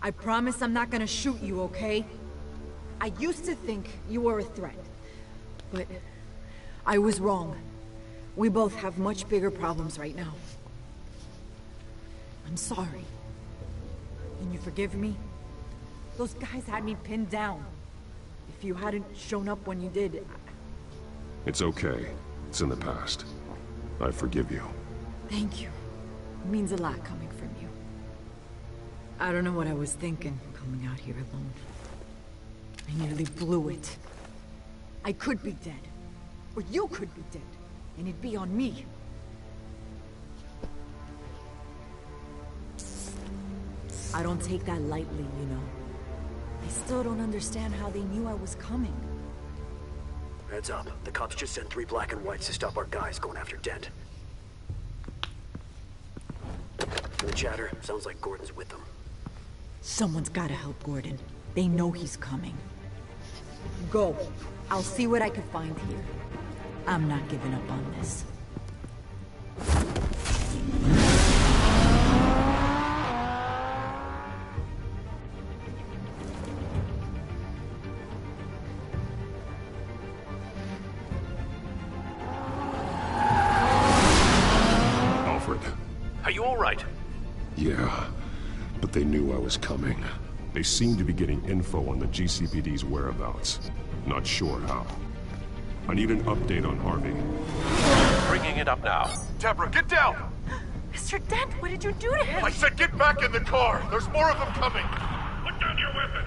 Speaker 2: I promise I'm not gonna shoot you, okay? I used to think you were a threat. But I was wrong. We both have much bigger problems right now. I'm sorry. Can you forgive me? Those guys had me pinned down. If you hadn't shown up when you did...
Speaker 9: It's okay. It's in the past. I forgive you.
Speaker 2: Thank you. It means a lot coming from you. I don't know what I was thinking, coming out here alone. I nearly blew it. I could be dead. Or you could be dead. And it'd be on me. I don't take that lightly, you know. I still don't understand how they knew I was coming.
Speaker 18: Heads up. The cops just sent 3 black and whites to stop our guys going after Dent. The chatter sounds like Gordon's with them.
Speaker 2: Someone's gotta help Gordon. They know he's coming. Go. I'll see what I can find here. I'm not giving up on this.
Speaker 9: Alfred.
Speaker 17: Are you all right?
Speaker 9: Yeah, but they knew I was coming. They seem to be getting info on the GCPD's whereabouts. Not sure how. I need an update on Harvey.
Speaker 17: Bringing it up now.
Speaker 22: Deborah, get down!
Speaker 11: Mr. Dent, what did you do to him?
Speaker 22: I said get back in the car! There's more of them coming!
Speaker 17: Put down your weapon!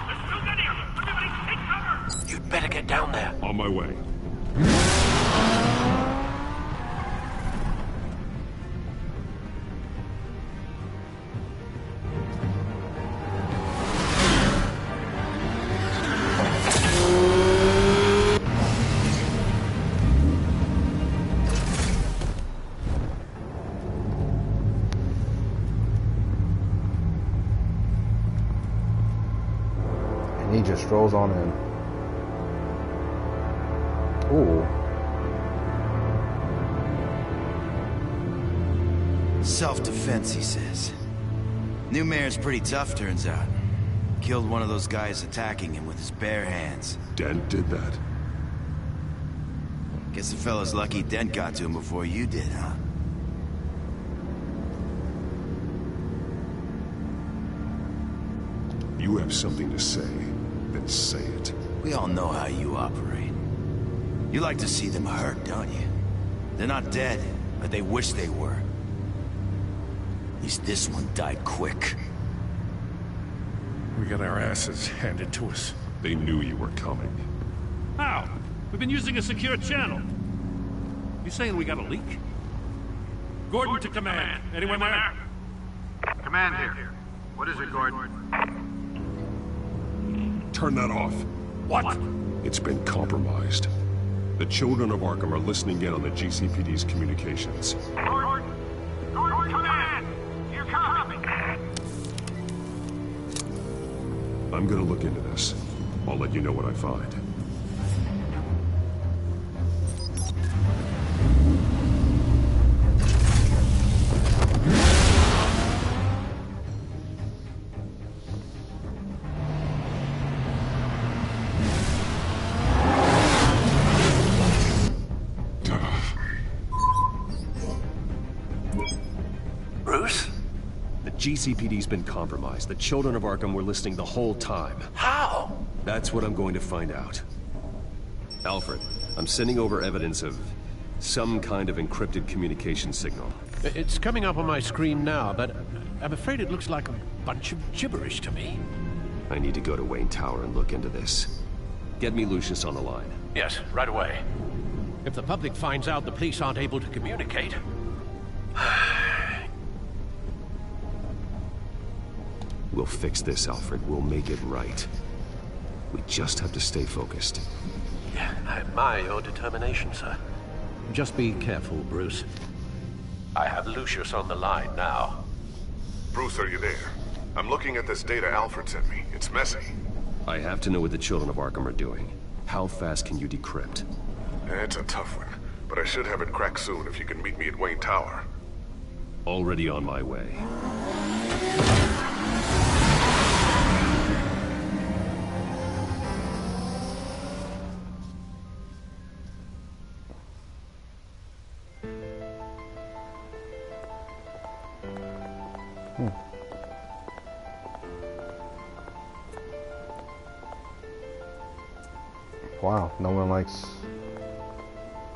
Speaker 17: There's too many of them! Everybody take cover! You'd better get down there.
Speaker 9: On my way.
Speaker 1: He just strolls on in. Ooh.
Speaker 23: Self-defense, he says. New mayor's pretty tough, turns out. Killed one of those guys attacking him with his bare hands.
Speaker 9: Dent did that?
Speaker 23: Guess the fella's lucky Dent got to him before you did, huh?
Speaker 9: You have something to say, then say it.
Speaker 23: We all know how you operate. You like to see them hurt, don't you? They're not dead, but they wish they were. At least this one died quick.
Speaker 5: We got our asses handed to us.
Speaker 9: They knew you were coming.
Speaker 5: How? We've been using a secure channel. You saying we got a leak? Gordon to command. Anyone there?
Speaker 20: Command here. What is it, Gordon?
Speaker 9: Turn that off.
Speaker 5: What?
Speaker 9: It's been compromised. The children of Arkham are listening in on the GCPD's communications.
Speaker 20: Gordon, command! You copy?
Speaker 9: I'm gonna look into this. I'll let you know what I find. GCPD's been compromised. The children of Arkham were listening the whole time.
Speaker 17: How?
Speaker 9: That's what I'm going to find out. Alfred, I'm sending over evidence of some kind of encrypted communication signal.
Speaker 17: It's coming up on my screen now, but I'm afraid it looks like a bunch of gibberish to me.
Speaker 9: I need to go to Wayne Tower and look into this. Get me Lucius on the line.
Speaker 17: Yes, right away. If the public finds out the police aren't able to communicate...
Speaker 9: We'll fix this, Alfred. We'll make it right. We just have to stay focused.
Speaker 17: I admire your determination, sir. Just be careful, Bruce. I have Lucius on the line now.
Speaker 15: Bruce, are you there? I'm looking at this data Alfred sent me. It's messy.
Speaker 9: I have to know what the children of Arkham are doing. How fast can you decrypt?
Speaker 15: It's a tough one, but I should have it cracked soon if you can meet me at Wayne Tower.
Speaker 9: Already on my way.
Speaker 1: Wow, no one likes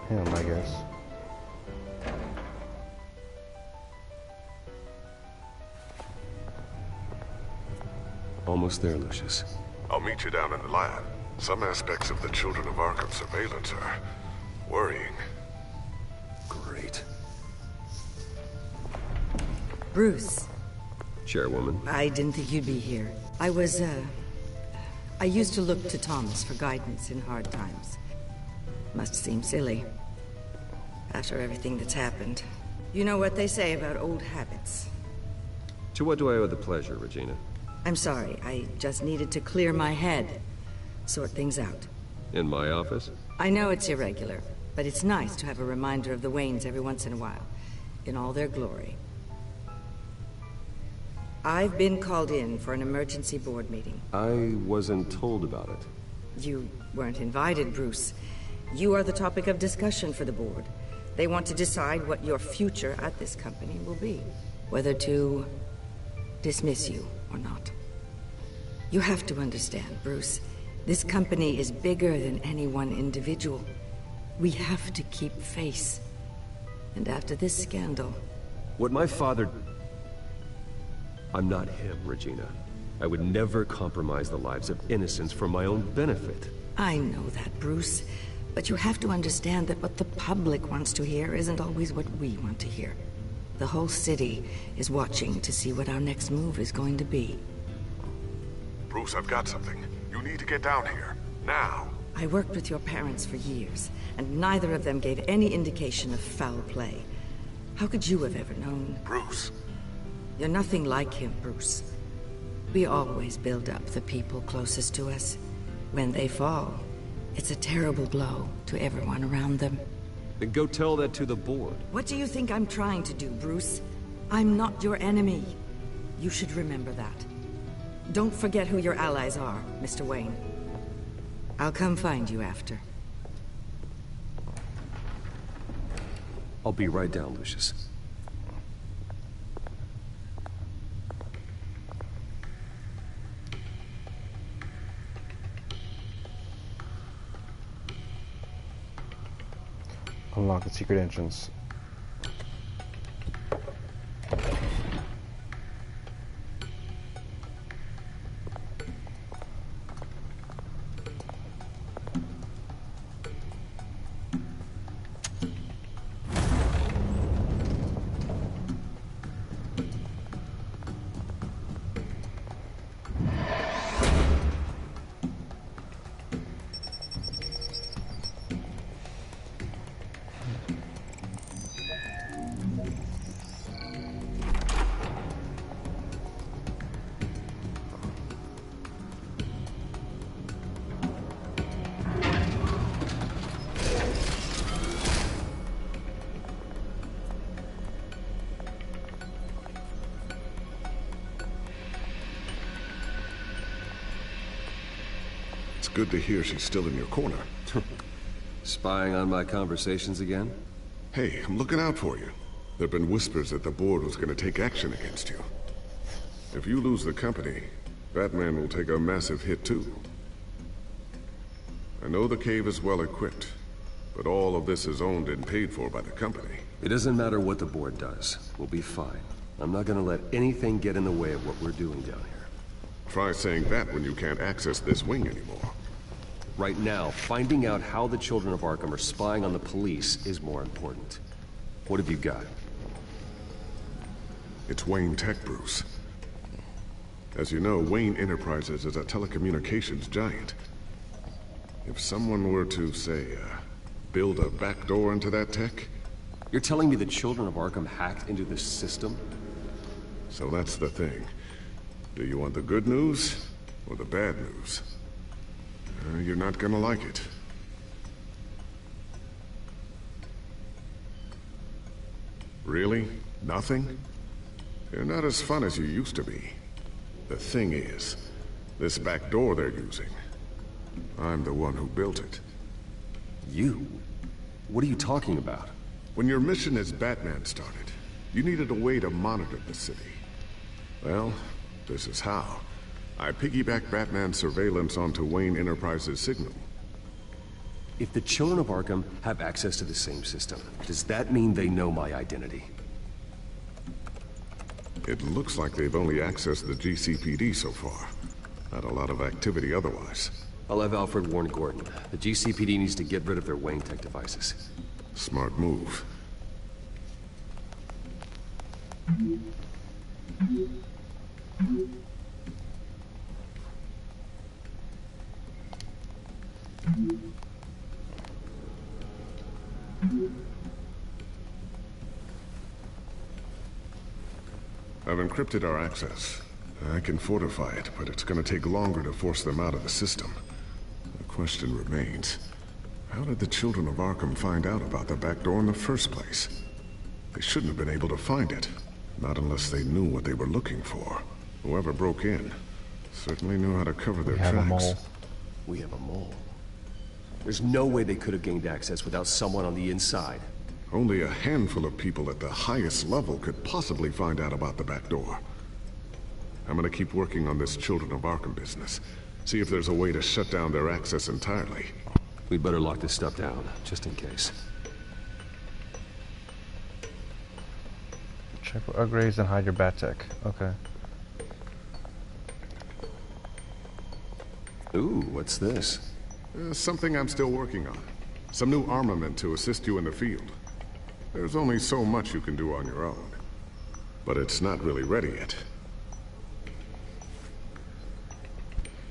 Speaker 1: him, I guess.
Speaker 9: Almost there, Lucius.
Speaker 15: I'll meet you down in the lab. Some aspects of the Children of Arkham surveillance are worrying.
Speaker 9: Great.
Speaker 2: Bruce.
Speaker 9: Chairwoman.
Speaker 2: I didn't think you'd be here. I used to look to Thomas for guidance in hard times. Must seem silly. After everything that's happened. You know what they say about old habits.
Speaker 9: To what do I owe the pleasure, Regina?
Speaker 2: I'm sorry, I just needed to clear my head. Sort things out.
Speaker 9: In my office?
Speaker 2: I know it's irregular, but it's nice to have a reminder of the Waynes every once in a while. In all their glory. I've been called in for an emergency board meeting.
Speaker 9: I wasn't told about it.
Speaker 2: You weren't invited, Bruce. You are the topic of discussion for the board. They want to decide what your future at this company will be. Whether to dismiss you or not. You have to understand, Bruce. This company is bigger than any one individual. We have to keep face. And after this scandal...
Speaker 9: What my father... I'm not him, Regina. I would never compromise the lives of innocents for my own benefit.
Speaker 2: I know that, Bruce. But you have to understand that what the public wants to hear isn't always what we want to hear. The whole city is watching to see what our next move is going to be.
Speaker 15: Bruce, I've got something. You need to get down here. Now.
Speaker 2: I worked with your parents for years, and neither of them gave any indication of foul play. How could you have ever known?
Speaker 15: Bruce.
Speaker 2: You're nothing like him, Bruce. We always build up the people closest to us. When they fall, it's a terrible blow to everyone around them.
Speaker 9: Then go tell that to the board.
Speaker 2: What do you think I'm trying to do, Bruce? I'm not your enemy. You should remember that. Don't forget who your allies are, Mr. Wayne. I'll come find you after.
Speaker 9: I'll be right down, Lucius.
Speaker 1: Unlock the secret entrance.
Speaker 15: Good to hear she's still in your corner.
Speaker 9: Spying on my conversations again?
Speaker 15: Hey, I'm looking out for you. There've been whispers that the board was gonna take action against you. If you lose the company, Batman will take a massive hit too. I know the cave is well equipped, but all of this is owned and paid for by the company.
Speaker 9: It doesn't matter what the board does. We'll be fine. I'm not gonna let anything get in the way of what we're doing down here.
Speaker 15: Try saying that when you can't access this wing anymore.
Speaker 9: Right now, finding out how the Children of Arkham are spying on the police is more important. What have you got?
Speaker 15: It's Wayne Tech, Bruce. As you know, Wayne Enterprises is a telecommunications giant. If someone were to, say, build a backdoor into that tech...
Speaker 9: You're telling me the Children of Arkham hacked into this system?
Speaker 15: So that's the thing. Do you want the good news, or the bad news? You're not gonna like it. Really? Nothing? You're not as fun as you used to be. The thing is, this back door they're using, I'm the one who built it.
Speaker 9: You? What are you talking about?
Speaker 15: When your mission as Batman started, you needed a way to monitor the city.
Speaker 13: Well, this is how. I piggybacked Batman's surveillance onto Wayne Enterprises' signal.
Speaker 9: If the Children of Arkham have access to the same system, does that mean they know my identity?
Speaker 13: It looks like they've only accessed the GCPD so far. Not a lot of activity otherwise.
Speaker 9: I'll have Alfred warn Gordon. The GCPD needs to get rid of their Wayne Tech devices.
Speaker 13: Smart move. I've encrypted our access. I can fortify it, but it's gonna take longer to force them out of the system. The question remains, how did the Children of Arkham find out about the back door in the first place? They shouldn't have been able to find it. Not unless they knew what they were looking for. Whoever broke in certainly knew how to cover their tracks.
Speaker 9: We have a mole. There's no way they could have gained access without someone on the inside.
Speaker 13: Only a handful of people at the highest level could possibly find out about the back door. I'm gonna keep working on this Children of Arkham business. See if there's a way to shut down their access entirely.
Speaker 9: We'd better lock this stuff down, just in case.
Speaker 1: Check for upgrades and hide your bat tech. Okay.
Speaker 9: Ooh, what's this?
Speaker 13: Something I'm still working on. Some new armament to assist you in the field. There's only so much you can do on your own. But it's not really ready yet.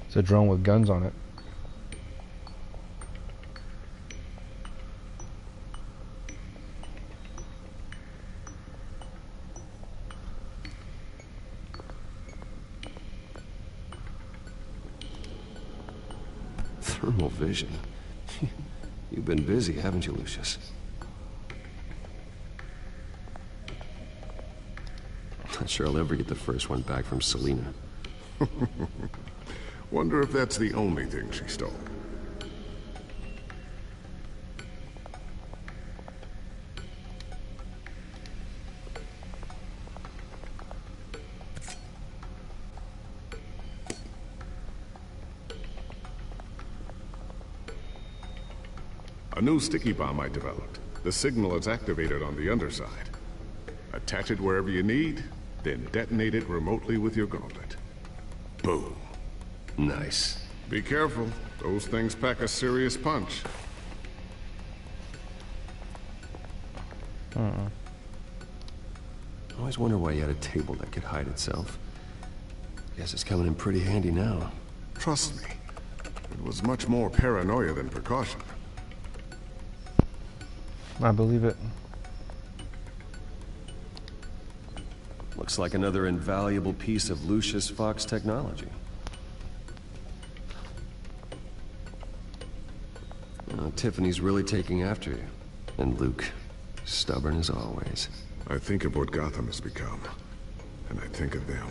Speaker 1: It's a drone with guns on it.
Speaker 9: Thermal vision. You've been busy, haven't you, Lucius? Not sure I'll ever get the first one back from Selina.
Speaker 13: Wonder if that's the only thing she stole. A new sticky bomb I developed. The signal is activated on the underside. Attach it wherever you need, then detonate it remotely with your gauntlet. Boom.
Speaker 9: Nice.
Speaker 13: Be careful. Those things pack a serious punch.
Speaker 9: I always wonder why you had a table that could hide itself. Guess it's coming in pretty handy now.
Speaker 13: Trust me. It was much more paranoia than precaution.
Speaker 1: I believe it.
Speaker 9: Looks like another invaluable piece of Lucius Fox technology. Tiffany's really taking after you. And Luke, stubborn as always.
Speaker 13: I think of what Gotham has become, and I think of them.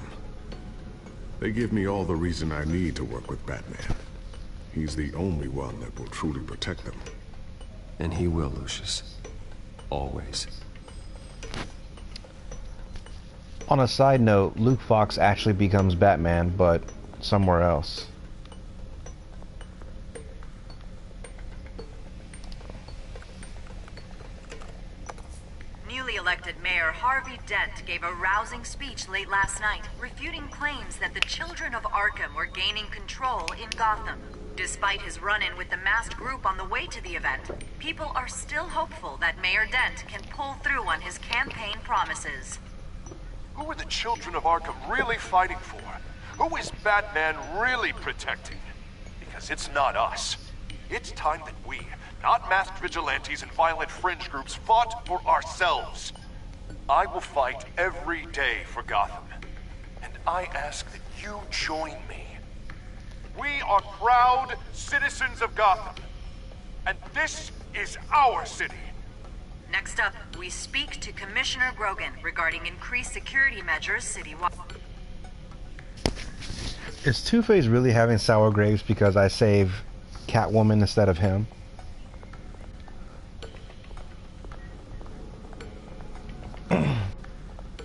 Speaker 13: They give me all the reason I need to work with Batman. He's the only one that will truly protect them.
Speaker 9: And he will, Lucius. Always.
Speaker 1: On a side note, Luke Fox actually becomes Batman, but somewhere else.
Speaker 4: Newly elected Mayor Harvey Dent gave a rousing speech late last night, refuting claims that the Children of Arkham were gaining control in Gotham. Despite his run-in with the masked group on the way to the event, people are still hopeful that Mayor Dent can pull through on his campaign promises.
Speaker 22: Who are the Children of Arkham really fighting for? Who is Batman really protecting? Because it's not us. It's time that we, not masked vigilantes and violent fringe groups, fought for ourselves. I will fight every day for Gotham. And I ask that you join me. We are proud citizens of Gotham. And this is our city.
Speaker 4: Next up, we speak to Commissioner Grogan regarding increased security measures citywide.
Speaker 1: Is Two-Face really having sour grapes because I save Catwoman instead of him?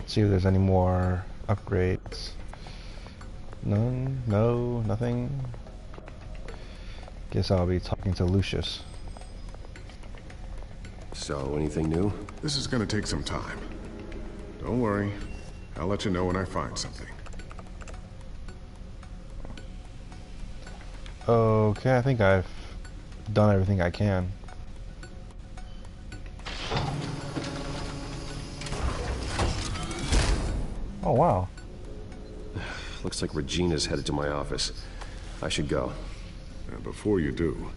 Speaker 1: See if there's any more Upgrades. None? No? Nothing? Guess I'll be talking to Lucius.
Speaker 9: So, anything new?
Speaker 15: This is gonna take some time. Don't worry. I'll let you know when I find something.
Speaker 1: Okay, I think I've done everything I can. Oh, wow.
Speaker 9: Looks like Regina's headed to my office. I should go.
Speaker 15: And before you do...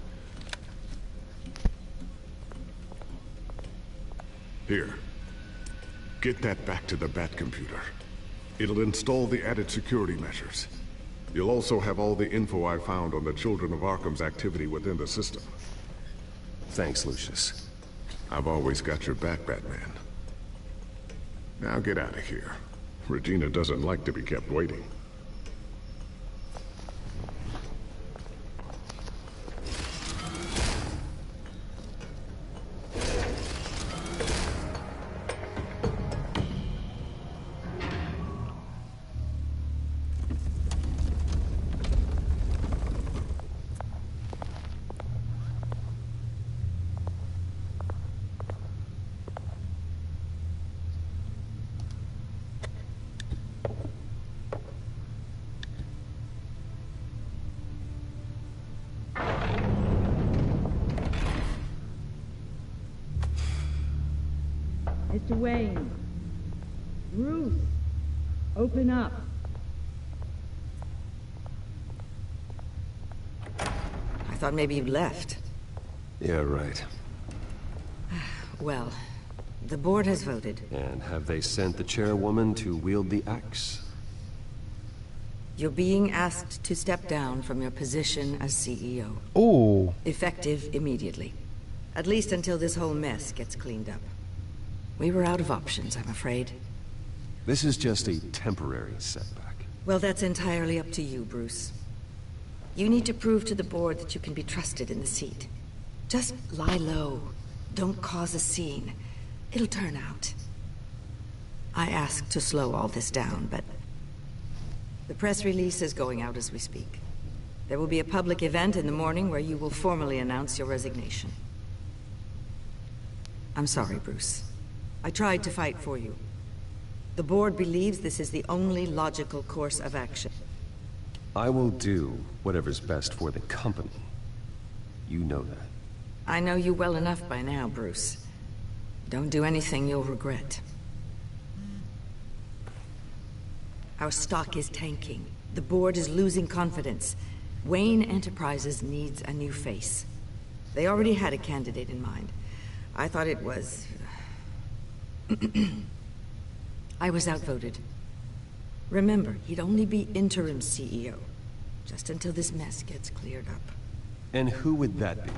Speaker 15: Here. Get that back to the Bat computer. It'll install the added security measures. You'll also have all the info I found on the Children of Arkham's activity within the system.
Speaker 9: Thanks, Lucius.
Speaker 15: I've always got your back, Batman. Now get out of here. Regina doesn't like to be kept waiting.
Speaker 12: Mr. Wayne. Bruce. Open up.
Speaker 2: I thought maybe you left.
Speaker 9: Yeah, right.
Speaker 2: Well, the board has voted.
Speaker 9: And have they sent the chairwoman to wield the axe?
Speaker 2: You're being asked to step down from your position as CEO.
Speaker 1: Ooh.
Speaker 2: Effective immediately. At least until this whole mess gets cleaned up. We were out of options, I'm afraid.
Speaker 9: This is just a temporary setback.
Speaker 2: Well, that's entirely up to you, Bruce. You need to prove to the board that you can be trusted in the seat. Just lie low. Don't cause a scene. It'll turn out. I asked to slow all this down, but... the press release is going out as we speak. There will be a public event in the morning where you will formally announce your resignation. I'm sorry, Bruce. I tried to fight for you. The board believes this is the only logical course of action.
Speaker 9: I will do whatever's best for the company. You know that.
Speaker 2: I know you well enough by now, Bruce. Don't do anything you'll regret. Our stock is tanking. The board is losing confidence. Wayne Enterprises needs a new face. They already had a candidate in mind. I thought it was... I was outvoted. Remember, he'd only be interim CEO. Just until this mess gets cleared up.
Speaker 9: And who would that be?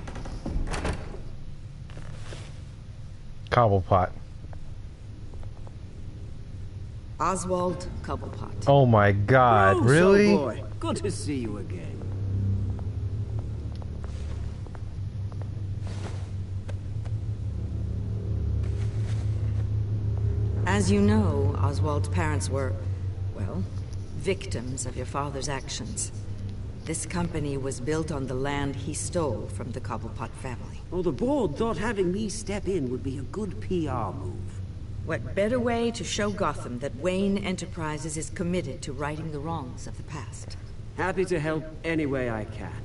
Speaker 1: Cobblepot.
Speaker 2: Oswald Cobblepot.
Speaker 1: Oh my god,
Speaker 19: Bruce,
Speaker 1: really?
Speaker 19: Oh boy, good to see you again.
Speaker 2: As you know, Oswald's parents were, well, victims of your father's actions. This company was built on the land he stole from the Cobblepot family.
Speaker 19: Well, the board thought having me step in would be a good PR move.
Speaker 2: What better way to show Gotham that Wayne Enterprises is committed to righting the wrongs of the past?
Speaker 19: Happy to help any way I can.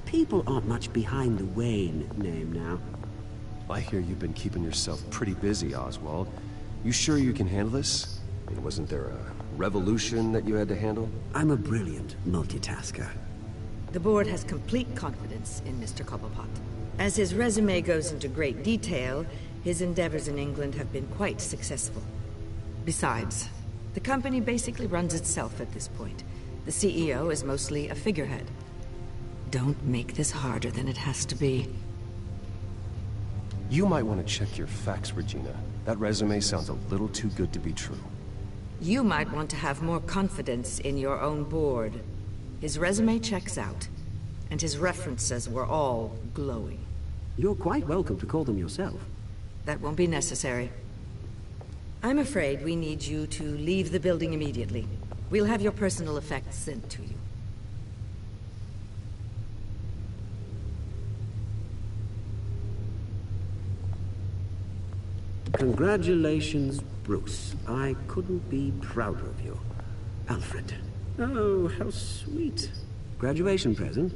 Speaker 19: People aren't much behind the Wayne name now.
Speaker 9: I hear you've been keeping yourself pretty busy, Oswald. You sure you can handle this? I mean, wasn't there a revolution that you had to handle?
Speaker 19: I'm a brilliant multitasker.
Speaker 2: The board has complete confidence in Mr. Cobblepot. As his resume goes into great detail, his endeavors in England have been quite successful. Besides, the company basically runs itself at this point. The CEO is mostly a figurehead. Don't make this harder than it has to be.
Speaker 9: You might want to check your facts, Regina. That resume sounds a little too good to be true.
Speaker 2: You might want to have more confidence in your own board. His resume checks out, and his references were all glowing.
Speaker 19: You're quite welcome to call them yourself.
Speaker 2: That won't be necessary.
Speaker 6: I'm afraid we need you to leave the building immediately. We'll have your personal effects sent to you.
Speaker 19: Congratulations, Bruce. I couldn't be prouder of you. Alfred. Oh, how sweet. Graduation present?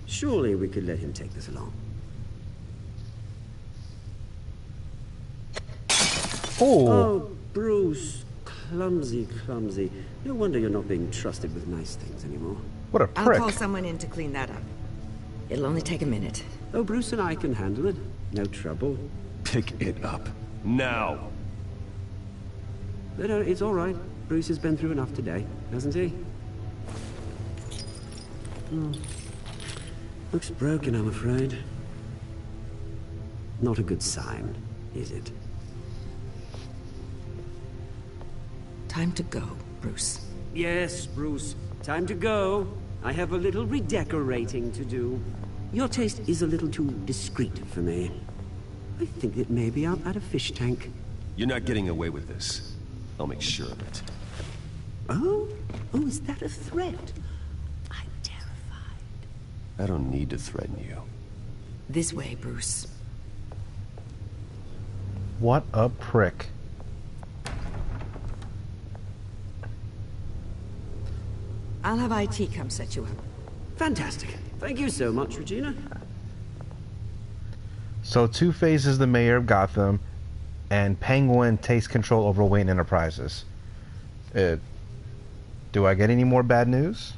Speaker 19: Surely we could let him take this along. Oh, Bruce. Clumsy, clumsy. No wonder you're not being trusted with nice things anymore.
Speaker 1: What a
Speaker 6: prick. I'll call someone in to clean that up. It'll only take a minute.
Speaker 19: Oh, Bruce and I can handle it. No trouble.
Speaker 9: Pick it up. Now!
Speaker 19: But it's all right. Bruce has been through enough today, hasn't he? Looks broken, I'm afraid. Not a good sign, is it?
Speaker 6: Time to go, Bruce.
Speaker 19: Yes, Bruce. Time to go. I have a little redecorating to do. Your taste is a little too discreet for me. I think that maybe I'll add a fish tank.
Speaker 9: You're not getting away with this. I'll make sure of it.
Speaker 19: Oh? Oh, is that a threat? I'm terrified.
Speaker 9: I don't need to threaten you.
Speaker 6: This way, Bruce.
Speaker 1: What a prick.
Speaker 6: I'll have IT come set you up.
Speaker 19: Fantastic. Thank you so much, Regina.
Speaker 1: So Two-Face is the mayor of Gotham, and Penguin takes control over Wayne Enterprises. Do I get any more bad news?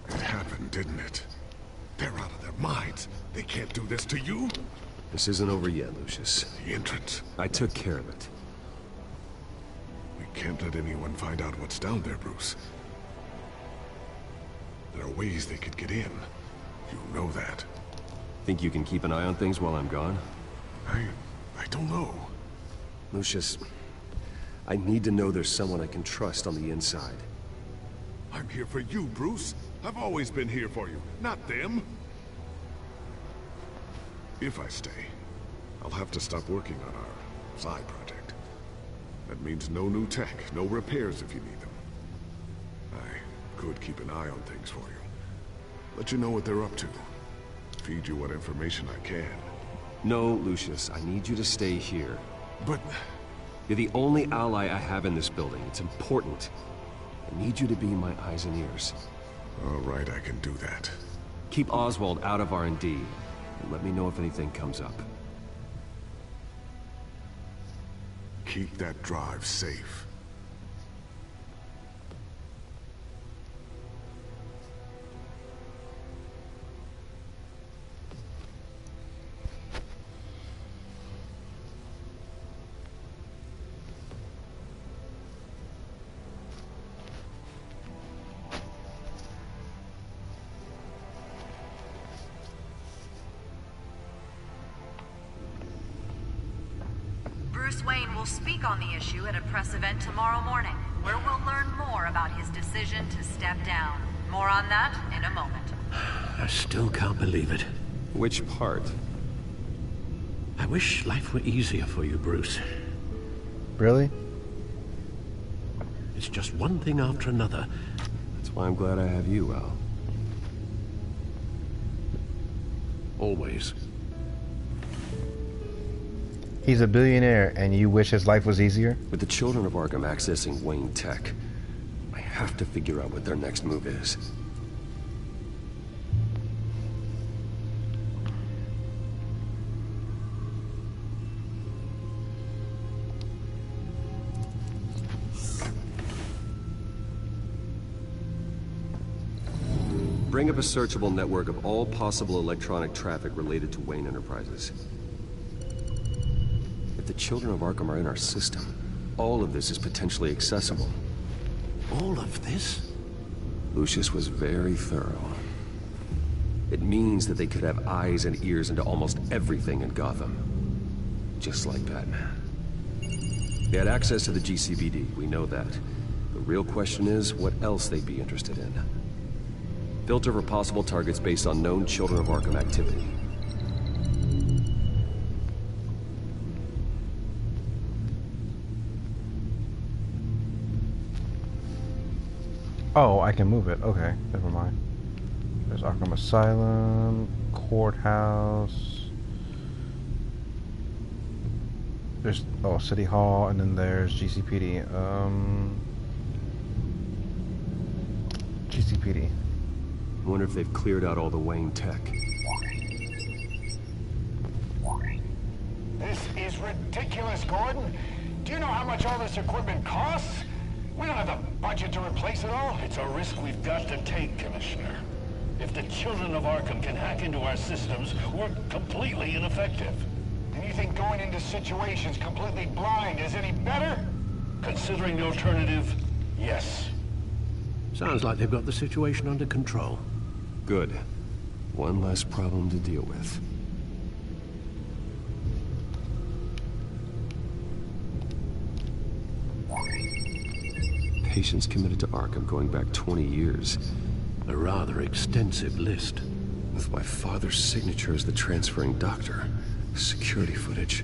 Speaker 15: It happened, didn't it? They're out of their minds. They can't do this to you.
Speaker 9: This isn't over yet, Lucius.
Speaker 15: The entrance.
Speaker 9: I took care of it.
Speaker 15: We can't let anyone find out what's down there, Bruce. There are ways they could get in. You know that.
Speaker 9: Think you can keep an eye on things while I'm gone?
Speaker 15: I don't know.
Speaker 9: Lucius, I need to know there's someone I can trust on the inside.
Speaker 15: I'm here for you, Bruce. I've always been here for you, not them. If I stay, I'll have to stop working on our side project. That means no new tech, no repairs if you need them. I could keep an eye on things for you. Let you know what they're up to. Feed you what information I can.
Speaker 9: No, Lucius, I need you to stay here.
Speaker 15: But...
Speaker 9: You're the only ally I have in this building. It's important. I need you to be my eyes and ears.
Speaker 15: All right, I can do that.
Speaker 9: Keep Oswald out of R&D, and let me know if anything comes up.
Speaker 15: Keep that drive safe.
Speaker 4: Bruce Wayne will speak on the issue at a press event tomorrow morning, where we'll learn more about his decision to step down. More on that in a moment.
Speaker 17: I still can't believe it.
Speaker 9: Which part?
Speaker 17: I wish life were easier for you, Bruce.
Speaker 1: Really?
Speaker 17: It's just one thing after another.
Speaker 9: That's why I'm glad I have you, Al.
Speaker 17: Always.
Speaker 1: He's a billionaire, and you wish his life was easier?
Speaker 9: With the children of Arkham accessing Wayne Tech, I have to figure out what their next move is. Bring up a searchable network of all possible electronic traffic related to Wayne Enterprises. If the children of Arkham are in our system, all of this is potentially accessible.
Speaker 17: All of this?
Speaker 9: Lucius was very thorough. It means that they could have eyes and ears into almost everything in Gotham. Just like Batman. They had access to the GCPD, we know that. The real question is, what else they'd be interested in. Filter for possible targets based on known Children of Arkham activity.
Speaker 1: Oh, I can move it. Okay, never mind. There's Arkham Asylum, Courthouse. There's, oh, City Hall, and then there's GCPD. GCPD.
Speaker 9: I wonder if they've cleared out all the Wayne tech.
Speaker 7: This is ridiculous, Gordon. Do you know how much all this equipment costs? We don't have the budget to replace it all.
Speaker 10: It's a risk we've got to take, Commissioner. If the Children of Arkham can hack into our systems, we're completely ineffective.
Speaker 7: And you think going into situations completely blind is any better?
Speaker 10: Considering the alternative, yes.
Speaker 17: Sounds like they've got the situation under control.
Speaker 9: Good. One less problem to deal with. Patients committed to Arkham going back 20 years.
Speaker 17: A rather extensive list.
Speaker 9: With my father's signature as the transferring doctor. Security footage.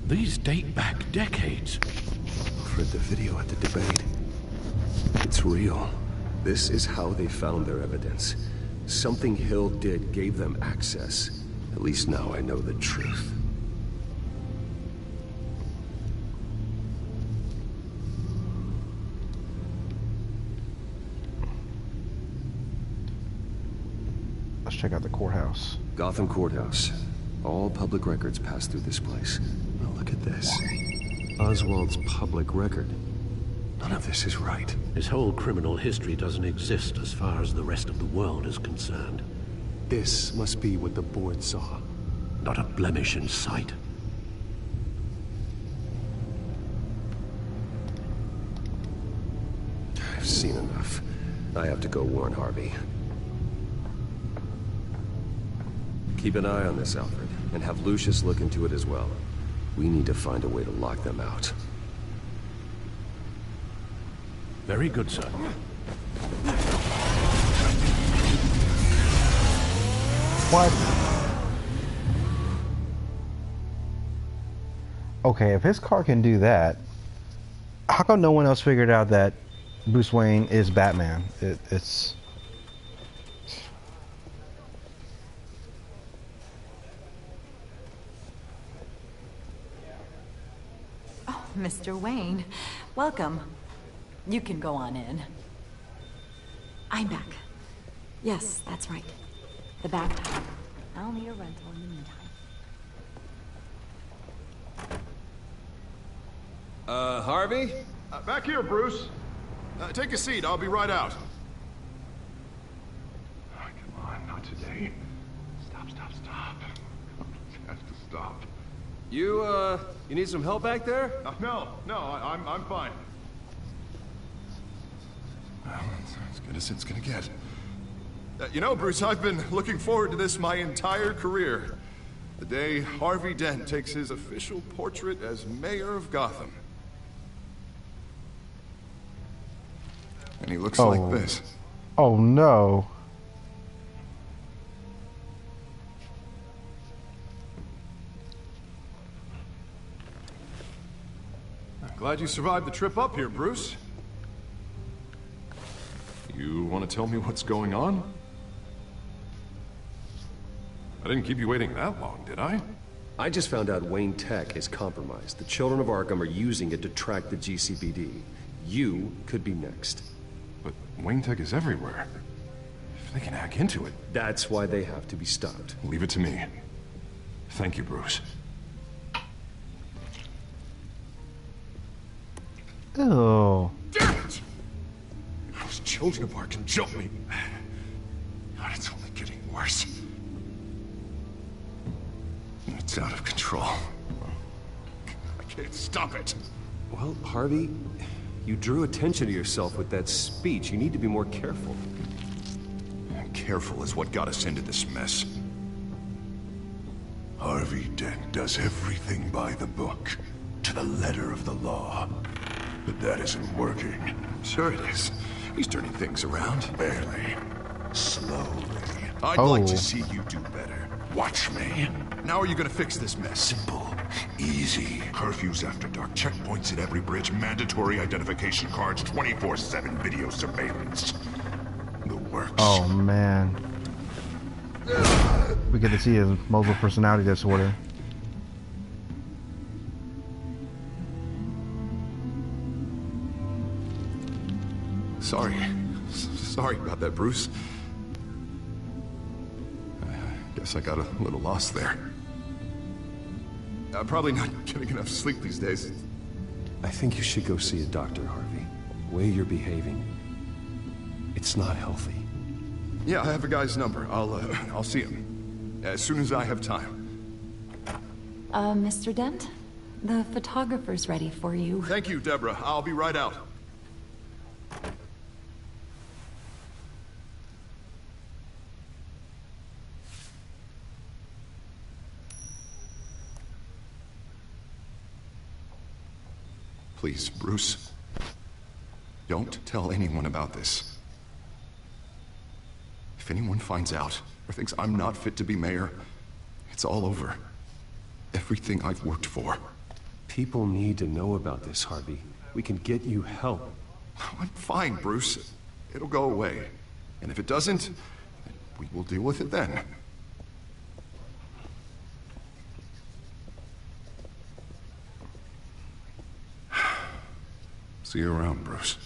Speaker 17: These date back decades.
Speaker 9: I've read the video at the debate. It's real. This is how they found their evidence. Something Hill did gave them access. At least now I know the truth.
Speaker 1: Let's check out the courthouse.
Speaker 9: Gotham Courthouse. All public records pass through this place. Now look at this. Oswald's public record. None of this is right.
Speaker 17: His whole criminal history doesn't exist as far as the rest of the world is concerned.
Speaker 9: This must be what the board saw.
Speaker 17: Not a blemish in sight.
Speaker 9: I've seen enough. I have to go warn Harvey. Keep an eye on this, Alfred, and have Lucius look into it as well. We need to find a way to lock them out.
Speaker 17: Very good, sir.
Speaker 1: What? Okay, if his car can do that, how come no one else figured out that Bruce Wayne is Batman? It's...
Speaker 4: Oh, Mr. Wayne, welcome. You can go on in.
Speaker 2: I'm back. Yes, that's right. The Batman. I'll need a rental in the meantime.
Speaker 9: Harvey?
Speaker 3: Back here, Bruce. Take a seat. I'll be right out. Oh, come on, not today. Stop. Have to stop.
Speaker 9: You need some help back there?
Speaker 3: No, I'm fine. Well, it's as good as it's gonna get. You know, Bruce, I've been looking forward to this my entire career. The day Harvey Dent takes his official portrait as mayor of Gotham. And he looks like this.
Speaker 1: Oh no.
Speaker 3: I'm glad you survived the trip up here, Bruce. You want to tell me what's going on? I didn't keep you waiting that long, did I?
Speaker 9: I just found out Wayne Tech is compromised. The Children of Arkham are using it to track the GCPD. You could be next.
Speaker 3: But Wayne Tech is everywhere. If they can hack into it...
Speaker 9: That's why they have to be stopped.
Speaker 3: Leave it to me. Thank you, Bruce.
Speaker 1: Oh.
Speaker 3: Damn it! Those Children of Arkham jumped me. God, it's only getting worse. It's out of control. I can't stop it.
Speaker 9: Well, Harvey, you drew attention to yourself with that speech. You need to be more careful.
Speaker 3: Careful is what got us into this mess. Harvey Dent does everything by the book, to the letter of the law. But that isn't working. Sure it is. He's turning things around. Barely. Slowly. I'd like to see you do better. Watch me. Now are you gonna fix this mess? Simple. Easy. Curfews after dark, checkpoints at every bridge, mandatory identification cards, 24/7 video surveillance. The works.
Speaker 1: Oh, man. We get to see his multiple personality disorder.
Speaker 3: Sorry about that, Bruce. I guess I got a little lost there. I'm probably not getting enough sleep these days.
Speaker 9: I think you should go see a doctor, Harvey. The way you're behaving, it's not healthy.
Speaker 3: Yeah, I have a guy's number. I'll see him as soon as I have time.
Speaker 14: Mr. Dent? The photographer's ready for you.
Speaker 3: Thank you, Deborah. I'll be right out. Please, Bruce. Don't tell anyone about this. If anyone finds out or thinks I'm not fit to be mayor, it's all over. Everything I've worked for.
Speaker 9: People need to know about this, Harvey. We can get you help.
Speaker 3: I'm fine, Bruce. It'll go away. And if it doesn't, we will deal with it then. See you around, Bruce.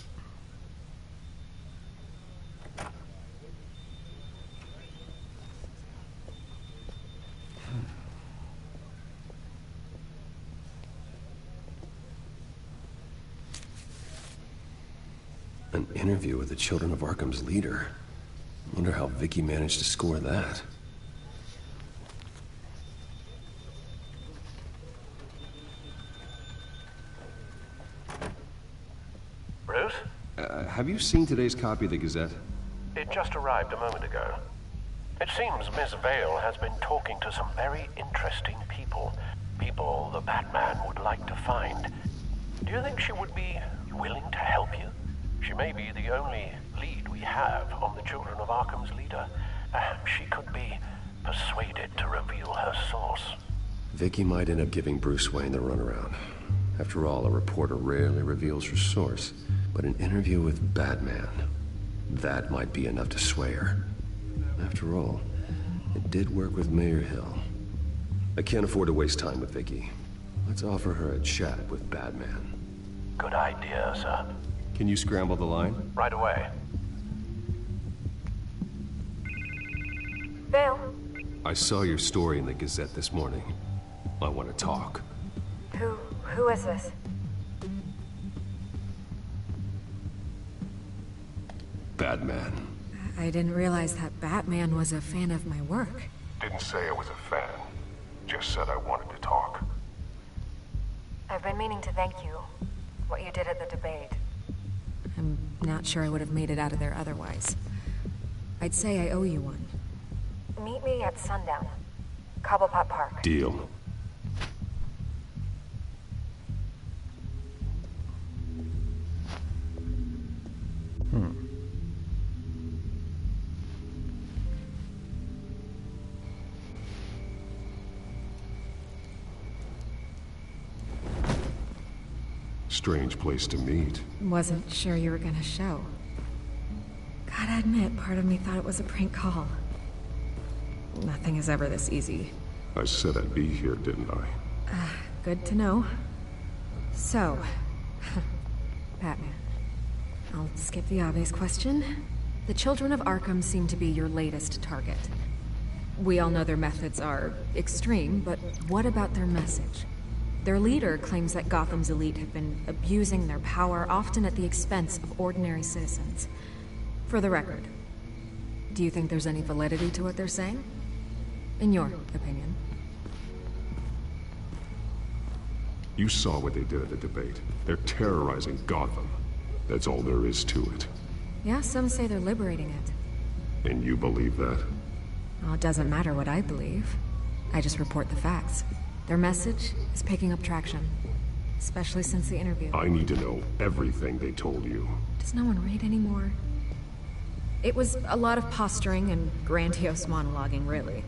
Speaker 9: An interview with the Children of Arkham's leader. Wonder how Vicky managed to score that.
Speaker 17: Bruce?
Speaker 9: Have you seen today's copy of the Gazette?
Speaker 17: It just arrived a moment ago. It seems Miss Vale has been talking to some very interesting people. People the Batman would like to find. Do you think she would be willing to help you? She may be the only lead we have on the Children of Arkham's leader. Perhaps she could be persuaded to reveal her source.
Speaker 9: Vicky might end up giving Bruce Wayne the runaround. After all, a reporter rarely reveals her source. But an interview with Batman, that might be enough to sway her. After all, it did work with Mayor Hill. I can't afford to waste time with Vicky. Let's offer her a chat with Batman.
Speaker 17: Good idea, sir.
Speaker 9: Can you scramble the line?
Speaker 17: Right away.
Speaker 11: Vale?
Speaker 9: I saw your story in the Gazette this morning. I want to talk.
Speaker 11: Who is this?
Speaker 9: Batman.
Speaker 16: I didn't realize that Batman was a fan of my work.
Speaker 22: Didn't say I was a fan. Just said I wanted to talk.
Speaker 11: I've been meaning to thank you. What you did at the debate.
Speaker 16: I'm not sure I would have made it out of there otherwise. I'd say I owe you one.
Speaker 11: Meet me at sundown. Cobblepot Park.
Speaker 9: Deal.
Speaker 22: Strange place to meet.
Speaker 16: Wasn't sure you were gonna show. Gotta admit, part of me thought it was a prank call. Nothing is ever this easy.
Speaker 22: I said I'd be here, didn't I?
Speaker 16: Good to know. So, Batman. I'll skip the obvious question. The Children of Arkham seem to be your latest target. We all know their methods are extreme, but what about their message? Their leader claims that Gotham's elite have been abusing their power, often at the expense of ordinary citizens. For the record, do you think there's any validity to what they're saying? In your opinion?
Speaker 22: You saw what they did at the debate. They're terrorizing Gotham. That's all there is to it.
Speaker 16: Yeah, some say they're liberating it.
Speaker 22: And you believe that?
Speaker 16: Well, it doesn't matter what I believe. I just report the facts. Their message is picking up traction, especially since the interview.
Speaker 22: I need to know everything they told you.
Speaker 16: Does no one read anymore? It was a lot of posturing and grandiose monologuing, really.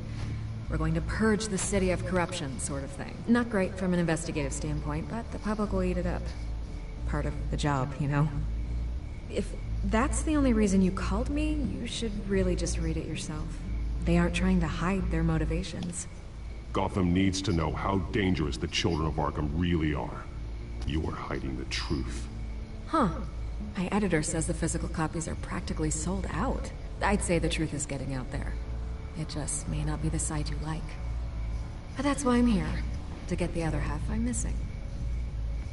Speaker 16: We're going to purge the city of corruption, sort of thing. Not great from an investigative standpoint, but the public will eat it up. Part of the job, you know? If that's the only reason you called me, you should really just read it yourself. They aren't trying to hide their motivations.
Speaker 15: Gotham needs to know how dangerous the children of Arkham really are. You are hiding the truth.
Speaker 16: Huh. My editor says the physical copies are practically sold out. I'd say the truth is getting out there. It just may not be the side you like. But that's why I'm here. To get the other half I'm missing.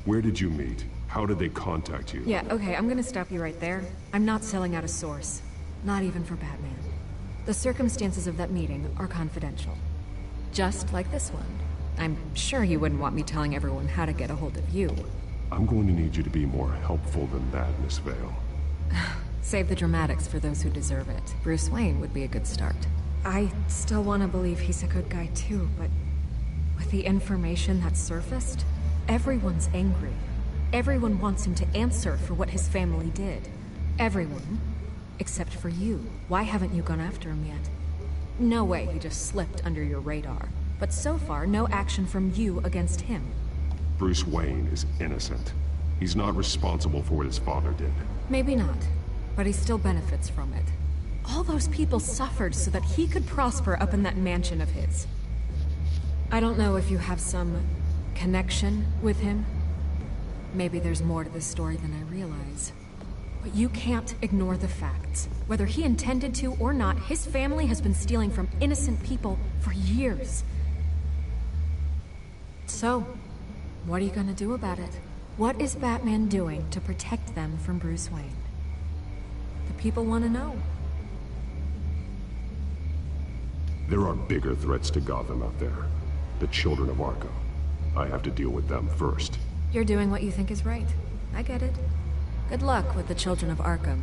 Speaker 15: Where did you meet? How did they contact you?
Speaker 16: Yeah, okay, I'm gonna stop you right there. I'm not selling out a source. Not even for Batman. The circumstances of that meeting are confidential. Just like this one. I'm sure you wouldn't want me telling everyone how to get a hold of you.
Speaker 15: I'm going to need you to be more helpful than that, Miss Vale.
Speaker 16: Save the dramatics for those who deserve it. Bruce Wayne would be a good start. I still want to believe he's a good guy too, but with the information that surfaced, everyone's angry. Everyone wants him to answer for what his family did. Everyone. Except for you. Why haven't you gone after him yet? No way he just slipped under your radar. But so far, no action from you against him.
Speaker 15: Bruce Wayne is innocent. He's not responsible for what his father did.
Speaker 16: Maybe not, but he still benefits from it. All those people suffered so that he could prosper up in that mansion of his. I don't know if you have some connection with him. Maybe there's more to this story than I realize. But you can't ignore the facts. Whether he intended to or not, his family has been stealing from innocent people for years. So, what are you gonna do about it? What is Batman doing to protect them from Bruce Wayne? The people want to know.
Speaker 15: There are bigger threats to Gotham out there. The children of Arkham. I have to deal with them first.
Speaker 16: You're doing what you think is right. I get it. Good luck with the children of Arkham.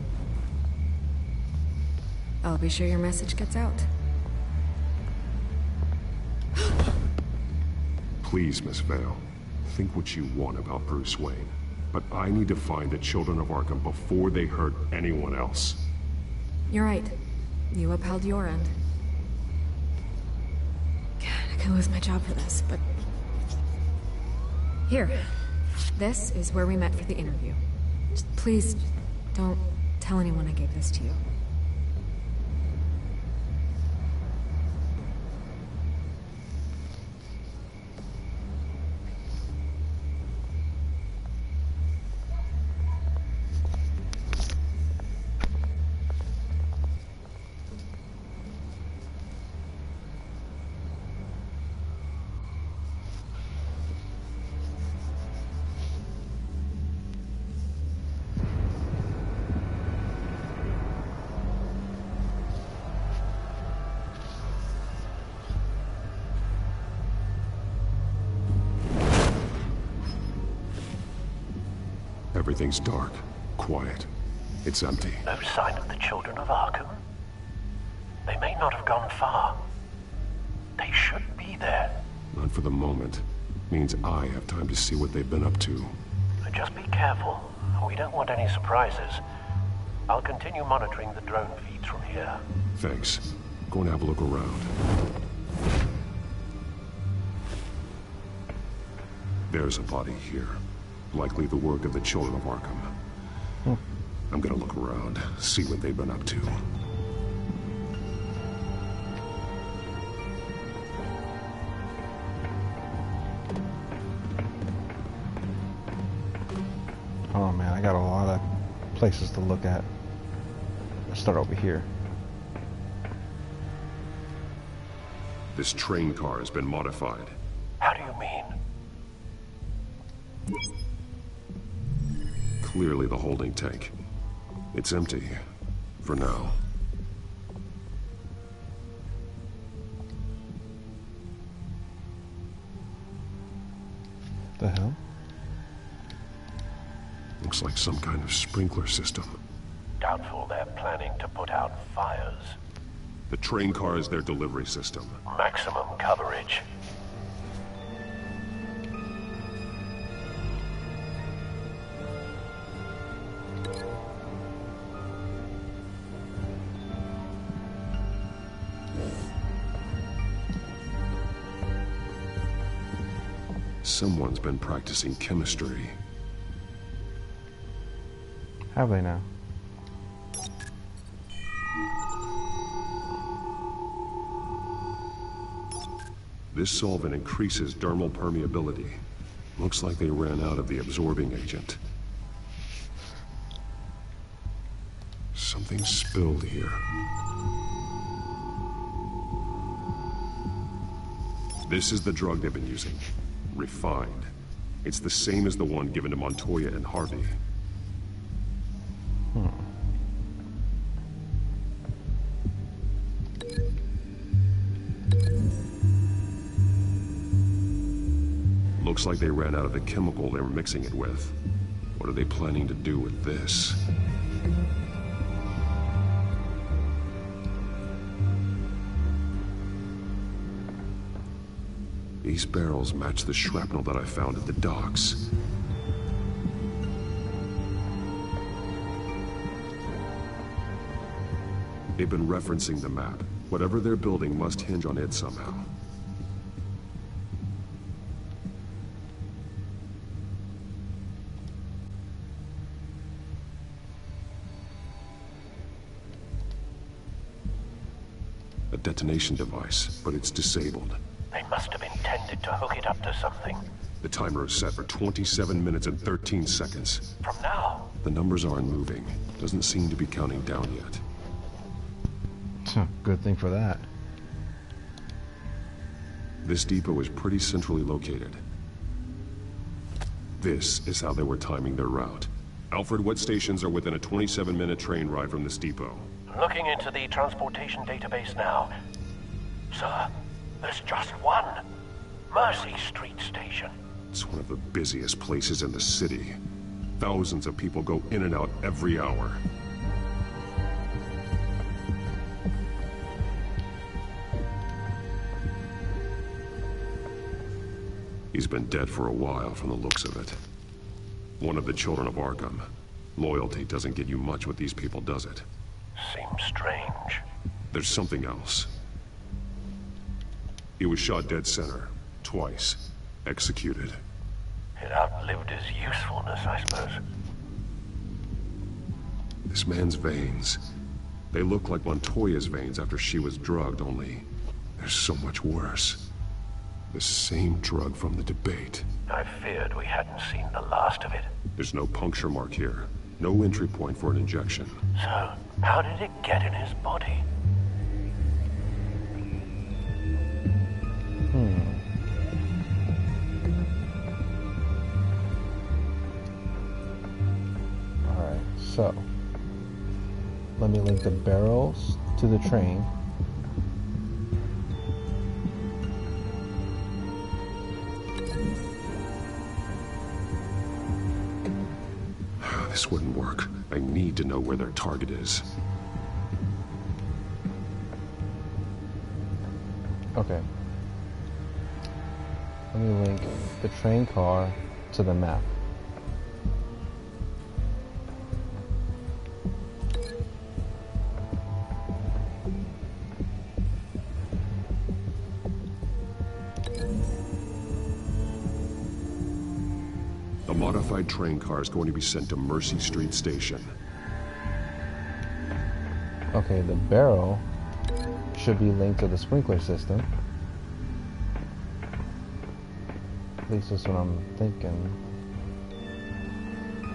Speaker 16: I'll be sure your message gets out.
Speaker 15: Please, Miss Vale. Think what you want about Bruce Wayne. But I need to find the children of Arkham before they hurt anyone else.
Speaker 16: You're right. You upheld your end. God, I could lose my job for this, but... Here. This is where we met for the interview. Just please, don't tell anyone I gave this to you.
Speaker 15: Everything's dark, quiet. It's empty.
Speaker 17: No sign of the children of Arkham? They may not have gone far. They should be there.
Speaker 15: Not for the moment. Means I have time to see what they've been up to.
Speaker 17: Just be careful. We don't want any surprises. I'll continue monitoring the drone feeds from here.
Speaker 15: Thanks. Going to have a look around. There's a body here. Likely the work of the children of Arkham. I'm gonna look around, see what they've been up to.
Speaker 1: Oh man, I got a lot of places to look at. Let's start over here.
Speaker 15: This train car has been modified.
Speaker 17: How do you mean?
Speaker 15: Clearly the holding tank. It's empty. For now.
Speaker 1: The hell?
Speaker 15: Looks like some kind of sprinkler system.
Speaker 17: Doubtful they're planning to put out fires.
Speaker 15: The train car is their delivery system.
Speaker 17: Maximum coverage.
Speaker 9: Someone's been practicing chemistry.
Speaker 1: Have they now?
Speaker 9: This solvent increases dermal permeability. Looks like they ran out of the absorbing agent. Something spilled here. This is the drug they've been using. Refined. It's the same as the one given to Montoya and Harvey. Looks like they ran out of the chemical they were mixing it with. What are they planning to do with this? These barrels match the shrapnel that I found at the docks. They've been referencing the map. Whatever they're building must hinge on it somehow. A detonation device, but it's disabled.
Speaker 17: They must have intended to hook it up to something.
Speaker 9: The timer is set for 27 minutes and 13 seconds.
Speaker 17: From now?
Speaker 9: The numbers aren't moving. Doesn't seem to be counting down yet.
Speaker 1: Good thing for that.
Speaker 9: This depot is pretty centrally located. This is how they were timing their route. Alfred, what stations are within a 27-minute train ride from this depot?
Speaker 17: Looking into the transportation database now. Sir, there's just one. Mercy Street Station.
Speaker 9: It's one of the busiest places in the city. Thousands of people go in and out every hour. He's been dead for a while from the looks of it. One of the children of Arkham. Loyalty doesn't get you much with these people, does it?
Speaker 17: Seems strange.
Speaker 9: There's something else. He was shot dead center. Twice. Executed.
Speaker 17: It outlived his usefulness, I suppose.
Speaker 9: This man's veins. They look like Montoya's veins after she was drugged, only they're so much worse. The same drug from the debate.
Speaker 17: I feared we hadn't seen the last of it.
Speaker 9: There's no puncture mark here. No entry point for an injection.
Speaker 17: So, how did it get in his body?
Speaker 1: Alright, so let me link the barrels to the train.
Speaker 9: This wouldn't work. I need to know where their target is.
Speaker 1: Okay. Let me link the train car to the map.
Speaker 9: The modified train car is going to be sent to Mercy Street Station.
Speaker 1: Okay, the barrel should be linked to the sprinkler system. At least that's what I'm thinking.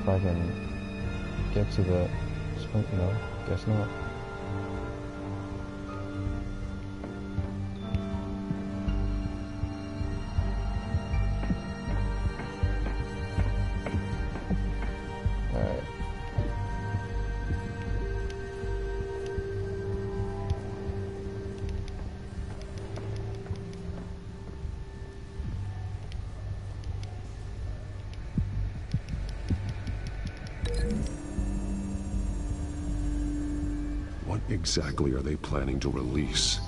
Speaker 1: If I can get to the sprinkler, no, guess not.
Speaker 9: What exactly are they planning to release?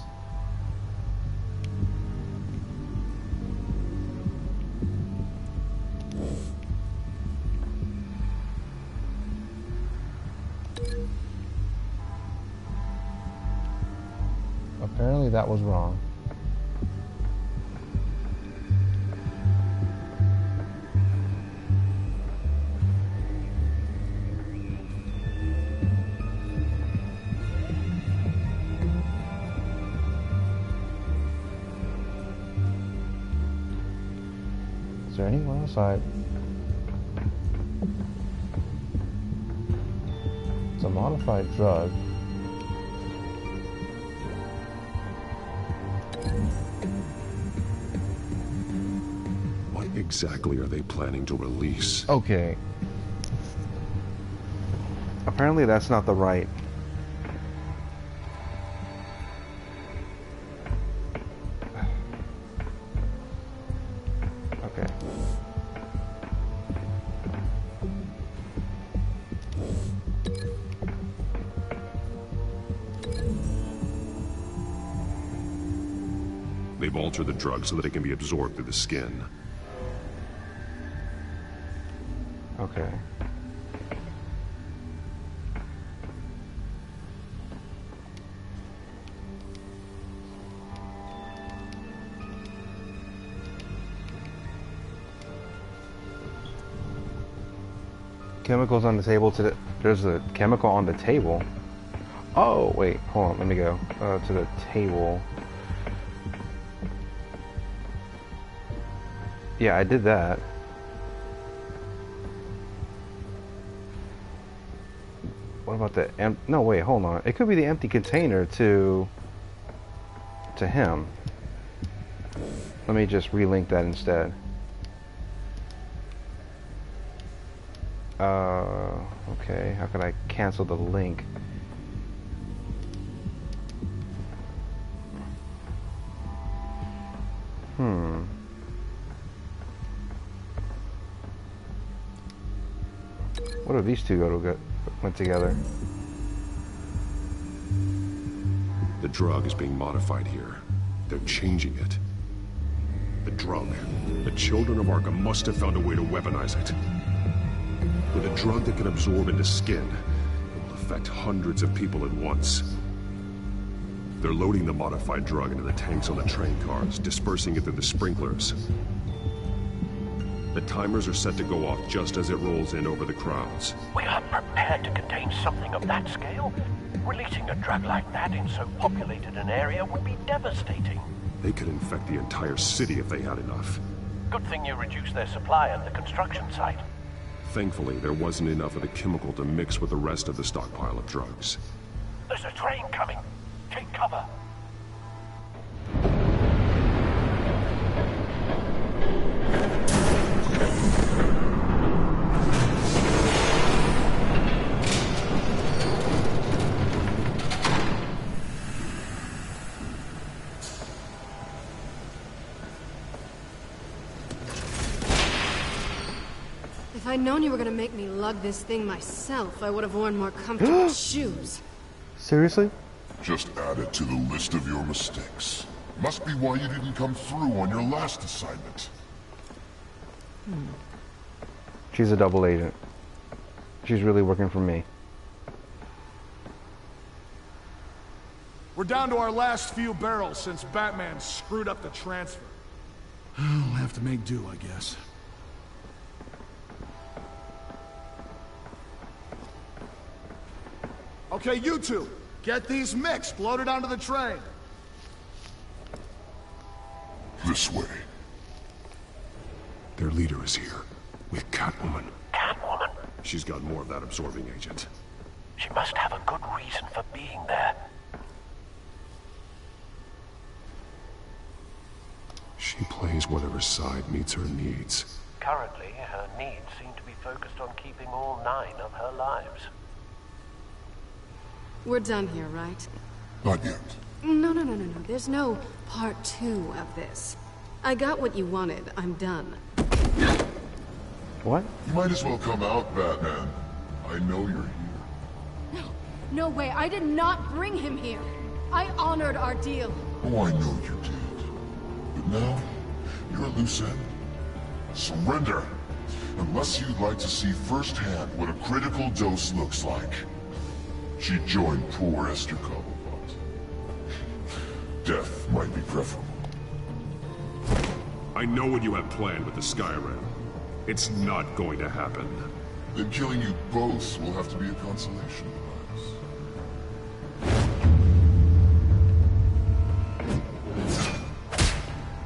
Speaker 1: Apparently that was wrong. Is there anyone outside? It's a modified drug.
Speaker 9: What exactly are they planning to release?
Speaker 1: Okay. Apparently that's not the right. Okay.
Speaker 9: They've altered the drug so that it can be absorbed through the skin.
Speaker 1: Okay. Chemicals on the table there's a chemical on the table. Oh, wait, hold on, let me go to the table. Yeah, I did that. What about the no, wait, hold on. It could be the empty container to him. Let me just relink that instead. Okay, how can I cancel the link? What if these two went together?
Speaker 9: The drug is being modified here. They're changing it. The drug. The children of Arkham must have found a way to weaponize it. With a drug that can absorb into skin, it will affect hundreds of people at once. They're loading the modified drug into the tanks on the train cars, dispersing it through the sprinklers. The timers are set to go off just as it rolls in over the crowds.
Speaker 17: We aren't prepared to contain something of that scale. Releasing a drug like that in so populated an area would be devastating.
Speaker 9: They could infect the entire city if they had enough.
Speaker 17: Good thing you reduced their supply at the construction site.
Speaker 9: Thankfully, there wasn't enough of the chemical to mix with the rest of the stockpile of drugs.
Speaker 17: There's a train coming. Take cover.
Speaker 8: If I'd known you were gonna make me lug this thing myself, I would have worn more comfortable shoes.
Speaker 1: Seriously?
Speaker 13: Just add it to the list of your mistakes. Must be why you didn't come through on your last assignment.
Speaker 1: She's a double agent. She's really working for me.
Speaker 18: We're down to our last few barrels since Batman screwed up the transfer. We'll have to make do, I guess. Okay, you two, get these mixed, loaded onto the train.
Speaker 13: This way.
Speaker 9: Their leader is here, with Catwoman.
Speaker 17: Catwoman?
Speaker 9: She's got more of that absorbing agent.
Speaker 17: She must have a good reason for being there.
Speaker 9: She plays whatever side meets her needs.
Speaker 17: Currently, her needs seem to be focused on keeping all 9 of her lives.
Speaker 8: We're done here, right?
Speaker 13: Not yet.
Speaker 8: No. There's no part 2 of this. I got what you wanted. I'm done.
Speaker 1: What?
Speaker 13: You might as well come out, Batman. I know you're here.
Speaker 8: No way. I did not bring him here. I honored our deal.
Speaker 13: Oh, I know you did. But now, you're a loose end. Surrender. Unless you'd like to see firsthand what a critical dose looks like. She joined poor Esther Cobblepot. Death might be preferable.
Speaker 9: I know what you have planned with the Skyrim. It's not going to happen.
Speaker 13: Then killing you both will have to be a consolation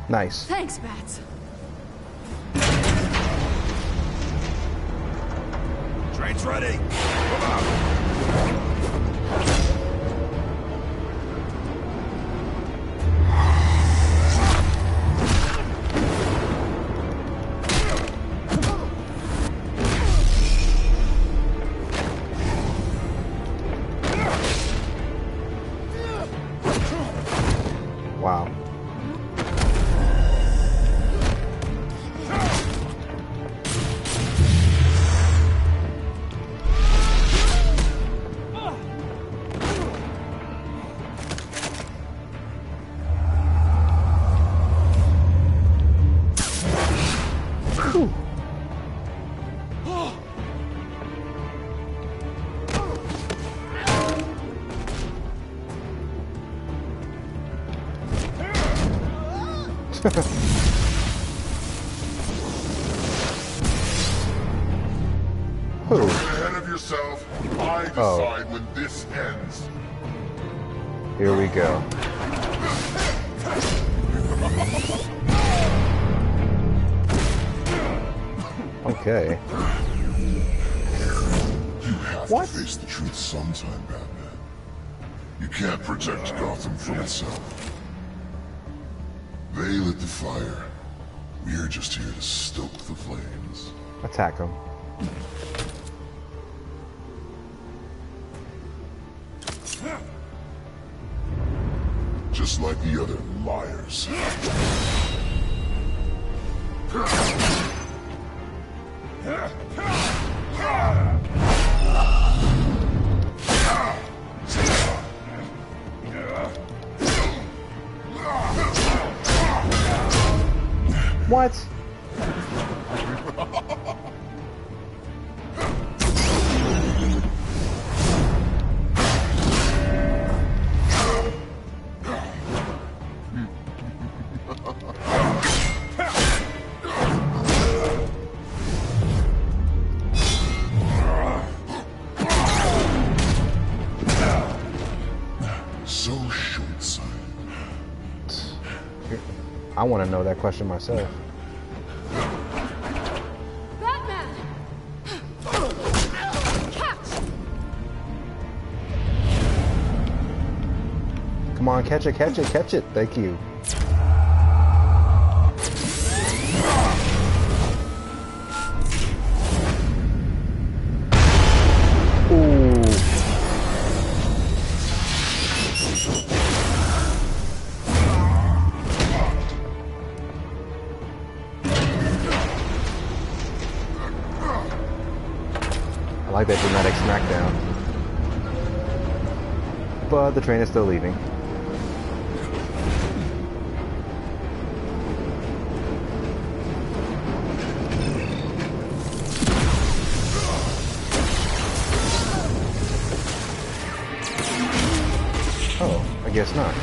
Speaker 1: Nice.
Speaker 8: Thanks, Bats.
Speaker 15: Train's ready. Come out.
Speaker 1: Wow. Whew.
Speaker 13: Don't get ahead of yourself. I decide when this ends.
Speaker 1: Here we go. Okay.
Speaker 13: You have to face the truth sometime, Batman. You can't protect Gotham from itself. They lit the fire. We're just here to stoke the flames.
Speaker 1: Attack him.
Speaker 13: Just like the other liars.
Speaker 1: What?
Speaker 13: So short-sighted.
Speaker 1: I want to know that question myself.
Speaker 8: Batman! Catch!
Speaker 1: Come on, catch it, catch it, catch it. Thank you. I like that dramatic smackdown. But the train is still leaving. Oh, I guess not.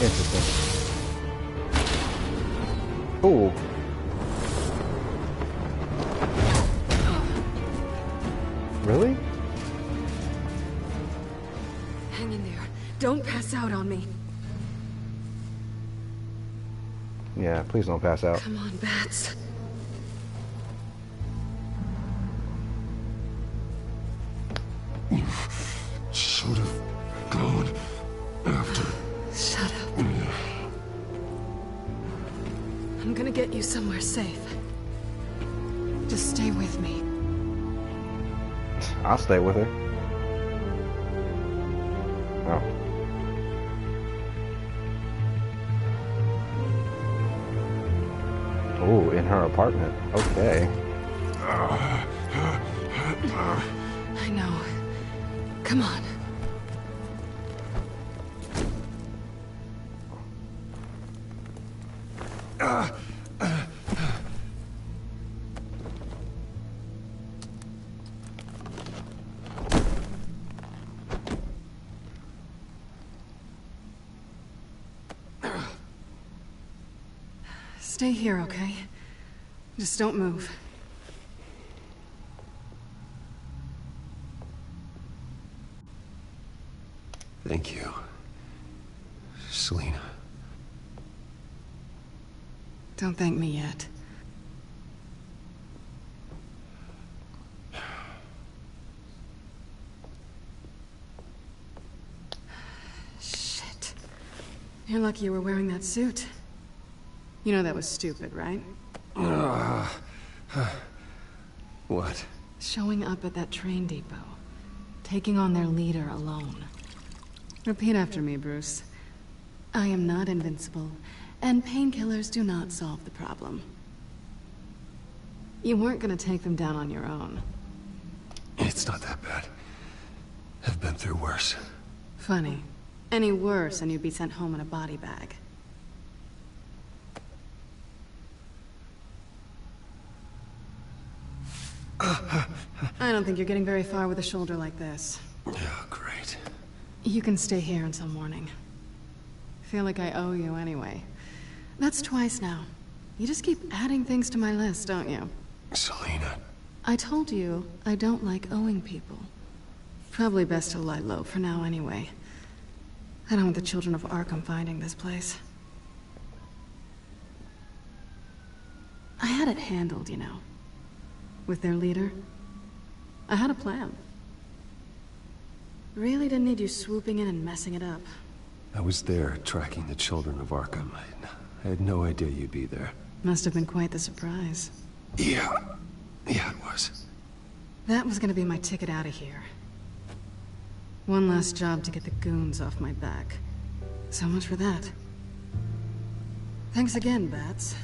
Speaker 1: Interesting. Ooh. Really?
Speaker 8: Hang in there. Don't pass out on me.
Speaker 1: Yeah, please don't pass out.
Speaker 8: Come on, Bats.
Speaker 13: Should have gone after.
Speaker 8: Shut up. I'm gonna get you somewhere safe. Just stay with me.
Speaker 1: I'll stay with her. Oh. Oh, in her apartment. Okay.
Speaker 8: I know. Come on. Stay here, okay? Just don't move.
Speaker 9: Thank you, Selina.
Speaker 8: Don't thank me yet. Shit. You're lucky you were wearing that suit. You know that was stupid, right?
Speaker 9: What?
Speaker 8: Showing up at that train depot. Taking on their leader alone. Repeat after me, Bruce. I am not invincible, and painkillers do not solve the problem. You weren't gonna take them down on your own.
Speaker 9: It's not that bad. I've been through worse.
Speaker 8: Funny. Any worse and you'd be sent home in a body bag. I don't think you're getting very far with a shoulder like this.
Speaker 9: Oh, great.
Speaker 8: You can stay here until morning. Feel like I owe you anyway. That's twice now. You just keep adding things to my list, don't you?
Speaker 9: Selina.
Speaker 8: I told you I don't like owing people. Probably best to lie low for now anyway. I don't want the children of Arkham finding this place. I had it handled, you know. With their leader. I had a plan. Really didn't need you swooping in and messing it up.
Speaker 9: I was there tracking the children of Arkham. I had no idea you'd be there.
Speaker 8: Must have been quite the surprise.
Speaker 9: Yeah. Yeah, it was.
Speaker 8: That was gonna be my ticket out of here. One last job to get the goons off my back. So much for that. Thanks again, Bats.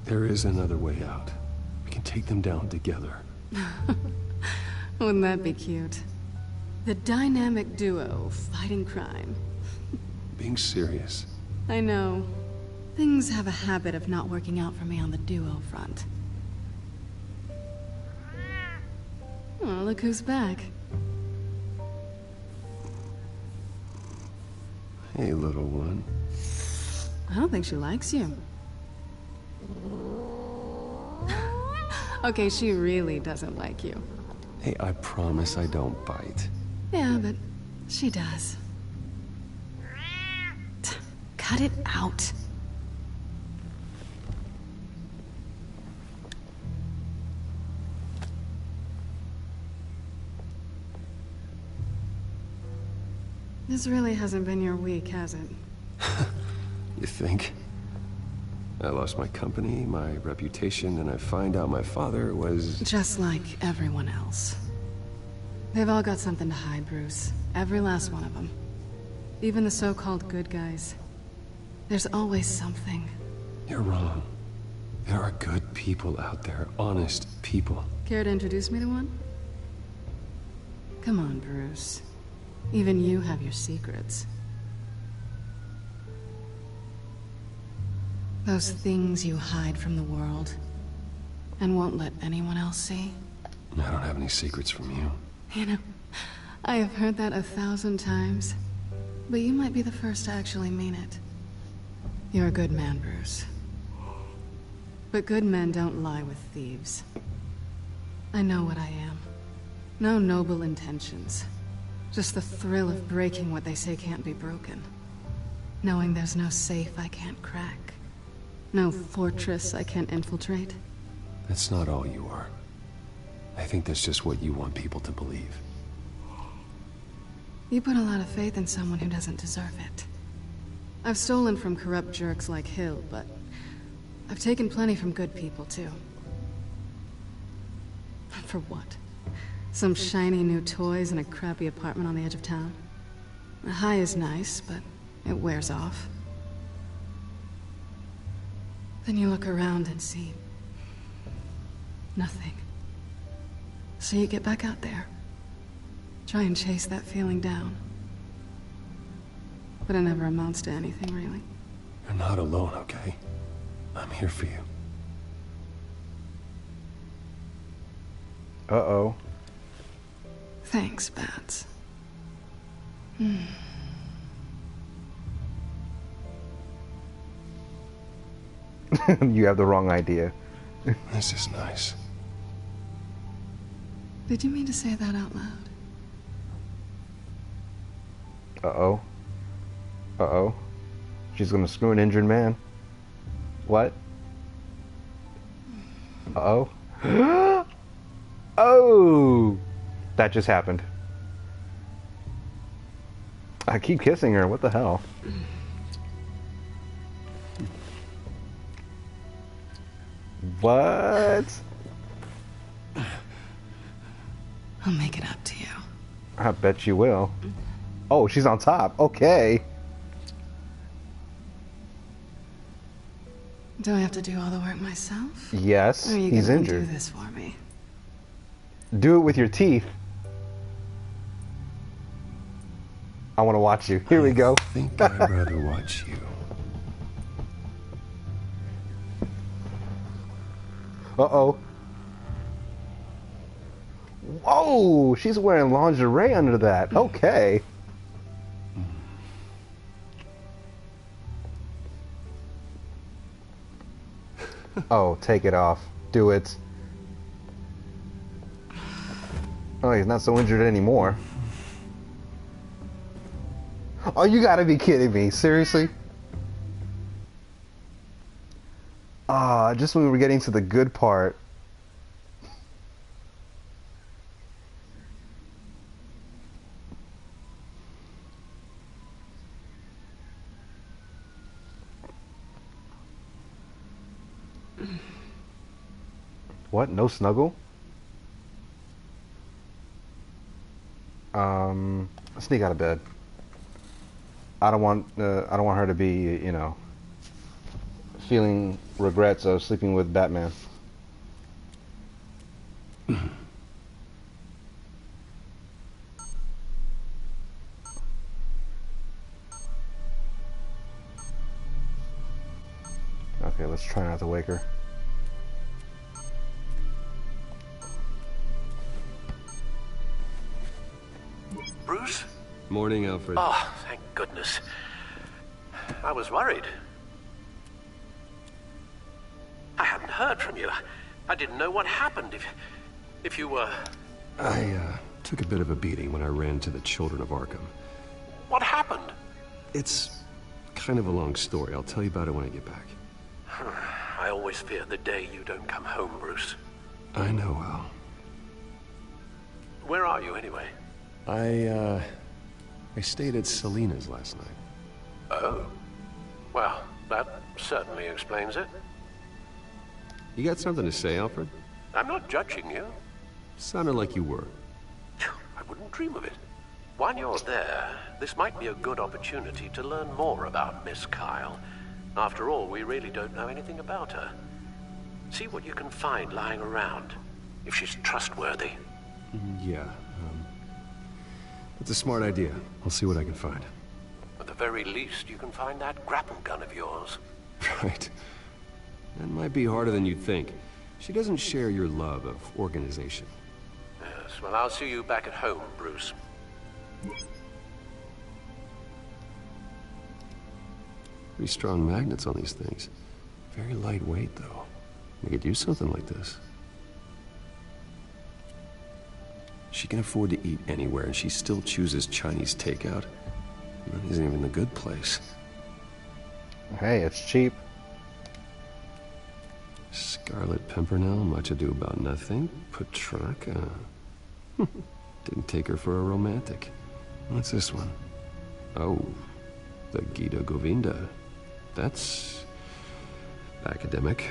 Speaker 9: There is another way out. We can take them down together.
Speaker 8: Wouldn't that be cute? The dynamic duo fighting crime.
Speaker 9: Being serious.
Speaker 8: I know. Things have a habit of not working out for me on the duo front. Oh, look who's back.
Speaker 9: Hey, little one.
Speaker 8: I don't think she likes you. Okay, she really doesn't like you.
Speaker 9: Hey, I promise I don't bite.
Speaker 8: Yeah, but she does. Cut it out. This really hasn't been your week, has it?
Speaker 9: You think? I lost my company, my reputation, and I find out my father was...
Speaker 8: Just like everyone else. They've all got something to hide, Bruce. Every last one of them. Even the so-called good guys. There's always something.
Speaker 9: You're wrong. There are good people out there, honest people.
Speaker 8: Care to introduce me to one? Come on, Bruce. Even you have your secrets. Those things you hide from the world, and won't let anyone else see.
Speaker 9: I don't have any secrets from you.
Speaker 8: You know, I have heard that 1,000 times, but you might be the first to actually mean it. You're a good man, Bruce. But good men don't lie with thieves. I know what I am. No noble intentions. Just the thrill of breaking what they say can't be broken. Knowing there's no safe I can't crack. No fortress I can't infiltrate.
Speaker 9: That's not all you are. I think that's just what you want people to believe.
Speaker 8: You put a lot of faith in someone who doesn't deserve it. I've stolen from corrupt jerks like Hill, but I've taken plenty from good people, too. For what? Some shiny new toys and a crappy apartment on the edge of town? A high is nice, but it wears off. Then you look around and see... nothing. So you get back out there. Try and chase that feeling down. But it never amounts to anything, really.
Speaker 9: You're not alone, okay? I'm here for you.
Speaker 1: Uh-oh.
Speaker 8: Thanks, Bats.
Speaker 1: You have the wrong idea.
Speaker 9: This is nice.
Speaker 8: Did you mean to say that out loud?
Speaker 1: Uh-oh. Uh-oh. She's gonna screw an injured man. What? Uh-oh. Oh! That just happened. I keep kissing her. What the hell? What?
Speaker 8: I'll make it up to you.
Speaker 1: I bet you will. Oh, she's on top. Okay.
Speaker 8: Do I have to do all the work myself?
Speaker 1: Yes,
Speaker 8: or are you
Speaker 1: he's
Speaker 8: gonna
Speaker 1: injured.
Speaker 8: Do this for me?
Speaker 1: Do it with your teeth. I want to watch you. Here we go.
Speaker 9: I think I'd rather watch you.
Speaker 1: Uh-oh. Whoa, she's wearing lingerie under that. Okay. Oh, take it off. Do it. Oh, he's not so injured anymore. Oh, you gotta be kidding me. Seriously? Ah, just when we were getting to the good part. What? No snuggle? Sneak out of bed. I don't want her to be, you know, feeling regrets of sleeping with Batman. Okay, let's try not to wake her.
Speaker 17: Bruce?
Speaker 9: Morning, Alfred.
Speaker 17: Oh, thank goodness. I was worried. I hadn't heard from you. I didn't know what happened if you were...
Speaker 9: I took a bit of a beating when I ran to the Children of Arkham.
Speaker 17: What happened?
Speaker 9: It's kind of a long story. I'll tell you about it when I get back.
Speaker 17: I always fear the day you don't come home, Bruce.
Speaker 9: I know, Al.
Speaker 17: Where are you, anyway?
Speaker 9: I stayed at Selena's last night.
Speaker 17: Oh. Well, that certainly explains it.
Speaker 9: You got something to say, Alfred?
Speaker 17: I'm not judging you.
Speaker 9: Sounded like you were.
Speaker 17: I wouldn't dream of it. While you're there, this might be a good opportunity to learn more about Miss Kyle. After all, we really don't know anything about her. See what you can find lying around, if she's trustworthy.
Speaker 9: Yeah, that's a smart idea. I'll see what I can find.
Speaker 17: At the very least, you can find that grapple gun of yours.
Speaker 9: Right. That might be harder than you'd think. She doesn't share your love of organization.
Speaker 17: Yes, well, I'll see you back at home, Bruce.
Speaker 9: Pretty strong magnets on these things. Very lightweight, though. We could use something like this. She can afford to eat anywhere, and she still chooses Chinese takeout. That isn't even the good place.
Speaker 1: Hey, it's cheap.
Speaker 9: Scarlet Pimpernel, much ado about nothing. Petrarca. Didn't take her for a romantic. What's this one? Oh, the Gita Govinda. That's academic.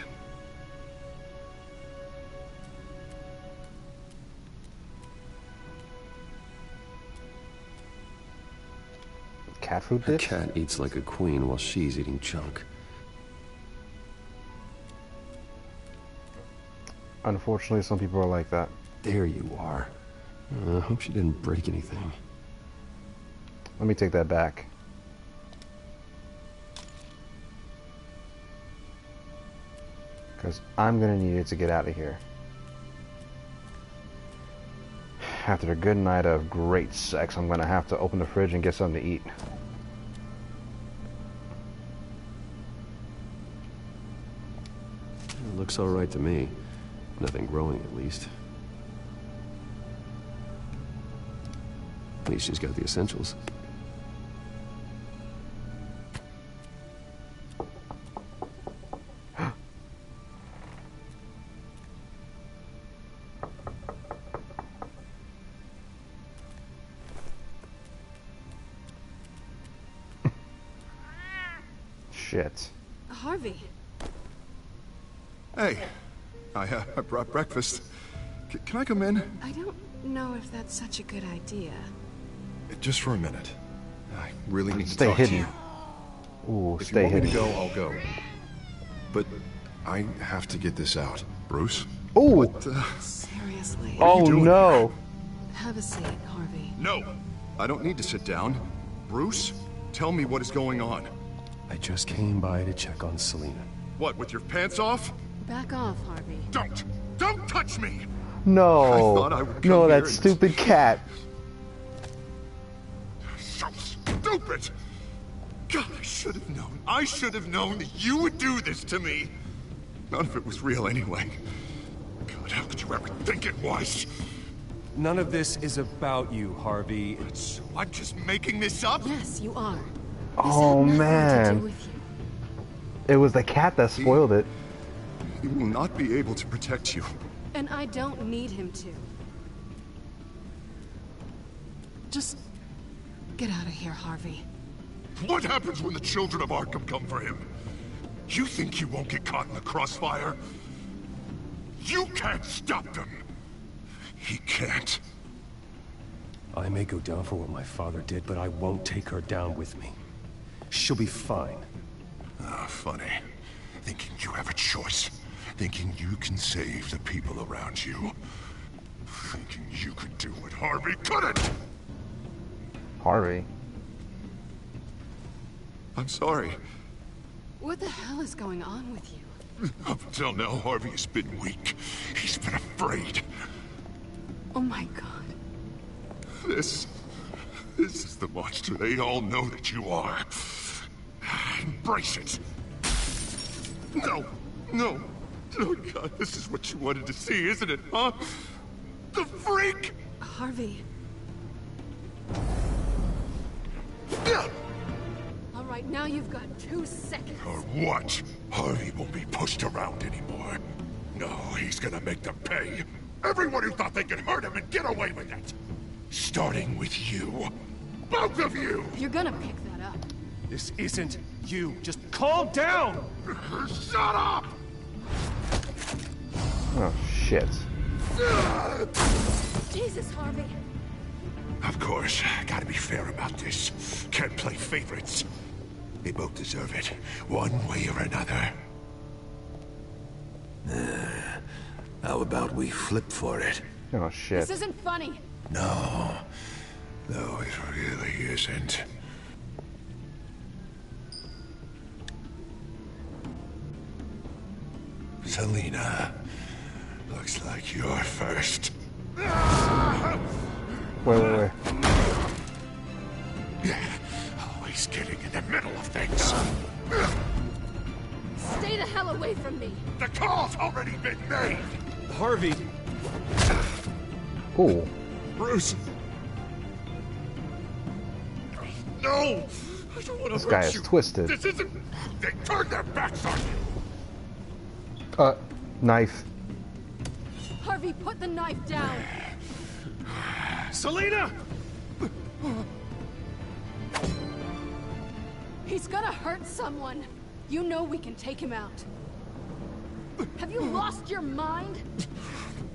Speaker 1: Cat food
Speaker 9: Her
Speaker 1: dish?
Speaker 9: cat eats like a queen while she's eating junk.
Speaker 1: Unfortunately, some people are like that.
Speaker 9: There you are. I hope she didn't break anything.
Speaker 1: Let me take that back. Because I'm going to need it to get out of here. After a good night of great sex, I'm going to have to open the fridge and get something to eat.
Speaker 9: It looks all right to me. Nothing growing, at least. At least she's got the essentials.
Speaker 1: shit.
Speaker 8: Harvey.
Speaker 3: Hey, I brought breakfast. Can I come in?
Speaker 8: I don't know if that's such a good idea.
Speaker 3: Just for a minute. I really need to
Speaker 1: Stay
Speaker 3: talk
Speaker 1: hidden.
Speaker 3: to you.
Speaker 1: Ooh,
Speaker 3: If
Speaker 1: stay
Speaker 3: you want
Speaker 1: hidden.
Speaker 3: me to go, I'll go. But I have to get this out. Bruce?
Speaker 1: Ooh!
Speaker 8: Seriously.
Speaker 3: What are you
Speaker 1: Oh
Speaker 3: doing
Speaker 1: no!
Speaker 8: Have a seat, Harvey.
Speaker 3: No! I don't need to sit down. Bruce, tell me what is going on.
Speaker 9: I just came by to check on Selena.
Speaker 3: What, with your pants off?
Speaker 8: Back off, Harvey.
Speaker 3: Don't touch me!
Speaker 1: No!
Speaker 3: I thought I would come
Speaker 1: No,
Speaker 3: here
Speaker 1: that
Speaker 3: and-
Speaker 1: stupid cat.
Speaker 3: So stupid! God, I should have known. I should have known that you would do this to me. None of it was real anyway. God, how could you ever think it was?
Speaker 9: None of this is about you, Harvey.
Speaker 3: So I'm just making this up?
Speaker 8: Yes, you are.
Speaker 1: Oh man. It was the cat that spoiled it.
Speaker 3: He will not be able to protect you.
Speaker 8: And I don't need him to. Just get out of here, Harvey.
Speaker 3: What happens when the children of Arkham come for him? You think he won't get caught in the crossfire? You can't stop them. He can't.
Speaker 9: I may go down for what my father did, but I won't take her down with me. She'll be fine.
Speaker 3: Ah, funny. Thinking you have a choice. Thinking you can save the people around you. Thinking you could do what Harvey couldn't!
Speaker 1: Harvey.
Speaker 3: I'm sorry.
Speaker 8: What the hell is going on with you?
Speaker 3: Up until now, Harvey has been weak. He's been afraid.
Speaker 8: Oh my god.
Speaker 3: This is the monster they all know that you are. Embrace it. No. Oh God, this is what you wanted to see, isn't it, huh? The freak!
Speaker 8: Harvey. All right, now you've got 2 seconds.
Speaker 3: Or what? Harvey won't be pushed around anymore. No, he's gonna make them pay. Everyone who thought they could hurt him and get away with it. Starting with you. Both of you!
Speaker 8: You're gonna pick that up.
Speaker 9: This isn't you. Just calm down!
Speaker 3: Shut up!
Speaker 1: Oh shit.
Speaker 8: Jesus, Harvey.
Speaker 3: Of course, gotta be fair about this. Can't play favorites. They both deserve it, one way or another. How about we flip for it?
Speaker 1: Oh shit.
Speaker 8: This isn't funny.
Speaker 3: No, it really isn't. Selena, looks like you're first.
Speaker 1: Wait.
Speaker 3: Always getting in the middle of things.
Speaker 8: Stay the hell away from me.
Speaker 3: The call's already been made.
Speaker 9: Harvey.
Speaker 1: Ooh.
Speaker 3: Bruce. No! I don't want to
Speaker 1: This
Speaker 3: hurt
Speaker 1: guy is
Speaker 3: you.
Speaker 1: twisted.
Speaker 3: This isn't... They turned their backs on you.
Speaker 1: Knife.
Speaker 8: Harvey, put the knife down.
Speaker 9: Selena!
Speaker 8: He's gonna hurt someone. You know we can take him out. Have you lost your mind?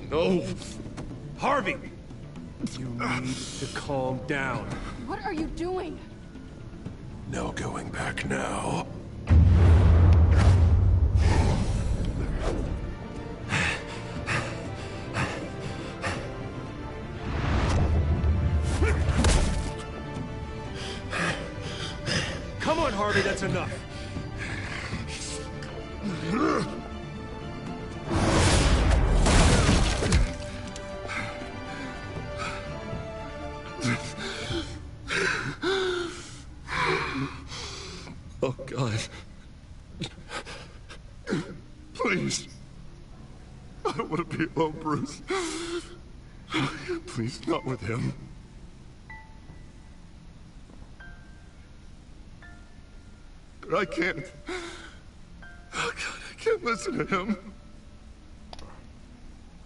Speaker 9: No. Harvey! You need to calm down.
Speaker 8: What are you doing?
Speaker 3: No going back now.
Speaker 9: Come on, Harvey, that's enough.
Speaker 3: Oh, God. Please. I don't want to be alone, Bruce. Please, not with him. But I can't. Oh, God, I can't listen to him.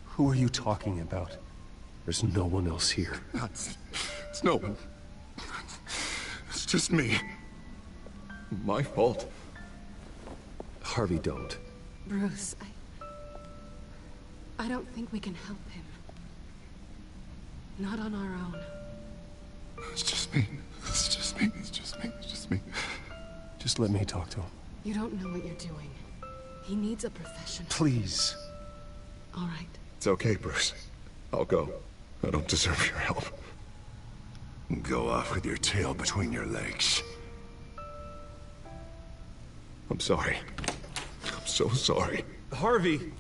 Speaker 9: Who are you talking about? There's no one else here.
Speaker 3: It's no one. It's just me. My fault.
Speaker 9: Harvey, don't.
Speaker 8: Bruce, I don't think we can help him. Not on our own.
Speaker 15: It's just me. It's just me. It's just me. It's just me.
Speaker 9: Just let me talk to him.
Speaker 8: You don't know what you're doing. He needs a professional.
Speaker 9: Please.
Speaker 8: All right.
Speaker 3: It's okay, Bruce. I'll go. I don't deserve your help. Go off with your tail between your legs. I'm sorry. I'm so sorry.
Speaker 9: Harvey!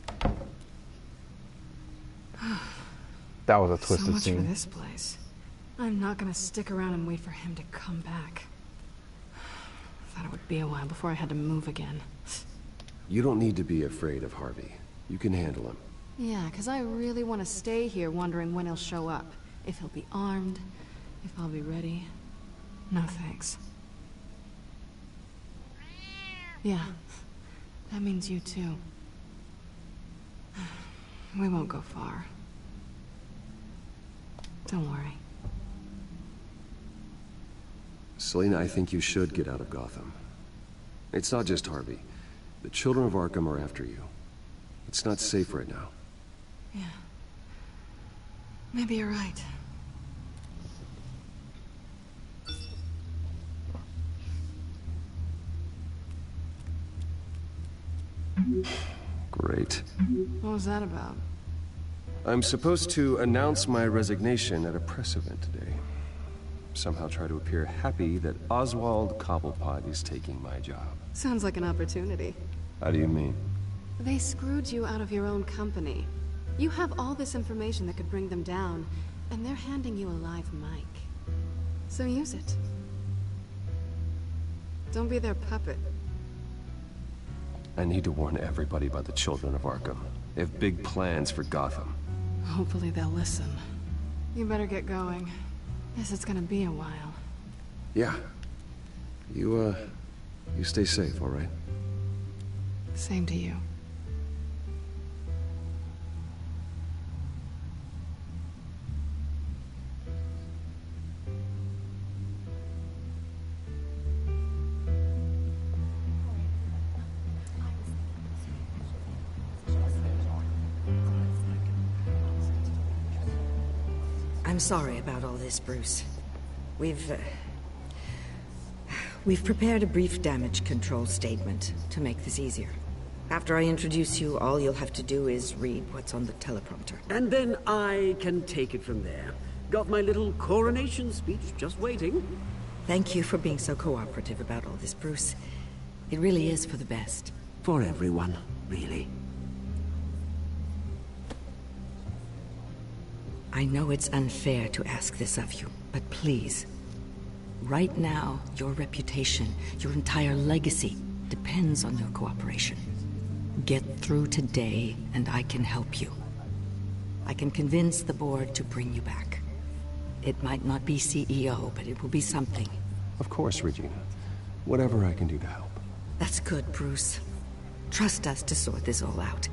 Speaker 1: That was a
Speaker 8: So
Speaker 1: twisted
Speaker 8: much
Speaker 1: scene.
Speaker 8: for this place. I'm not gonna stick around and wait for him to come back. Thought it would be a while before I had to move again.
Speaker 9: You don't need to be afraid of Harvey. You can handle him.
Speaker 8: Yeah, because I really want to stay here wondering when he'll show up. If he'll be armed, if I'll be ready. No thanks. Yeah, that means you too. We won't go far. Don't worry.
Speaker 9: Selina, I think you should get out of Gotham. It's not just Harvey. The children of Arkham are after you. It's not safe right now.
Speaker 8: Yeah. Maybe you're right.
Speaker 9: Great.
Speaker 8: What was that about?
Speaker 9: I'm supposed to announce my resignation at a press event today. Somehow try to appear happy that Oswald Cobblepot is taking my job.
Speaker 8: Sounds like an opportunity.
Speaker 9: How do you mean?
Speaker 8: They screwed you out of your own company. You have all this information that could bring them down, and they're handing you a live mic. So use it. Don't be their puppet.
Speaker 9: I need to warn everybody about the children of Arkham. They have big plans for Gotham.
Speaker 8: Hopefully they'll listen. You better get going. Guess it's gonna be a while.
Speaker 9: Yeah. You stay safe, all right?
Speaker 8: Same to you.
Speaker 6: I'm sorry about all this, Bruce. We've prepared a brief damage control statement to make this easier. After I introduce you, all you'll have to do is read what's on the teleprompter.
Speaker 19: And then I can take it from there. Got my little coronation speech just waiting.
Speaker 6: Thank you for being so cooperative about all this, Bruce. It really is for the best.
Speaker 19: For everyone, really.
Speaker 6: I know it's unfair to ask this of you, but please. Right now, your reputation, your entire legacy, depends on your cooperation. Get through today, and I can help you. I can convince the board to bring you back. It might not be CEO, but it will be something.
Speaker 9: Of course, Regina. Whatever I can do to help.
Speaker 6: That's good, Bruce. Trust us to sort this all out.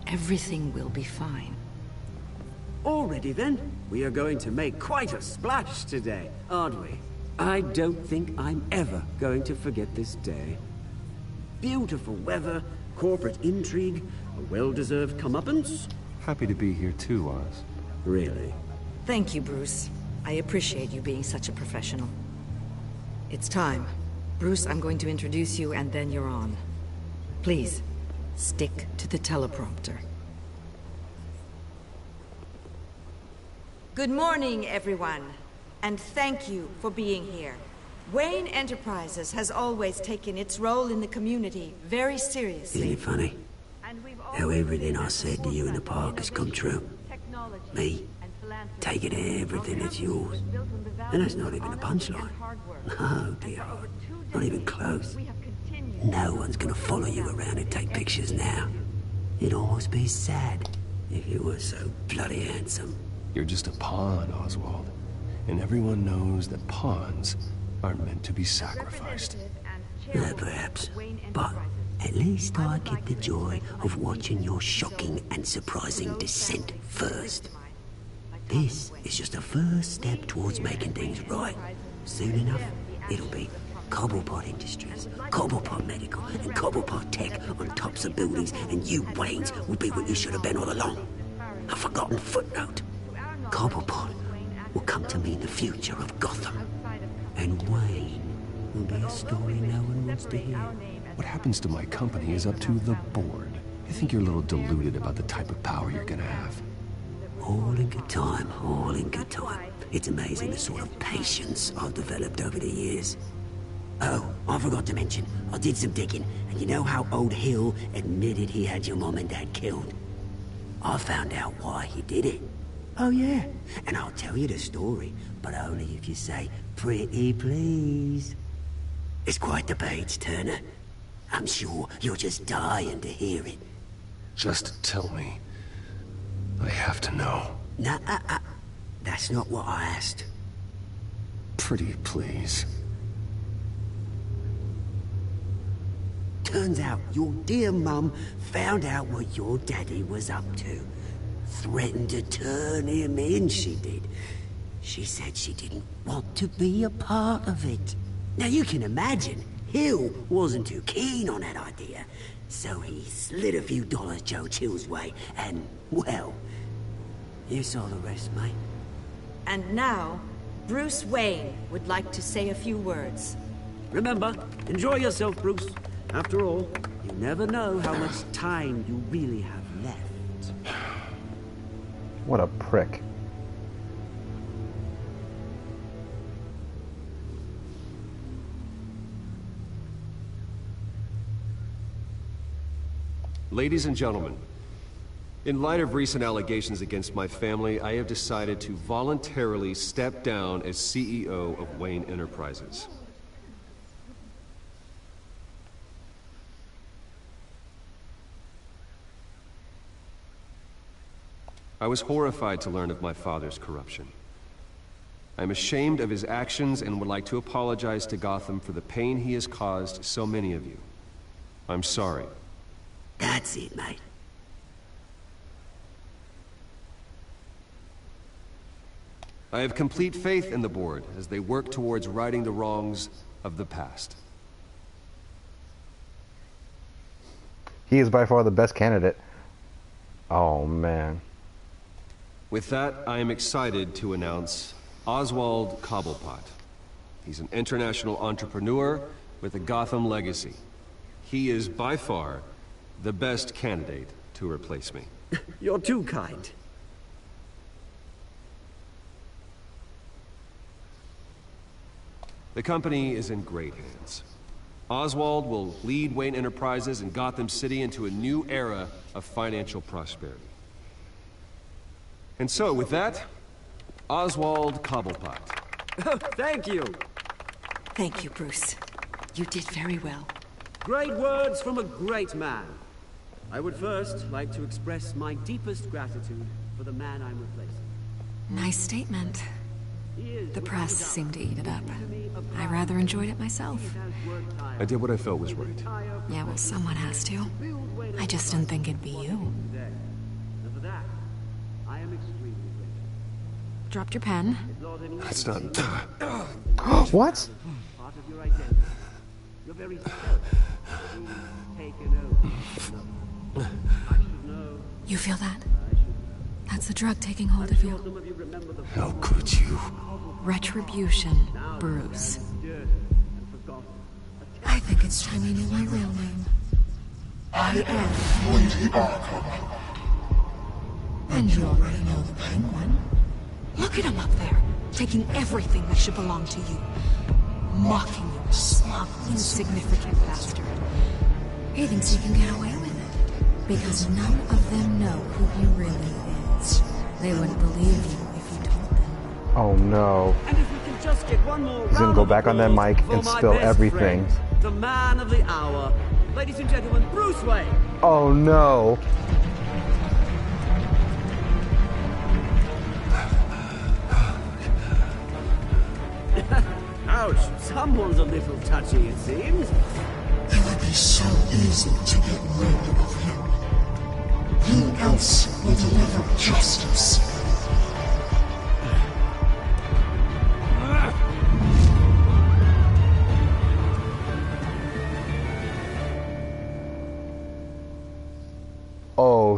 Speaker 6: Everything will be fine.
Speaker 19: Already then, we are going to make quite a splash today, aren't we? I don't think I'm ever going to forget this day. Beautiful weather, corporate intrigue, a well-deserved comeuppance.
Speaker 9: Happy to be here too, Oz.
Speaker 19: Really?
Speaker 6: Thank you, Bruce. I appreciate you being such a professional. It's time. Bruce, I'm going to introduce you and then you're on. Please, stick to the teleprompter. Good morning, everyone, and thank you for being here. Wayne Enterprises has always taken its role in the community very seriously.
Speaker 19: Isn't it funny? How everything I said to you in the park has come true. Me, taking everything that's yours. And that's not even a punchline. No, dear heart. Not even close. No one's gonna follow you around and take pictures now. It'd almost be sad if you were so bloody handsome.
Speaker 9: You're just a pawn, Oswald. And everyone knows that pawns aren't meant to be sacrificed.
Speaker 19: Perhaps. But at least I get the joy of watching your shocking and surprising descent first. This is just a first step towards making things right. Soon enough, it'll be Cobblepot Industries, Cobblepot Medical, and Cobblepot Tech on tops of buildings, and you, Waynes, would be what you should have been all along. A forgotten footnote. Cobblepot will come to mean the future of Gotham. And Wayne will be a story no one wants to hear.
Speaker 9: What happens to my company is up to the board. I think you're a little deluded about the type of power you're gonna have.
Speaker 19: All in good time, all in good time. It's amazing the sort of patience I've developed over the years. Oh, I forgot to mention, I did some digging, and you know how old Hill admitted he had your mom and dad killed? I found out why he did it. Oh yeah, and I'll tell you the story, but only if you say, pretty please. It's quite the page, Turner. I'm sure you're just dying to hear it.
Speaker 9: Just tell me. I have to know.
Speaker 19: Nah, that's not what I asked.
Speaker 9: Pretty please.
Speaker 19: Turns out your dear mum found out what your daddy was up to. Threatened to turn him in, she did. She said she didn't want to be a part of it. Now you can imagine, Hill wasn't too keen on that idea. So he slid a few dollars Joe Chill's way, and, well, you saw the rest, mate.
Speaker 6: And now, Bruce Wayne would like to say a few words.
Speaker 19: Remember, enjoy yourself, Bruce. After all, you never know how much time you really have left.
Speaker 1: What a prick.
Speaker 9: Ladies and gentlemen, in light of recent allegations against my family, I have decided to voluntarily step down as CEO of Wayne Enterprises. I was horrified to learn of my father's corruption. I'm ashamed of his actions and would like to apologize to Gotham for the pain he has caused so many of you. I'm sorry.
Speaker 19: That's it, mate.
Speaker 9: I have complete faith in the board as they work towards righting the wrongs of the past.
Speaker 1: He is by far the best candidate. Oh, man.
Speaker 9: With that, I am excited to announce Oswald Cobblepot. He's an international entrepreneur with a Gotham legacy. He is by far the best candidate to replace me.
Speaker 19: You're too kind.
Speaker 9: The company is in great hands. Oswald will lead Wayne Enterprises and Gotham City into a new era of financial prosperity. And so, with that, Oswald Cobblepot.
Speaker 19: Thank you.
Speaker 6: Thank you, Bruce. You did very well.
Speaker 19: Great words from a great man. I would first like to express my deepest gratitude for the man I'm replacing.
Speaker 16: Nice statement. The press seemed to eat it up. I rather enjoyed it myself.
Speaker 9: I did what I felt was right.
Speaker 16: Yeah, well, someone has to. I just didn't think it'd be you.
Speaker 19: And for that, I am extremely grateful.
Speaker 16: Dropped your pen.
Speaker 9: That's not...
Speaker 1: What?
Speaker 19: Part of your identity. Your very self being taken over. I should know.
Speaker 16: You feel that? That's the drug taking hold of you.
Speaker 9: How could you?
Speaker 16: Retribution, Bruce. I think it's time you knew my real name. I am
Speaker 13: Lady Arkham.
Speaker 16: And you already know the Penguin. Look at him up there, taking everything that should belong to you. Mocking you, a smug, insignificant bastard. He thinks he can get away with it, because none of them know who he really is. They wouldn't believe you if you told them.
Speaker 1: Oh no.
Speaker 19: And if we can just get one more
Speaker 1: He's gonna go back on that mic and spill everything.
Speaker 19: Friend, the man of the hour. Ladies and gentlemen, Bruce Wayne.
Speaker 1: Oh no.
Speaker 19: Ouch, someone's a little touchy, it seems.
Speaker 13: It would be so easy to get rid of him. Who else will deliver justice?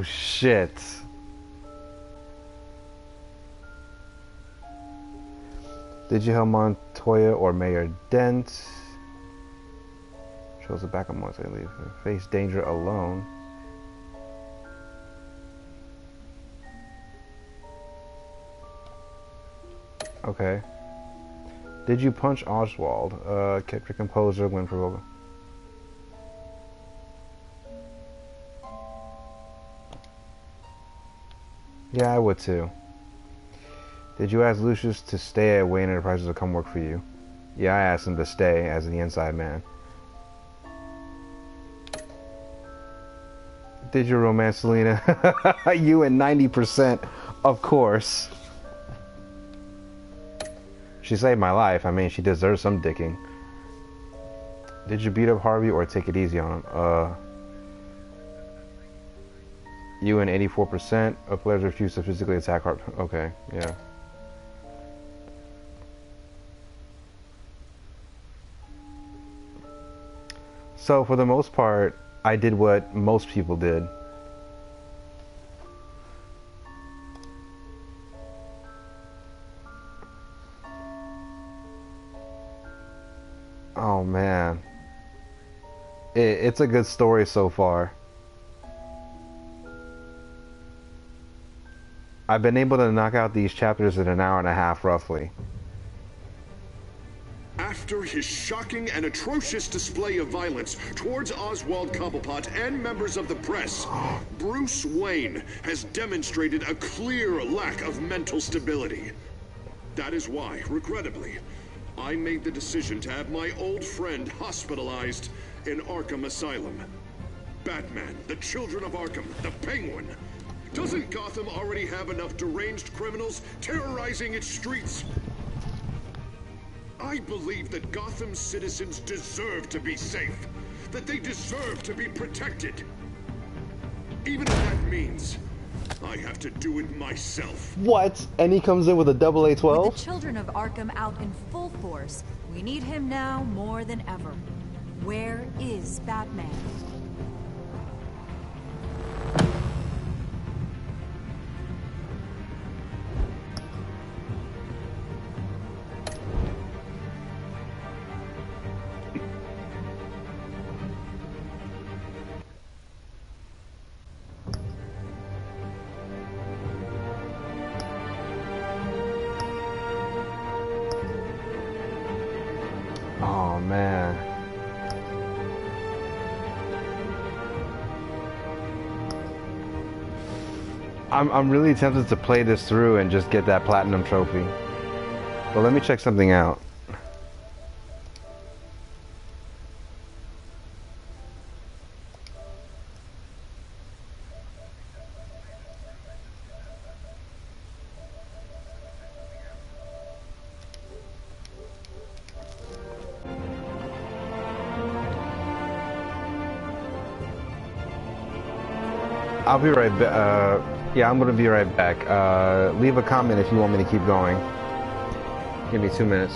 Speaker 1: Oh, shit. Did you help Montoya or Mayor Dent? Chose the backup Montoya leave. Face danger alone. Okay. Did you punch Oswald? Kept your composure when provoked. Yeah, I would too. Did you ask Lucius to stay at Wayne Enterprises or come work for you? Yeah, I asked him to stay as the inside man. Did you romance Selena? You and 90%, of course. She saved my life. I mean, she deserves some dicking. Did you beat up Harvey or take it easy on him? You and 84% of players refuse to physically attack Harvey. Okay, yeah. So, for the most part, I did what most people did. Oh man, it's a good story so far. I've been able to knock out these chapters in an hour and a half, roughly.
Speaker 3: After his shocking and atrocious display of violence towards Oswald Cobblepot and members of the press, Bruce Wayne has demonstrated a clear lack of mental stability. That is why, regrettably, I made the decision to have my old friend hospitalized in Arkham Asylum. Batman, the Children of Arkham, the Penguin. Doesn't Gotham already have enough deranged criminals terrorizing its streets? I believe that Gotham's citizens deserve to be safe, that they deserve to be protected. Even if that means I have to do it myself.
Speaker 1: What? And he comes in with a double A12?
Speaker 4: With the Children of Arkham out in full force, we need him now more than ever. Where is Batman?
Speaker 1: Oh man. I'm really tempted to play this through and just get that platinum trophy. But let me check something out. I'll be right back. Yeah, I'm gonna be right back. Leave a comment if you want me to keep going. Give me 2 minutes.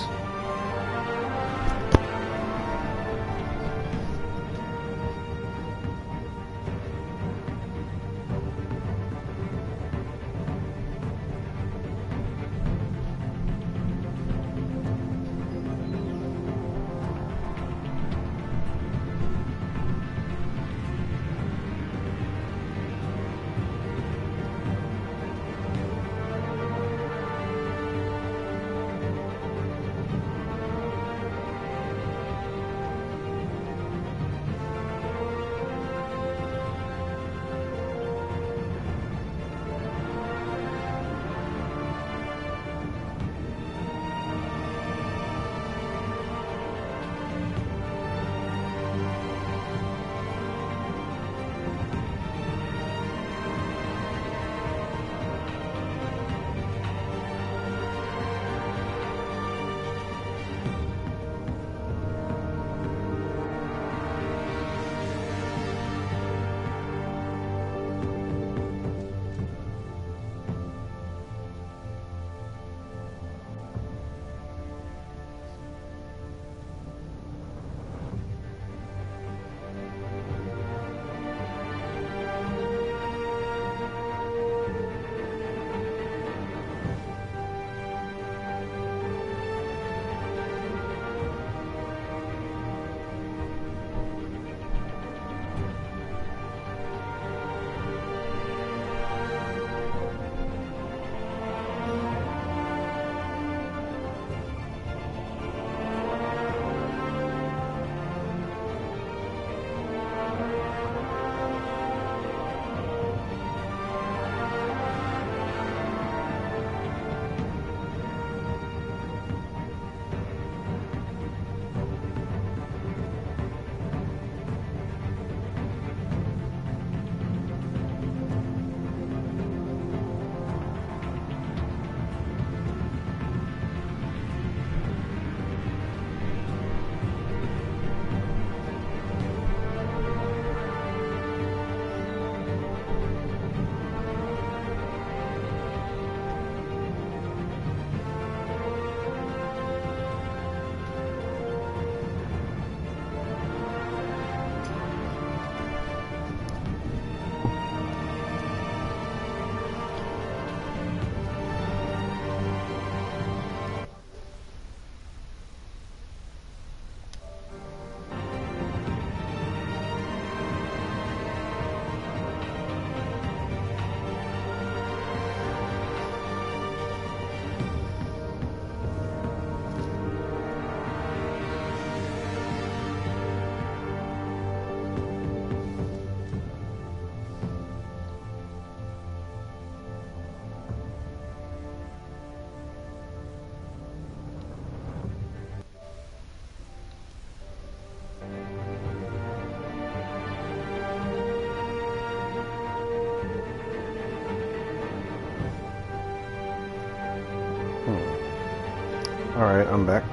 Speaker 1: Alright, I'm back.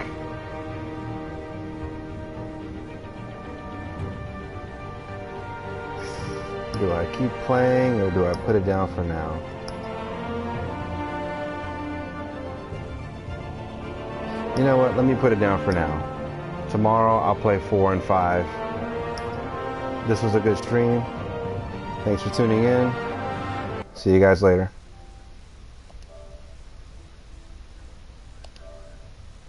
Speaker 1: Do I keep playing or do I put it down for now? You know what? Let me put it down for now. Tomorrow I'll play 4 and 5. This was a good stream. Thanks for tuning in. See you guys later.